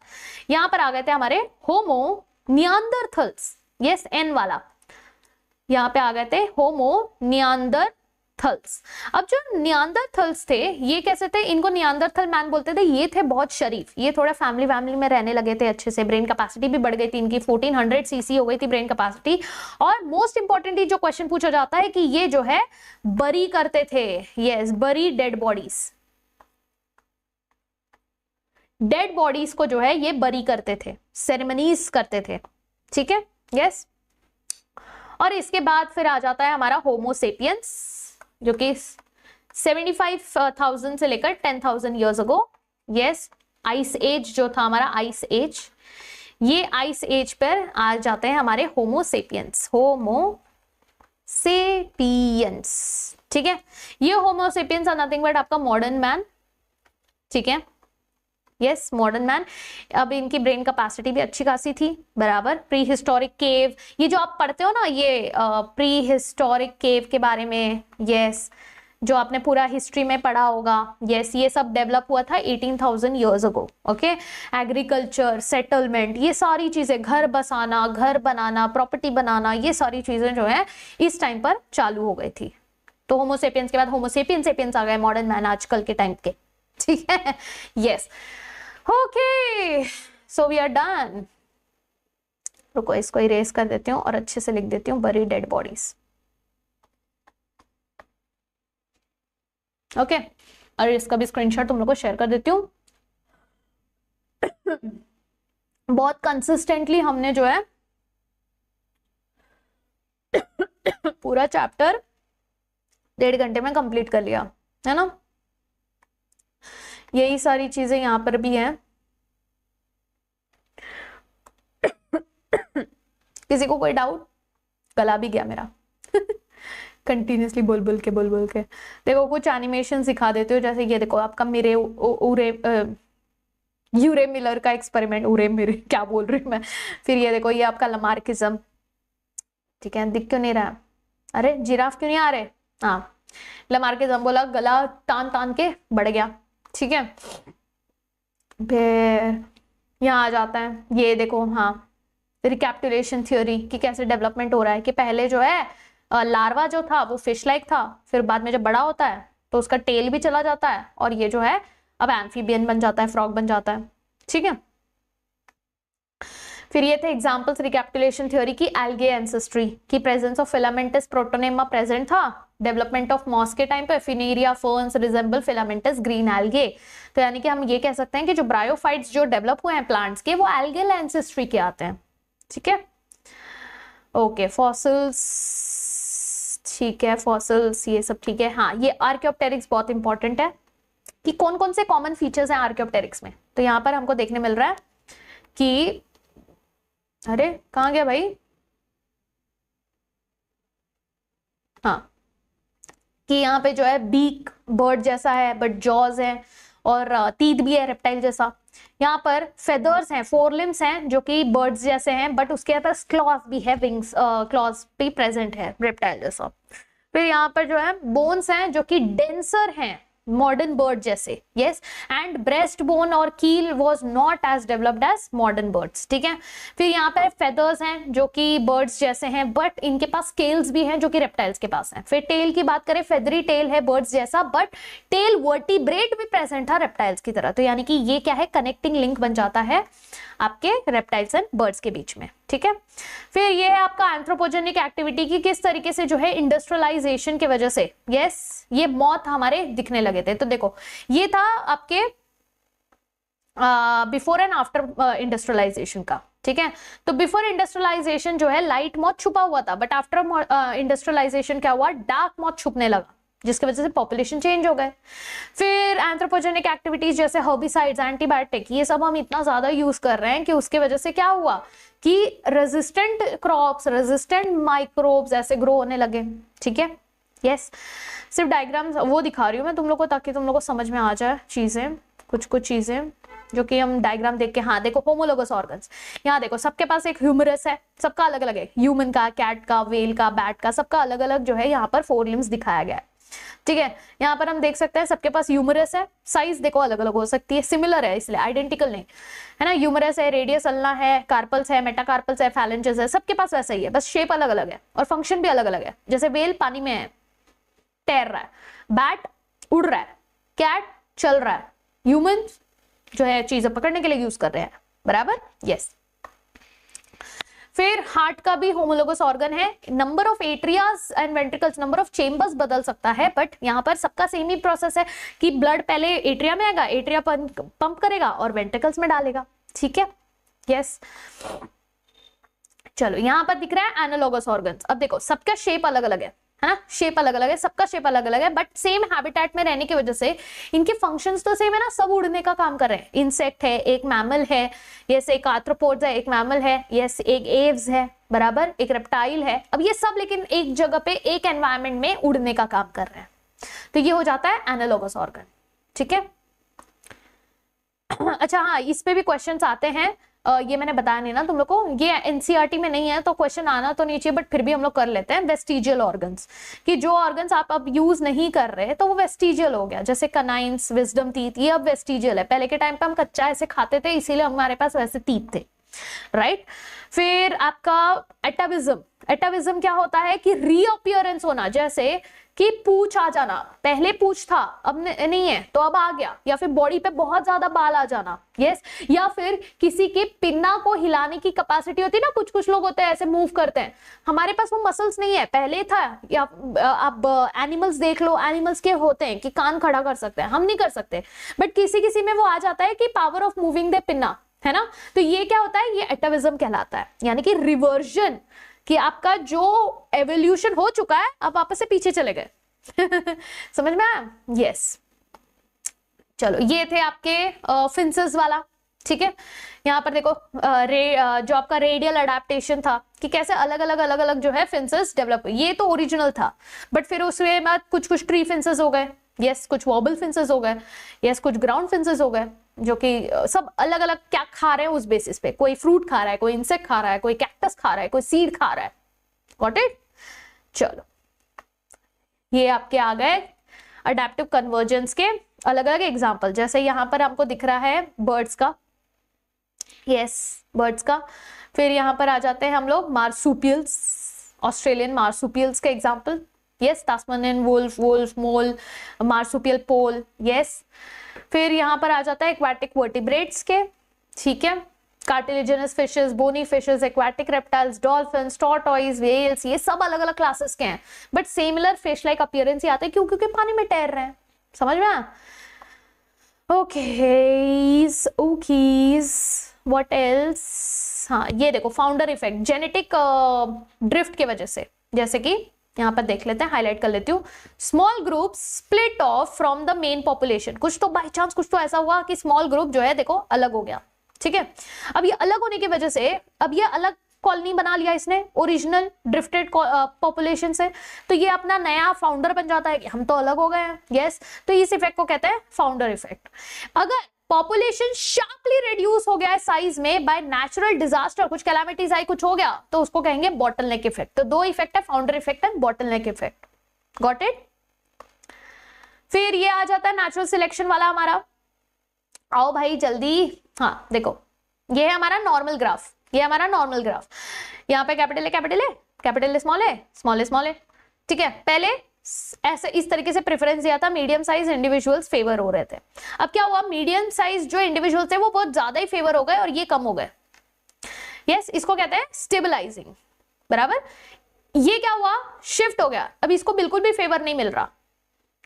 यहां पर आ गए थे हमारे होमो नियांदरथल्स, यस, एन वाला, यहां पे आ गए थे होमो नियांदरथल्स। अब जो नियांदरथल्स थे ये कैसे थे? इनको नियांदरथल मैन बोलते थे। ये थे बहुत शरीफ, ये थोड़ा फैमिली में रहने लगे थे अच्छे से। ब्रेन कैपेसिटी भी बढ़ गई थी इनकी, 1400 सीसी हो गई थी ब्रेन कैपेसिटी। और मोस्ट इंपॉर्टेंटली जो क्वेश्चन पूछा जाता है कि ये जो है बरी करते थे, यस, बरी डेड बॉडीज, डेड बॉडीज को जो है ये बरी करते थे, सेरेमनीज करते थे, ठीक है, यस। और इसके बाद फिर आ जाता है हमारा होमो सेपियंस, जो कि 75,000 से लेकर 10,000 years ago, yes, ice age जो था हमारा, आइस एज, ये आइस एज पर आ जाते हैं हमारे होमो सेपियंस, होमो सेपियंस, ठीक है। ये होमो सेपियंस आर नथिंग बट आपका मॉडर्न मैन, ठीक है, यस, मॉडर्न मैन। अब इनकी ब्रेन कैपेसिटी भी अच्छी खासी थी, बराबर। प्री हिस्टोरिक केव, ये जो आप पढ़ते हो ना, ये प्री हिस्टोरिक केव के बारे में, यस, जो आपने पूरा हिस्ट्री में पढ़ा होगा, यस, ये सब डेवलप हुआ था 18,000 years ago, okay. Agriculture, settlement, ये सारी चीजें, घर बसाना, घर बनाना, प्रॉपर्टी बनाना, ये सारी चीजें जो है इस टाइम पर चालू हो गई थी। तो होमो सेपियंस के बाद होमो सेपियंस आ गए, मॉडर्न मैन आजकल के टाइम के, ठीक है, yes. Okay, so we are done. रुको, इसको इरेज कर देती हूँ और अच्छे से लिख देती हूँ बरी डेड बॉडीज, ओके। और इसका भी स्क्रीनशॉट तुम लोग को शेयर कर देती हूँ। बहुत कंसिस्टेंटली हमने जो है पूरा चैप्टर 1.5 घंटे में कंप्लीट कर लिया, है ना। यही सारी चीजें यहां पर भी हैं। किसी को कोई डाउट? गला भी गया मेरा कंटिन्यूसली बोल के। देखो कुछ एनिमेशन सिखा देते हो, जैसे ये देखो आपका मेरे यूरे मिलर का एक्सपेरिमेंट, मेरे क्या बोल रही हूँ मैं। फिर ये देखो, ये आपका लमार्किज्म, ठीक है, दिख क्यों नहीं रहा? अरे जिराफ क्यों नहीं आ रहे? हाँ, लमार्किज्म बोला, गला तान के बढ़ गया, ठीक है। फिर यहाँ आ जाता है, ये देखो, हाँ, रिकैपिटुलेशन थ्योरी की कैसे डेवलपमेंट हो रहा है कि पहले जो है लार्वा जो था वो फिश लाइक था, फिर बाद में जब बड़ा होता है तो उसका टेल भी चला जाता है और ये जो है अब एम्फीबियन बन जाता है, फ्रॉग बन जाता है, ठीक है। फिर ये थे एग्जांपल्स रिकैपिटुलेशन थ्योरी की। एल्गे एंसेस्ट्री की presence of filamentous protonema present था। डेवलपमेंट ऑफ मॉस के टाइम पे Funaria ferns resemble filamentous green algae. तो यानी कि हम ये कह सकते हैं कि जो ब्रायोफाइट्स जो डेवलप हुए हैं प्लांट्स के, वो एल्गेल एंसेस्ट्री के आते हैं, ठीक है। ओके, फॉसिल्स, ठीक है, फॉसिल्स ये सब ठीक है। हाँ, ये आर्कियोप्टेरिक्स बहुत इंपॉर्टेंट है कि कौन कौन से कॉमन फीचर्स हैं आर्कियोप्टेरिक्स में। तो यहाँ पर हमको देखने मिल रहा है कि, अरे कहाँ गया भाई, हाँ, कि यहाँ पे जो है बीक बर्ड जैसा है बट जॉज है और तीत भी है रेप्टाइल जैसा। यहाँ पर फेदर्स हैं, 4 लिम्स हैं जो कि बर्ड्स जैसे हैं बट उसके पास क्लॉज भी है, विंग्स क्लॉज भी प्रेजेंट है रेप्टाइल जैसा। फिर यहाँ पर जो है बोन्स हैं जो कि डेंसर हैं मॉडर्न बर्ड जैसे, यस, एंड ब्रेस्ट बोन और keel was not as developed as modern birds, ठीक है। फिर यहाँ पर फेदर्स हैं जो कि बर्ड्स जैसे हैं बट इनके पास स्केल्स भी हैं जो कि रेप्टाइल्स के पास हैं। फिर टेल की बात करें, फेदरी टेल है बर्ड्स जैसा बट टेल वर्टिब्रेट भी प्रेजेंट था रेप्टाइल्स की तरह। तो यानी कि ये क्या है, कनेक्टिंग लिंक बन जाता है आपके रेप्टाइल्स एंड बर्ड्स के बीच में, ठीक है। फिर ये है आपका एंथ्रोपोजेनिक एक्टिविटी की किस तरीके से जो है इंडस्ट्रियलाइजेशन की वजह से ये मौत हमारे दिखने लगे थे। तो देखो ये था आपके बिफोर एंड आफ्टर इंडस्ट्रियलाइजेशन का, ठीक है। तो बिफोर इंडस्ट्रियलाइजेशन जो है लाइट मॉथ छुपा हुआ था, बट आफ्टर इंडस्ट्रियलाइजेशन क्या हुआ, डार्क मॉथ छुपने लगा, जिसकी वजह से पॉपुलेशन चेंज हो गए। फिर एंथ्रोपोजेनिक एक्टिविटीज जैसे हर्बिसाइड्स, एंटीबायोटिक, ये सब हम इतना ज्यादा यूज कर रहे हैं कि उसकी वजह से क्या हुआ कि रेजिस्टेंट क्रॉप्स, रेजिस्टेंट माइक्रोब्स ऐसे ग्रो होने लगे, ठीक है। यस, सिर्फ डायग्राम्स वो दिखा रही हूँ मैं तुम लोग को ताकि तुम लोग को समझ में आ जाए चीजें, कुछ चीजें जो कि हम डायग्राम देख के, हाँ देखो होमोलोगस ऑर्गन्स, यहाँ देखो सबके पास एक ह्यूमरस है, सबका अलग अलग है, ह्यूमन का, कैट का, वेल का, बैट का, सबका अलग अलग जो है यहाँ पर 4 लिम्स दिखाया गया है, ठीक है। यहाँ पर हम देख सकते हैं सबके पास ह्यूमरस है, साइज देखो अलग अलग हो सकती है, सिमिलर है इसलिए आइडेंटिकल नहीं है ना। ह्यूमरस है, रेडियस अल्ना है, कार्पल्स है, मेटाकार्पल्स है, फैलेंजेस है, सबके पास वैसा ही है, बस शेप अलग अलग है और फंक्शन भी अलग अलग है। जैसे वेल पानी में है, तैर रहा है, बैट उड़ रहा है, कैट चल रहा है, ह्यूमन जो है चीजें पकड़ने के लिए यूज कर रहे हैं, बराबर। यस। फिर हार्ट का भी होमोलोगस ऑर्गन है, number of atria and ventricles, number of chambers बदल सकता है, बट यहाँ पर सबका सेम ही प्रोसेस है कि ब्लड पहले एट्रिया में आएगा, एट्रिया पंप करेगा और वेंट्रिकल्स में डालेगा, ठीक है। यस, चलो यहाँ पर दिख रहा है एनालोगस ऑर्गन्स। अब देखो सबका शेप अलग अलग है ना, शेप अलग अलग है, सबका शेप अलग अलग है, बट सेम हैबिटेट में रहने की वजह से इनके फंक्शंस तो सेम है ना, सब उड़ने का काम कर रहे हैं। इंसेक्ट है, एक मैमल है, यस, एक आर्थ्रोपोड्स है, एक मैमल है, यस, एक एव्स है, बराबर, एक रेप्टाइल है। अब ये सब लेकिन एक जगह पे एक एनवायरमेंट में उड़ने का काम कर रहे हैं, तो ये हो जाता है एनालोगस ऑर्गन, ठीक है। अच्छा हाँ, इस पे भी क्वेश्चंस आते हैं, ये मैंने बताया नहीं ना तुम लोग को, ये एनसीईआरटी में नहीं है तो क्वेश्चन आना तो नहीं चाहिए, बट फिर भी हम लोग कर लेते हैं। वेस्टिजियल ऑर्गन्स, कि जो ऑर्गन्स आप अब यूज नहीं कर रहे तो वो वेस्टिजियल हो गया, जैसे कनाइन्स, विजडम टीथ, ये अब वेस्टिजियल है। पहले के टाइम पे हम कच्चा ऐसे खाते थे इसीलिए हमारे पास वैसे टीथ थे, राइट। फिर आपका एटाविज्म, एटाविज्म क्या होता है कि रीअपियरेंस होना, जैसे कि पूछ आ जाना, पहले पूछ था अब नहीं है तो अब आ गया, या फिर बॉडी पे बहुत ज्यादा बाल आ जाना, यस, या फिर किसी के पिन्ना को हिलाने की कैपेसिटी होती है ना, कुछ लोग होते हैं ऐसे मूव करते हैं, हमारे पास वो मसल्स नहीं है, पहले था। या आप एनिमल्स देख लो, एनिमल्स के होते हैं कि कान खड़ा कर सकते हैं, हम नहीं कर सकते, बट किसी में वो आ जाता है कि power of moving the pinna, है ना। तो ये क्या होता है, ये एटाविज्म कहलाता है, यानी कि रिवर्जन, कि आपका जो एवोल्यूशन हो चुका है आप वापस से पीछे चले गए। समझ में आया? यस। चलो ये थे आपके फिंसेस वाला, ठीक है। यहाँ पर देखो जो आपका रेडियल अडेप्टेशन था कि कैसे अलग अलग जो है फिंसेस डेवलप हुए, ये तो ओरिजिनल था, बट फिर उसमें बाद कुछ ट्री फिंसेस हो गए, यस, कुछ वॉबल फिंसेस हो गए, यस, कुछ ग्राउंड फिंसेस हो गए, जो कि सब अलग अलग क्या खा रहे हैं उस बेसिस पे, कोई फ्रूट खा रहा है, कोई इंसेक्ट खा रहा है, कोई कैक्टस खा रहा है, कोई सीड खा रहा है। Got it? चलो ये आपके आ गए अडेप्टिव कन्वर्जेंस के अलग अलग एग्जाम्पल। जैसे यहाँ पर आपको दिख रहा है बर्ड्स का, यस, बर्ड्स का। फिर यहाँ पर आ जाते हैं हम लोग मार्सुपियल्स, ऑस्ट्रेलियन मार्सुपियल्स के example, yes, Tasmanian wolf, wolf mole, marsupial pole, yes. फिर यहाँ पर आ जाता है एक्वाटिक वर्टिब्रेट्स के, ठीक है, cartilaginous fishes, bony fishes, aquatic reptiles, dolphins, tortoise, whales, ये सब अलग अलग क्लासेस के हैं, but similar fish like appearance ही आते हैं क्योंकि पानी में तैर रहे हैं। समझ में आया? ओकेस, ओकीज, व्हाट एल्स? हाँ ये देखो फाउंडर इफेक्ट, जेनेटिक ड्रिफ्ट की वजह से, जैसे कि यहाँ पर देख लेते हैं, हाईलाइट कर लेती हूँ। Small group split of from the main population, कुछ तो बाय चांस कुछ तो ऐसा हुआ कि स्मॉल ग्रुप जो है देखो अलग हो गया, ठीक है। अब ये अलग होने की वजह से अब ये अलग कॉलोनी बना लिया इसने ओरिजिनल ड्रिफ्टेड पॉपुलेशन से, तो ये अपना नया फाउंडर बन जाता है कि हम तो अलग हो गए हैं, यस। तो इस इफेक्ट को कहते हैं फाउंडर इफेक्ट। अगर पॉपुलेशन शार्पली रिड्यूस हो गया है साइज में बाय नेचुरल डिजास्टर, कुछ कैलामिटीज आई, कुछ हो गया, तो उसको कहेंगे बॉटलनेक इफेक्ट। तो दो इफेक्ट है, founder effect and bottleneck effect. Got it? फिर ये आ जाता है नेचुरल सिलेक्शन वाला हमारा। आओ भाई जल्दी, हाँ देखो ये है हमारा नॉर्मल ग्राफ, ये हमारा नॉर्मल ग्राफ। यहाँ पे कैपिटल है, कैपिटल है, कैपिटल है, स्मॉल है, स्मॉल है, स्मॉल है, ठीक है। पहले ऐसे इस तरीके से प्रेफरेंस दिया था, मीडियम साइज इंडिविजुअल्स फेवर हो रहे थे। अब क्या हुआ, मीडियम साइज जो इंडिविजुअल्स थे वो बहुत ज्यादा ही फेवर हो गए और ये कम हो गए। यस, इसको कहते हैं स्टेबलाइजिंग, बराबर। ये क्या हुआ, शिफ्ट हो गया, अब इसको बिल्कुल भी फेवर नहीं मिल रहा,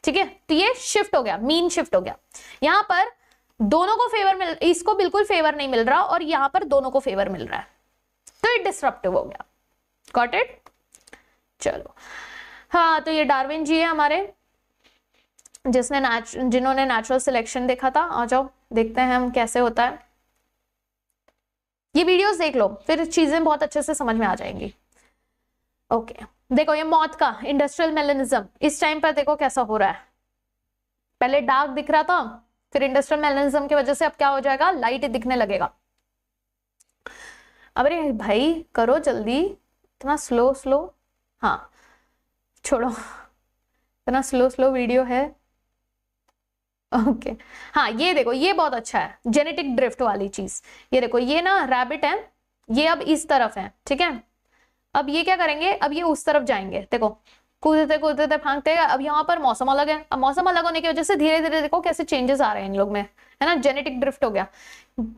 ठीक है, तो ये शिफ्ट हो गया, मीन शिफ्ट हो गया। यहां पर दोनों को फेवर मिल, इसको बिल्कुल फेवर नहीं मिल रहा और यहां पर दोनों को फेवर मिल रहा है, तो ये डिसरप्टिव हो गया। Got it? चलो, हाँ, तो ये डार्विन जी है हमारे, जिन्होंने नेचुरल सिलेक्शन देखा था। आ जाओ देखते हैं हम कैसे होता है। ये वीडियोस देख लो, फिर चीजें बहुत अच्छे से समझ में आ जाएंगी। ओके, देखो ये मौत का इंडस्ट्रियल मेलेनिज्म, इस टाइम पर देखो कैसा हो रहा है। पहले डार्क दिख रहा था, फिर इंडस्ट्रियल मेलेनिज्म की वजह से अब क्या हो जाएगा, लाइट दिखने लगेगा। अरे भाई करो जल्दी, इतना स्लो स्लो, हाँ छोड़ो, इतना स्लो स्लो वीडियो है। ओके, हाँ ये देखो, ये बहुत अच्छा है, जेनेटिक ड्रिफ्ट वाली चीज। ये देखो, ये ना रैबिट है, ये अब इस तरफ है, ठीक है। अब ये क्या करेंगे, अब ये उस तरफ जाएंगे, देखो कूदते कूदते भागते। अब यहाँ पर मौसम अलग है, अब मौसम अलग होने की वजह से धीरे धीरे देखो कैसे चेंजेस आ रहे हैं इन लोग में, है ना, जेनेटिक ड्रिफ्ट हो गया,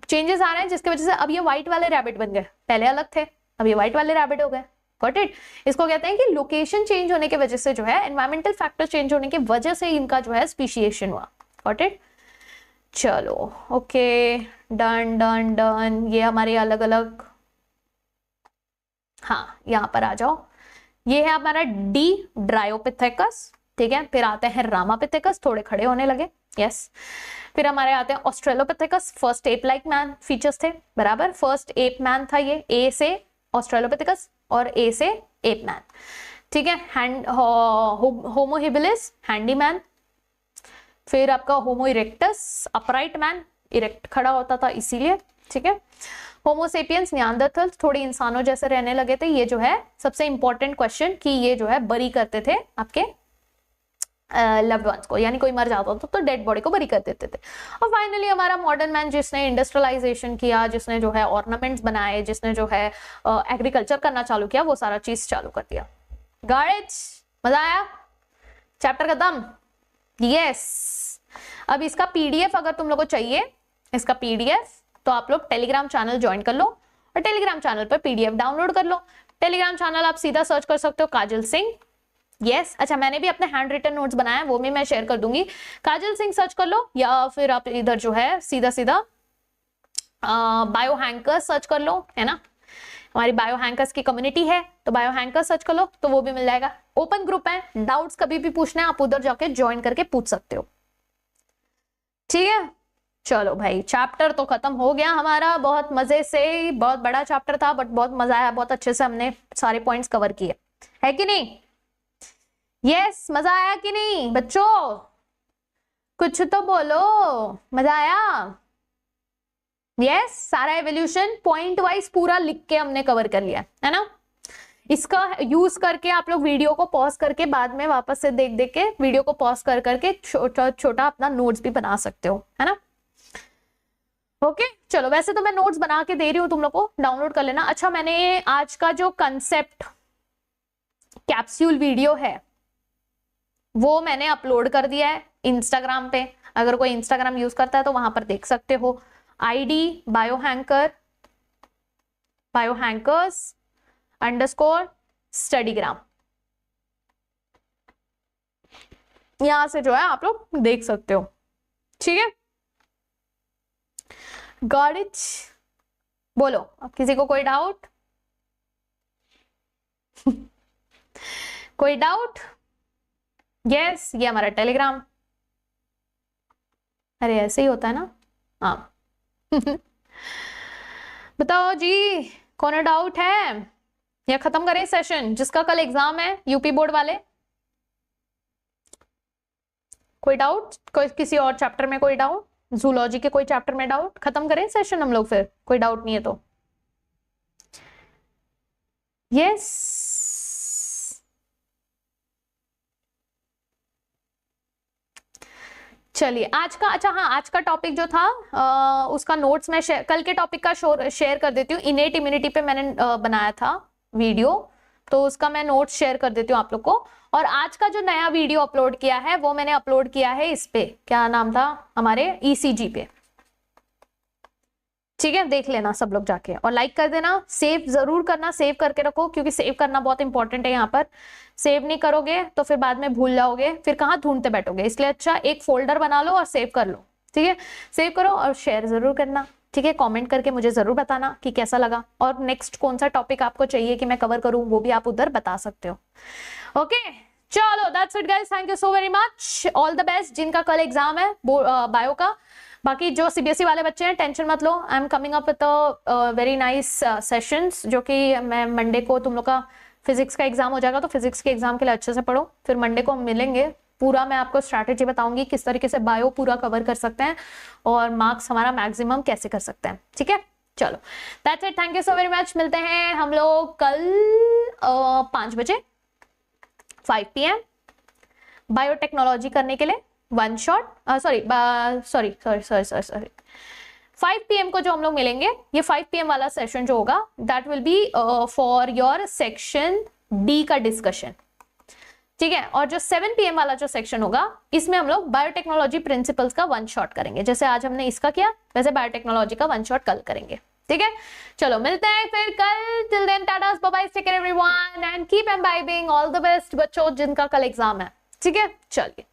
चेंजेस आ रहे हैं, जिसकी वजह से अब ये व्हाइट वाले रैबिट बन गए, पहले अलग थे, अब ये व्हाइट वाले रैबिट हो गए। Got it? इसको कहते हैं कि लोकेशन चेंज होने की वजह से जो है, एनवायरमेंटल फैक्टर चेंज होने की वजह से इनका जो है स्पीशिएशन हुआ। Got it? चलो ओके, डन डन डन। ये हमारे अलग अलग, हाँ यहां पर आ जाओ, ये है हमारा डी ड्रायोपिथेकस, ठीक है। फिर आते हैं रामापिथेकस, थोड़े खड़े होने लगे, यस। फिर हमारे आते हैं Australopithecus, first ape like man features थे, बराबर, फर्स्ट एप मैन था ये, ए से ऑस्ट्रेलोपिथेकस और ए से एप मैन, ठीक है। होमो हिबिलिस हैंडीमैन, फिर आपका होमो इरेक्टस अपराइट मैन, इरेक्ट खड़ा होता था इसीलिए, ठीक है। होमोसेपियंस नियांडरथल, थोड़े इंसानों जैसे रहने लगे थे। ये जो है सबसे इंपॉर्टेंट क्वेश्चन, कि ये जो है बरी करते थे आपके लव्ड वंस को, यानी कोई मर जाता था तो डेड बॉडी को बरी कर देते थे। और फाइनली हमारा मॉडर्न मैन, जिसने इंडस्ट्रियलाइजेशन किया, जिसने जो है ऑर्नामेंट्स बनाए, जिसने जो है एग्रीकल्चर करना चालू किया, वो सारा चीज चालू कर दिया। गाइस मजा आया? चैप्टर खत्म? यस। अब इसका पीडीएफ अगर तुम लोग को चाहिए, इसका पीडीएफ, तो आप लोग टेलीग्राम चैनल ज्वाइन कर लो और टेलीग्राम चैनल पर पीडीएफ डाउनलोड कर लो। टेलीग्राम चैनल आप सीधा सर्च कर सकते हो काजल सिंह, यस। अच्छा, मैंने भी अपने हैंड रिटन नोट्स बनाए, वो भी मैं शेयर कर दूंगी, काजल सिंह सर्च कर लो, या फिर आप इधर जो है सीधा सीधा बायो हैंकर्स सर्च कर लो, है ना, हमारी बायो हैंकर्स की कम्युनिटी है, तो बायो हैंकर्स सर्च कर लो तो वो भी मिल जाएगा। ओपन ग्रुप है, डाउट्स कभी भी पूछना है आप उधर जाके ज्वाइन करके पूछ सकते हो, ठीक है। चलो भाई, चैप्टर तो खत्म हो गया हमारा, बहुत मजे से, बहुत बड़ा चैप्टर था बट बहुत मजा आया, बहुत अच्छे से हमने सारे पॉइंट्स कवर किए, है कि नहीं? यस, मजा आया कि नहीं बच्चों? कुछ तो बोलो, मजा आया? यस, सारा एवोल्यूशन पॉइंट वाइज पूरा लिख के हमने कवर कर लिया, है ना। इसका यूज करके आप लोग वीडियो को पॉज करके बाद में वापस से देख देख के, वीडियो को पॉज कर करके छोटा छोटा अपना नोट्स भी बना सकते हो, है ना। ओके चलो, वैसे तो मैं नोट्स बना के दे रही हूँ, तुम लोग को डाउनलोड कर लेना। अच्छा, मैंने आज का जो कंसेप्ट कैप्सूल वीडियो है वो मैंने अपलोड कर दिया है इंस्टाग्राम पे, अगर कोई इंस्टाग्राम यूज करता है तो वहां पर देख सकते हो। आईडी बायोहैंकर्स _स्टडीग्राम, यहां से जो है आप लोग देख सकते हो, ठीक है। Got it? बोलो, अब किसी को कोई डाउट? कोई डाउट? यस, ये हमारा टेलीग्राम, अरे ऐसे ही होता है ना, हाँ। बताओ जी, कौन डाउट है या खत्म करें सेशन, जिसका कल एग्जाम है यूपी बोर्ड वाले? कोई डाउट? कोई किसी और चैप्टर में कोई डाउट? जूलॉजी के कोई चैप्टर में डाउट? खत्म करें सेशन हम लोग फिर, कोई डाउट नहीं है तो? यस, चलिए आज का, अच्छा हाँ, आज का टॉपिक जो था उसका नोट्स मैं कल के टॉपिक का शेयर कर देती हूँ। इनेट इम्यूनिटी पे मैंने बनाया था वीडियो, तो उसका मैं नोट्स शेयर कर देती हूँ आप लोग को। और आज का जो नया वीडियो अपलोड किया है वो मैंने अपलोड किया है इस पे, क्या नाम था हमारे, ईसीजी पे, ठीक है, देख लेना सब लोग जाके और लाइक कर देना, सेव जरूर करना, सेव करके रखो क्योंकि सेव करना बहुत इंपॉर्टेंट है यहाँ पर। सेव नहीं करोगे तो फिर बाद में भूल जाओगे, फिर कहाँ ढूंढते बैठोगे, इसलिए अच्छा एक फोल्डर बना लो और सेव कर लो। ठीक है, सेव करो और शेयर जरूर करना। ठीक है, कमेंट करके मुझे जरूर बताना कि कैसा लगा और नेक्स्ट कौन सा टॉपिक आपको चाहिए कि मैं कवर करूं, वो भी आप उधर बता सकते हो। ओके चलो, that's it guys, thank you so very much, all the best जिनका कल एग्जाम है बायो का। बाकी जो सीबीएसई वाले बच्चे हैं टेंशन मत लो, I am coming up with very nice sessions, जो कि मैं मंडे को तुम लोग का फिजिक्स का एग्जाम हो जाएगा तो फिजिक्स के एग्जाम के लिए अच्छे से पढ़ो, फिर मंडे को हम मिलेंगे, पूरा मैं आपको स्ट्रैटेजी बताऊंगी किस तरीके से बायो पूरा कवर कर सकते हैं और मार्क्स हमारा मैक्सिमम कैसे कर सकते हैं। ठीक है, चलो that's it, thank you so very much, मिलते हैं हम लोग कल 5 बजे 5 PM बायोटेक्नोलॉजी करने के लिए वन शॉट, सॉरी 5 PM को जो हम लोग मिलेंगे, ये 5 PM वाला सेशन जो होगा that will be for your section D का डिस्कशन। ठीक है, और जो 7 PM वाला जो सेक्शन होगा इसमें हम लोग बायोटेक्नोलॉजी प्रिंसिपल्स का वन शॉट करेंगे, जैसे आज हमने इसका किया वैसे बायोटेक्नोलॉजी का वन शॉट कल करेंगे। ठीक है, चलो मिलते हैं फिर कल, till then ta-ta bye bye, take care everyone and keep imbibing, all the best बच्चों जिनका कल एग्जाम है। ठीक है, चलिए।